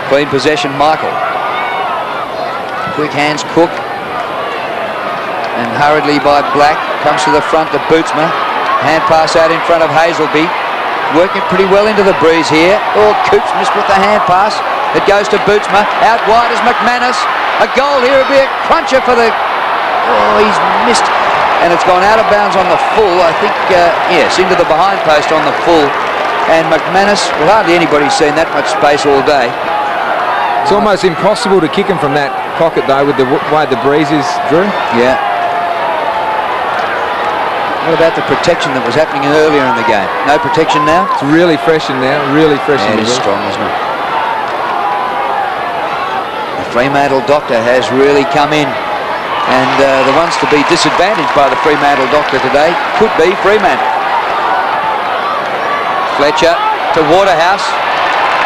Clean possession, Michael. Quick hands, Cook. And hurriedly by Black. Comes to the front to Bootsma. Hand pass out in front of Hazelby. Working pretty well into the breeze here. Oh, Coops missed with the hand pass. It goes to Bootsma. Out wide is McManus. A goal here would be a cruncher for the... Oh, he's missed. And it's gone out of bounds on the full, I think, yes, into the behind post on the full. And McManus, well, hardly anybody's seen that much space all day. It's almost impossible to kick him from that pocket, though, with the way the breeze is, Drew. Yeah. What about the protection that was happening earlier in the game? No protection now? It's really fresh in there, really fresh in there. It is the strong, isn't it? The Fremantle doctor has really come in. And the ones to be disadvantaged by the Fremantle doctor today could be Fremantle. Fletcher to Waterhouse.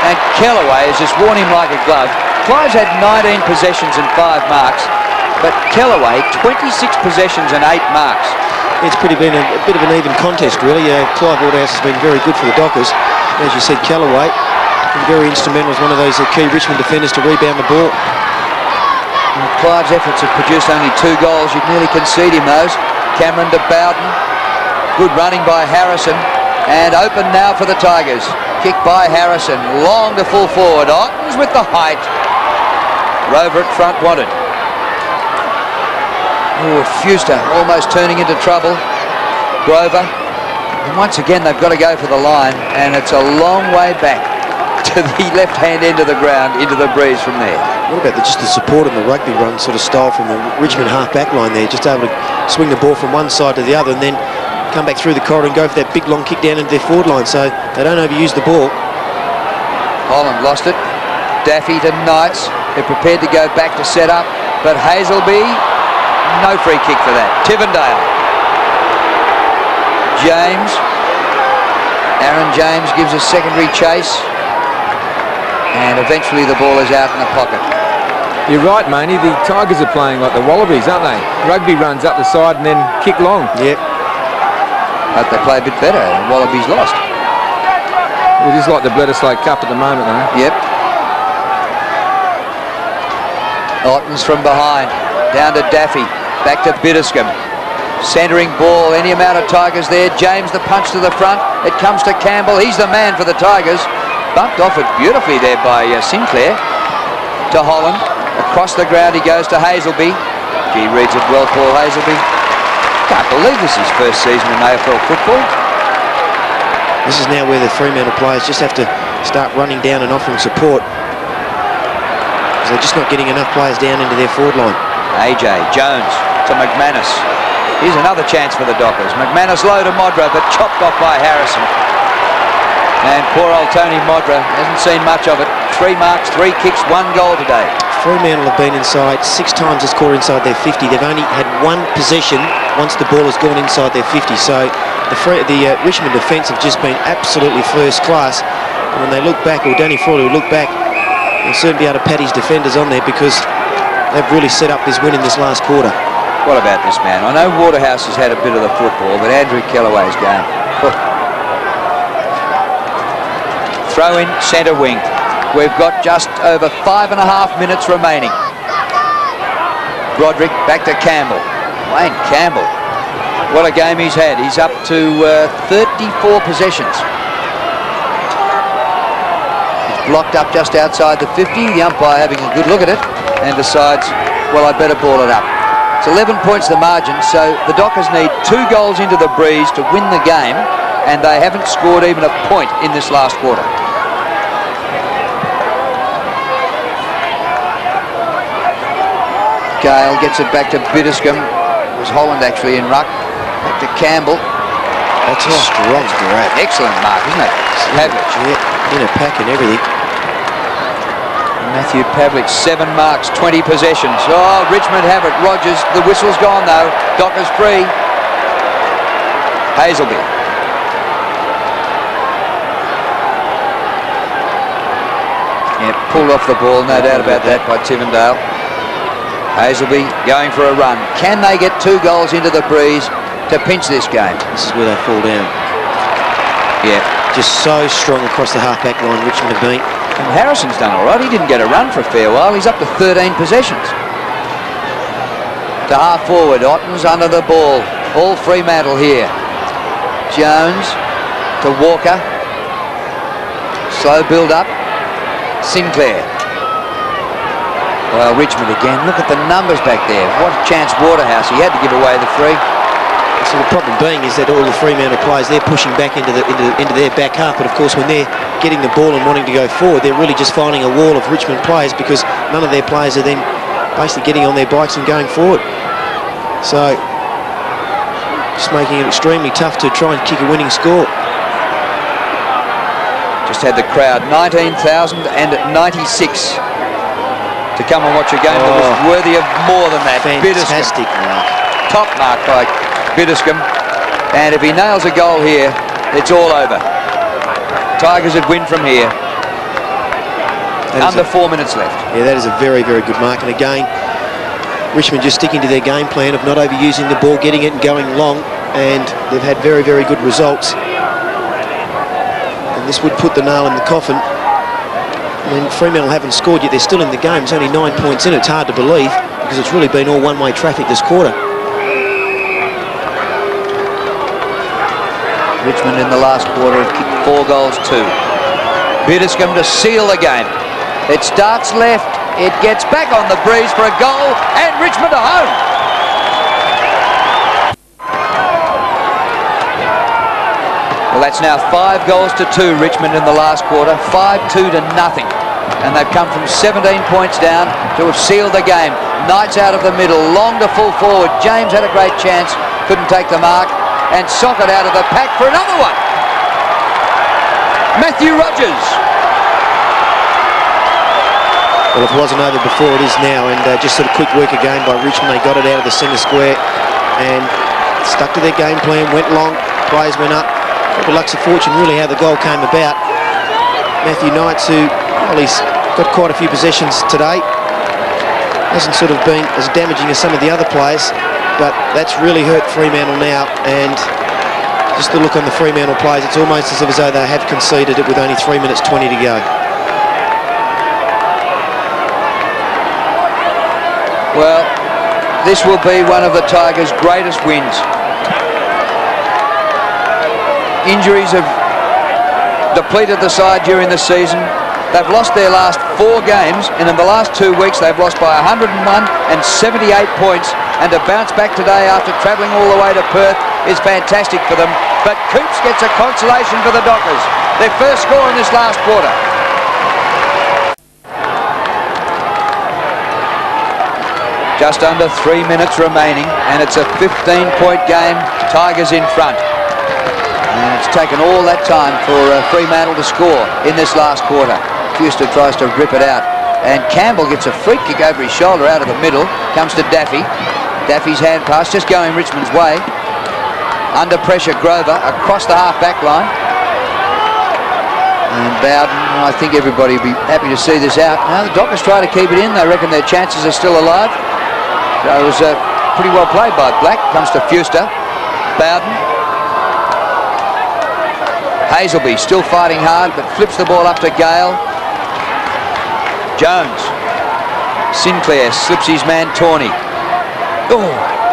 And Kellaway has just worn him like a glove. Clive's had 19 possessions and 5 marks. But Kellaway, 26 possessions and 8 marks. It's been a bit of an even contest, really. Clive Waterhouse has been very good for the Dockers. As you said, Kellaway, very instrumental as one of those key Richmond defenders to rebound the ball. And Clive's efforts have produced only 2 goals. You'd nearly concede him those. Cameron to Bowden. Good running by Harrison. And open now for the Tigers. Kick by Harrison. Long to full forward. Ottens with the height. Rover at front wanted. Oh, Fuster almost turning into trouble. Grover And once again, they've got to go for the line, and it's a long way back to the left-hand end of the ground, into the breeze from there. What about just the support and the rugby run sort of style from the Richmond half-back line there, just able to swing the ball from one side to the other and then come back through the corridor and go for that big long kick down into their forward line, so they don't overuse the ball. Holland lost it. Daffy to Knights. They're prepared to go back to set up, but Hazelby, no free kick for that. Tivendale. James. Aaron James gives a secondary chase, and eventually the ball is out in the pocket. You're right, Mainey. The Tigers are playing like the Wallabies, aren't they? Rugby runs up the side and then kick long. Yep. But they play a bit better. The Wallabies lost. It is like the Biddiscombe Cup at the moment, though. Yep. Ottens from behind. Down to Daffy. Back to Biddiscombe. Centering ball. Any amount of Tigers there. James the punch to the front. It comes to Campbell. He's the man for the Tigers. Bumped off it beautifully there by Sinclair. To Holland. Across the ground he goes to Hazelby. He reads it well, Paul Hazelby. Can't believe this is his first season in AFL football. This is now where the Fremantle players just have to start running down and offering support, because they're just not getting enough players down into their forward line. AJ Jones to McManus. Here's another chance for the Dockers. McManus low to Modra, but chopped off by Harrison. And poor old Tony Modra hasn't seen much of it. 3 marks, 3 kicks, 1 goal today. Fremantle have been inside 6 times this quarter inside their 50. They've only had 1 possession once the ball has gone inside their 50. So the Richmond defence have just been absolutely first class. And when they look back, or Danny Frawley will look back, they'll certainly be able to pat his defenders on there, because they've really set up this win in this last quarter. What about this man? I know Waterhouse has had a bit of the football, but Andrew Kellaway's game. Throw in centre wing. We've got just over 5.5 minutes remaining. Broderick back to Campbell. Wayne Campbell. What a game he's had. He's up to 34 possessions. He's blocked up just outside the 50. The umpire having a good look at it and decides, well, I better ball it up. It's 11 points the margin, so the Dockers need 2 goals into the breeze to win the game, and they haven't scored even a point in this last quarter. Gale gets it back to Biddiscombe. It was Holland actually in ruck. Back to Campbell. That's a strong grab. Excellent mark, isn't it? Pavlich. Yeah, in a pack and everything. Matthew Pavlich, 7 marks, 20 possessions. Oh, Richmond have it. Rogers, the whistle's gone though. Dockers free. Hazelby. Yeah, pulled off the ball, no doubt about that, by Tivendale. Hazelby going for a run. Can they get 2 goals into the breeze to pinch this game? This is where they fall down. Yeah. Just so strong across the half-back line, Richmond have been. And Harrison's done all right. He didn't get a run for a fair while. He's up to 13 possessions. To half forward, Ottens under the ball. All Fremantle here. Jones to Walker. Slow build up. Sinclair. Well, Richmond again. Look at the numbers back there. What a chance Waterhouse. He had to give away the free. So the problem being is that all the Fremantle players, they're pushing back into their back half, but of course when they're getting the ball and wanting to go forward, they're really just finding a wall of Richmond players, because none of their players are then basically getting on their bikes and going forward. So just making it extremely tough to try and kick a winning score. Just had the crowd, 19,096 to come and watch a game that was worthy of more than that. Fantastic mark. Top mark by Biddiscombe, and if he nails a goal here, it's all over. Tigers would win from here. Under 4 minutes left. Yeah, that is a very, very good mark. And again, Richmond just sticking to their game plan of not overusing the ball, getting it and going long, and they've had very, very good results. And this would put the nail in the coffin. I mean, Fremantle haven't scored yet. They're still in the game. There's only 9 points in it. It's hard to believe, because it's really been all one-way traffic this quarter. Richmond in the last quarter have kicked 4 goals, 2. Biddiscombe to seal the game. It starts left, it gets back on the breeze for a goal, and Richmond are home. Well, that's now 5 goals to 2, Richmond in the last quarter, 5-2 to nothing. And they've come from 17 points down to have sealed the game. Knight's out of the middle, long to full forward. James had a great chance, couldn't take the mark, and Socket out of the pack for another one. Matthew Rogers. Well, if it wasn't over before, it is now, and just sort of quick work again by Richmond. They got it out of the centre square and stuck to their game plan, went long, players went up. But luck's of fortune really how the goal came about. Matthew Knights, who, well, he's got quite a few possessions today, hasn't sort of been as damaging as some of the other players, but that's really hurt Fremantle now, and just the look on the Fremantle players, it's almost as if though they have conceded it with only 3 minutes 20 to go. Well, this will be one of the Tigers' greatest wins. Injuries have depleted the side during the season. They've lost their last 4 games, and in the last 2 weeks they've lost by 101 and 78 points, and to bounce back today after travelling all the way to Perth is fantastic for them. But Coops gets a consolation for the Dockers, their first score in this last quarter. Just under 3 minutes remaining, and it's a 15-point game. Tigers in front. And it's taken all that time for Fremantle to score in this last quarter. Fuster tries to rip it out, and Campbell gets a free kick over his shoulder out of the middle. Comes to Daffy. Daffy's hand pass just going Richmond's way. Under pressure, Grover across the half-back line. And Bowden, I think everybody will be happy to see this out. Now the Dockers try to keep it in. They reckon their chances are still alive. So it was pretty well played by Black. Comes to Fuster. Bowden. Hazelby still fighting hard, but flips the ball up to Gale. Jones. Sinclair slips his man Tawney. Oh,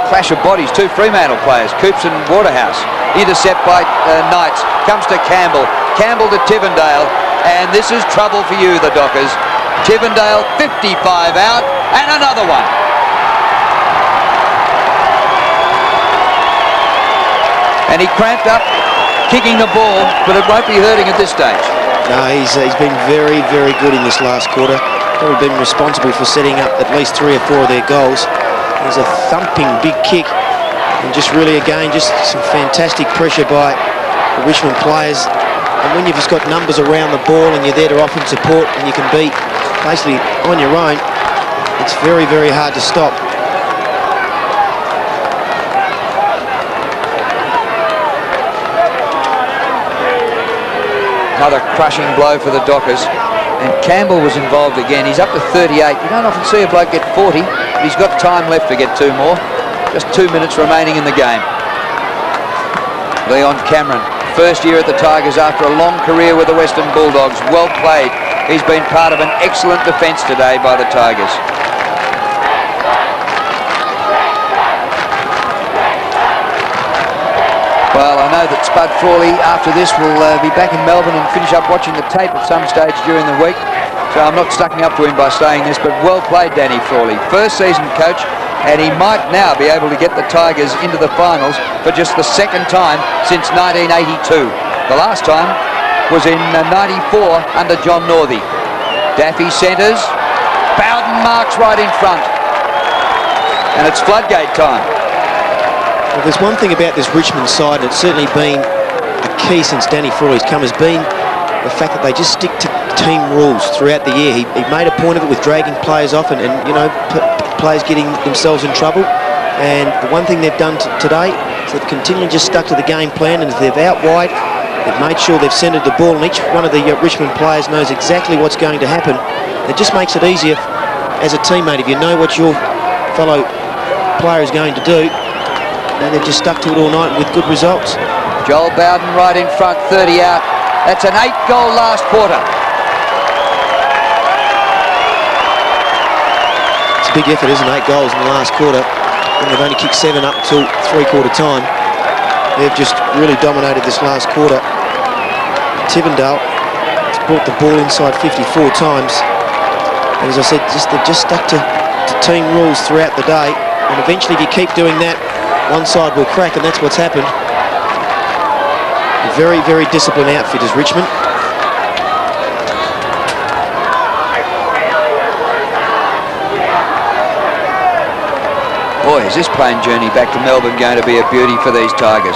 clash of bodies, 2 Fremantle players, Coops and Waterhouse. Intercept by Knights. Comes to Campbell. Campbell to Tivendale. And this is trouble for you, the Dockers. Tivendale 55 out, and another one. And he cramped up, kicking the ball, but it won't be hurting at this stage. No, he's been very, very good in this last quarter. Probably been responsible for setting up at least 3 or 4 of their goals. There's a thumping big kick, and just really, again, just some fantastic pressure by the Richmond players. And when you've just got numbers around the ball and you're there to offer support and you can be basically on your own, it's very, very hard to stop. Another crushing blow for the Dockers. And Campbell was involved again. He's up to 38. You don't often see a bloke get 40, but he's got time left to get 2 more. Just 2 minutes remaining in the game. Leon Cameron, first year at the Tigers after a long career with the Western Bulldogs. Well played. He's been part of an excellent defence today by the Tigers. Well, I know that Spud Frawley, after this, will be back in Melbourne and finish up watching the tape at some stage during the week. So I'm not stucking up to him by saying this, but well played, Danny Frawley. First season coach, and he might now be able to get the Tigers into the finals for just the 2nd time since 1982. The last time was in 94 under John Northey. Daffy centres. Bowden marks right in front. And it's floodgate time. Well, there's one thing about this Richmond side, and it's certainly been a key since Danny Frawley's come, has been the fact that they just stick to team rules throughout the year. He made a point of it with dragging players off and you know, players getting themselves in trouble. And the one thing they've done today is they've continually just stuck to the game plan, and if they've out wide, they've made sure they've centred the ball, and each one of the Richmond players knows exactly what's going to happen. It just makes it easier as a teammate if you know what your fellow player is going to do. And they've just stuck to it all night with good results. Joel Bowden right in front, 30 out. That's an 8-goal last quarter. It's a big effort, isn't it? 8 goals in the last quarter. And they've only kicked 7 up until 3/4 time. They've just really dominated this last quarter. Tivendale has brought the ball inside 54 times. And as I said, they've just stuck to team rules throughout the day. And eventually, if you keep doing that, one side will crack, and that's what's happened. very, very disciplined outfit is Richmond. Boy, is this plane journey back to Melbourne going to be a beauty for these Tigers.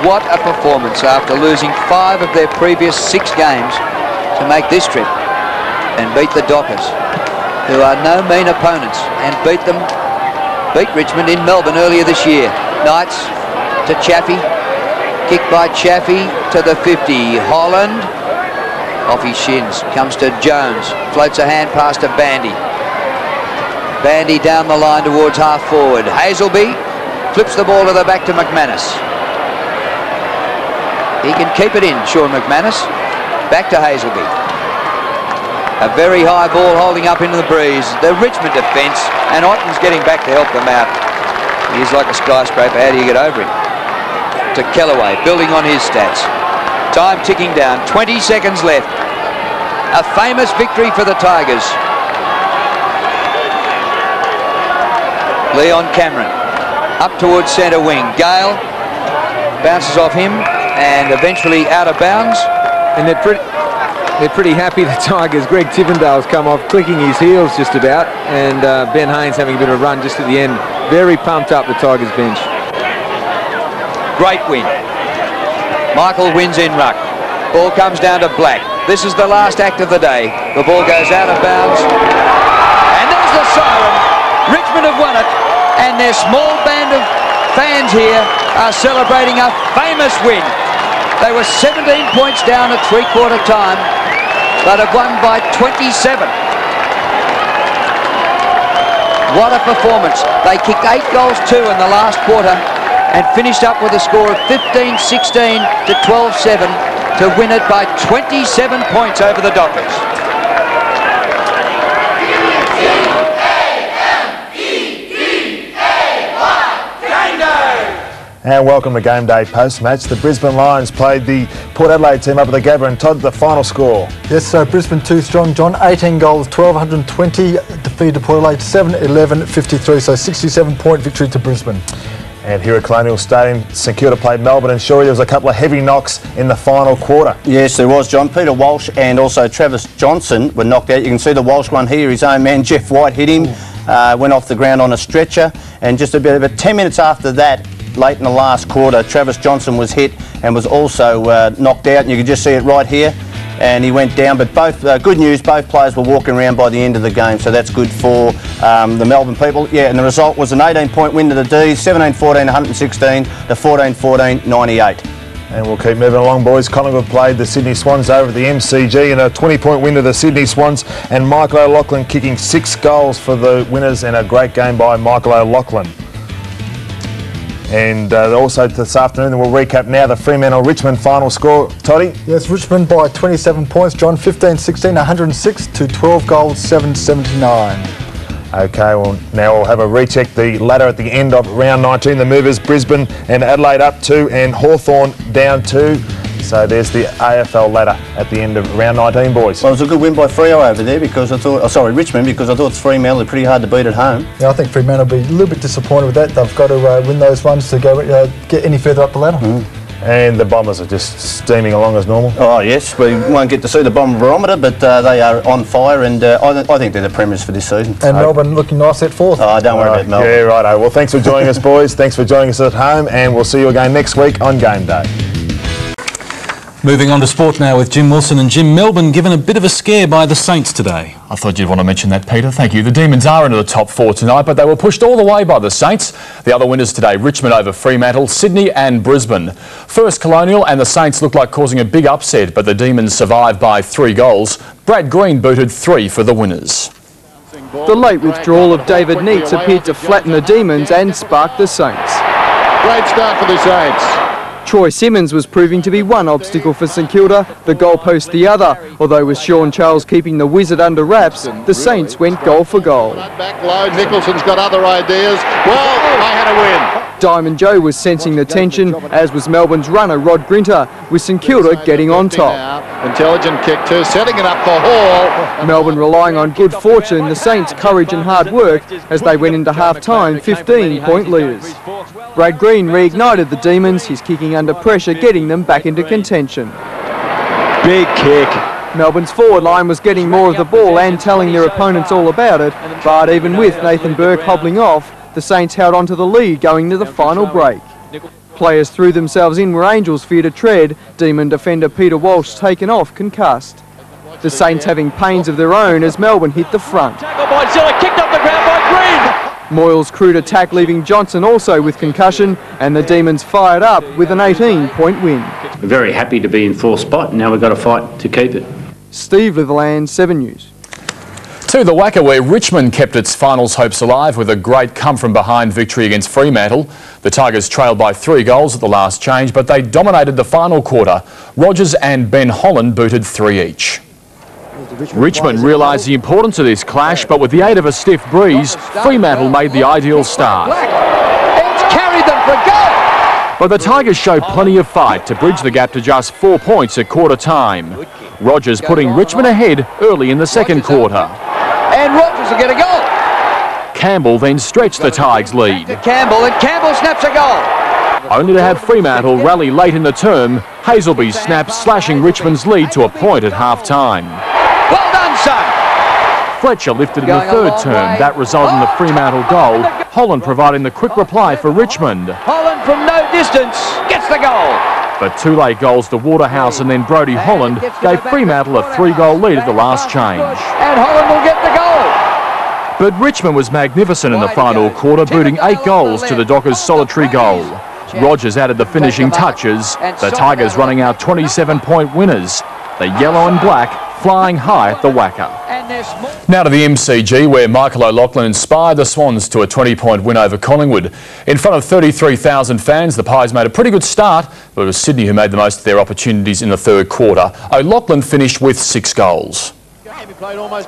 What a performance after losing 5 of their previous 6 games to make this trip and beat the Dockers, who are no mean opponents, and beat Richmond in Melbourne earlier this year. Knights to Chaffey, kick by Chaffey to the 50. Holland off his shins, comes to Jones, floats a hand pass to Bandy. Bandy down the line towards half forward. Hazelby flips the ball to the back to McManus. He can keep it in, Sean McManus. Back to Hazelby. A very high ball holding up into the breeze. The Richmond defence, and Ottens getting back to help them out. He's like a skyscraper. How do you get over him? To Kellaway, building on his stats. Time ticking down, 20 seconds left. A famous victory for the Tigers. Leon Cameron up towards centre wing. Gale bounces off him and eventually out of bounds. And they're pretty happy, the Tigers. Greg Tivendale's come off, clicking his heels just about, and Ben Haynes having a bit of a run just at the end. Very pumped up, the Tigers bench. Great win. Michael wins in ruck. Ball comes down to Black. This is the last act of the day. The ball goes out of bounds. And there's the siren. Richmond have won it, and their small band of fans here are celebrating a famous win. They were 17 points down at three-quarter time, but have won by 27. What a performance. They kicked 8 goals too in the last quarter and finished up with a score of 15-16 to 12-7 to win it by 27 points over the Dockers. And welcome to Game Day post-match. The Brisbane Lions played the Port Adelaide team up at the Gabba, and Todd, the final score. Yes, so Brisbane too strong, John. 18 goals, 1,220, defeated Port Adelaide 7-11-53, so 67-point victory to Brisbane. And here at Colonial Stadium, St Kilda played Melbourne, and surely there was a couple of heavy knocks in the final quarter. Yes, there was, John. Peter Walsh and also Travis Johnson were knocked out. You can see the Walsh one here. His own man, Jeff White, hit him, went off the ground on a stretcher, and just about 10 minutes after that, late in the last quarter, Travis Johnson was hit and was also knocked out, and you can just see it right here, and he went down. But both, good news, both players were walking around by the end of the game, so that's good for the Melbourne people. Yeah, and the result was an 18-point win to the D's, 17-14, 116 to 14-14, 98. And we'll keep moving along, boys. Collingwood played the Sydney Swans over at the MCG in a 20-point win to the Sydney Swans, and Michael O'Loughlin kicking 6 goals for the winners, and a great game by Michael O'Loughlin. And also this afternoon, we'll recap now the Fremantle-Richmond final score. Toddy? Yes, Richmond by 27 points, John. 15-16, 106 to 12 goals, 779. Okay, well, now we'll have a recheck the ladder at the end of round 19. The movers, Brisbane and Adelaide up 2 and Hawthorn down 2. So there's the AFL ladder at the end of round 19, boys. Well, it was a good win by Freo over there because I thought, Richmond, because I thought Fremantle are pretty hard to beat at home. Yeah, I think Fremantle will be a little bit disappointed with that. They've got to win those ones to go get any further up the ladder. And the Bombers are just steaming along as normal. Oh, yes. We won't get to see the Bomber barometer, but they are on fire, and I think they're the premiers for this season. And Melbourne looking nice at 4th. Oh, don't worry about Melbourne. Yeah, righto. Well, thanks for joining us, boys. Thanks for joining us at home, and we'll see you again next week on Game Day. Moving on to sport now with Jim Wilson. And Jim, Melbourne given a bit of a scare by the Saints today. I thought you'd want to mention that, Peter. Thank you. The Demons are into the top 4 tonight, but they were pushed all the way by the Saints. The other winners today, Richmond over Fremantle, Sydney and Brisbane. First Colonial and the Saints looked like causing a big upset, but the Demons survived by 3 goals. Brad Green booted 3 for the winners. The late withdrawal of David Neitz appeared to flatten the Demons and spark the Saints. Great start for the Saints. Troy Simmons was proving to be one obstacle for St Kilda, the goalpost the other. Although with Sean Charles keeping the Wizard under wraps, the Saints went goal for goal. Back low, Nicholson's got other ideas. Well, they had a win. Diamond Joe was sensing the tension, as was Melbourne's runner Rod Grinter, with St Kilda getting on top. Intelligent kick too, setting it up for Hall. Melbourne relying on good fortune, the Saints' courage and hard work as they went into half-time 15-point leaders. Brad Green reignited the Demons, his kicking under pressure getting them back into contention. Big kick. Melbourne's forward line was getting more of the ball and telling their opponents all about it, but even with Nathan Burke hobbling off, the Saints held on to the lead going to the final break. Players threw themselves in where Angels feared to tread, Demon defender Peter Walsh taken off concussed. The Saints having pains of their own as Melbourne hit the front. Tackle by Zilla, kicked up the ground by Green. Moyle's crude attack leaving Johnson also with concussion, and the Demons fired up with an 18-point win. We're very happy to be in fourth spot, now we've got to fight to keep it. Steve Litherland, 7 News. To the WACA, where Richmond kept its finals hopes alive with a great come-from-behind victory against Fremantle. The Tigers trailed by 3 goals at the last change, but they dominated the final quarter. Rogers and Ben Holland booted 3 each. Richmond realised the importance of this clash, but with the aid of a stiff breeze, Fremantle made the ideal start. It's carried them for goal! But the Tigers showed plenty of fight to bridge the gap to just 4 points at quarter time. Rogers putting Richmond ahead early in the second quarter. And Rogers will get a goal. Campbell then stretched the Tigers' lead. Campbell, and Campbell snaps a goal. Only to have Fremantle rally late in the term, Hazelby's snap slashing Richmond's lead to a point at half-time. Well done, son. Fletcher lifted in the third term. That resulted in the Fremantle goal, Holland providing the quick reply for Richmond. Holland from no distance gets the goal. But 2 late goals to Waterhouse and then Brodie Holland gave Fremantle a 3-goal lead at the last change. And Holland will get the goal. But Richmond was magnificent in the final quarter, booting 8 goals to the Dockers' solitary goal. Rogers added the finishing touches, the Tigers running out 27-point winners, the yellow and black flying high at the WACA. Now to the MCG, where Michael O'Loughlin inspired the Swans to a 20-point win over Collingwood. In front of 33,000 fans, the Pies made a pretty good start, but it was Sydney who made the most of their opportunities in the third quarter. O'Loughlin finished with 6 goals.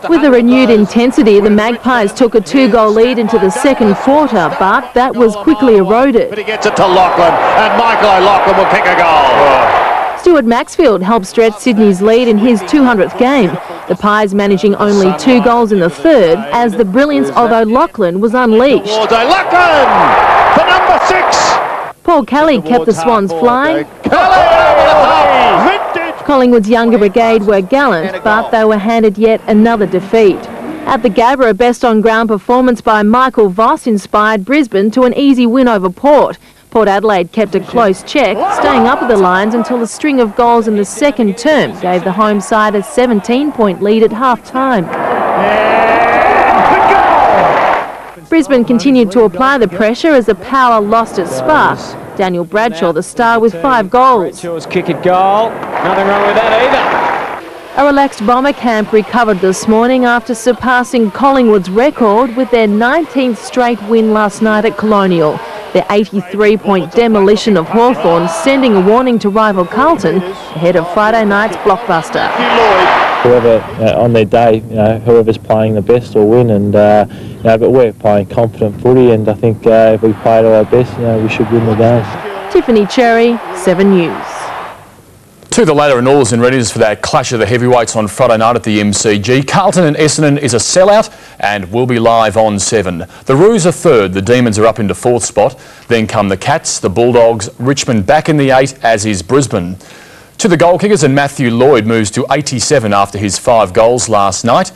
With a renewed intensity, the Magpies took a 2-goal lead into the second quarter, but that was quickly eroded. But he gets it to Lachlan, and Michael O'Loughlin will kick a goal. Stuart Maxfield helped stretch Sydney's lead in his 200th game. The Pies managing only 2 goals in the third as the brilliance of O'Loughlin was unleashed. O'Loughlin for number 6. Paul Kelly kept the Swans flying. Collingwood's younger brigade were gallant, but they were handed yet another defeat. At the Gabba, a best-on-ground performance by Michael Voss inspired Brisbane to an easy win over Port. Port Adelaide kept a close check, staying up with the Lions until a string of goals in the second term gave the home side a 17-point lead at half-time. Brisbane continued to apply the pressure as the power lost its spark. Daniel Bradshaw, the star, with 5 goals. Bradshaw's kick at goal. Nothing wrong with that either. A relaxed Bomber camp recovered this morning after surpassing Collingwood's record with their 19th straight win last night at Colonial. Their 83-point demolition of Hawthorn sending a warning to rival Carlton ahead of Friday night's blockbuster. Whoever on their day, whoever's playing the best will win, and but we're playing confident footy, and I think if we play to our best, we should win the game. Tiffany Cherry, 7 News. To the ladder and oars in readiness for that clash of the heavyweights on Friday night at the MCG. Carlton and Essendon is a sellout and will be live on 7. The Roos are third, the Demons are up into 4th spot. Then come the Cats, the Bulldogs, Richmond back in the 8, as is Brisbane. To the Goalkickers, and Matthew Lloyd moves to 87 after his 5 goals last night.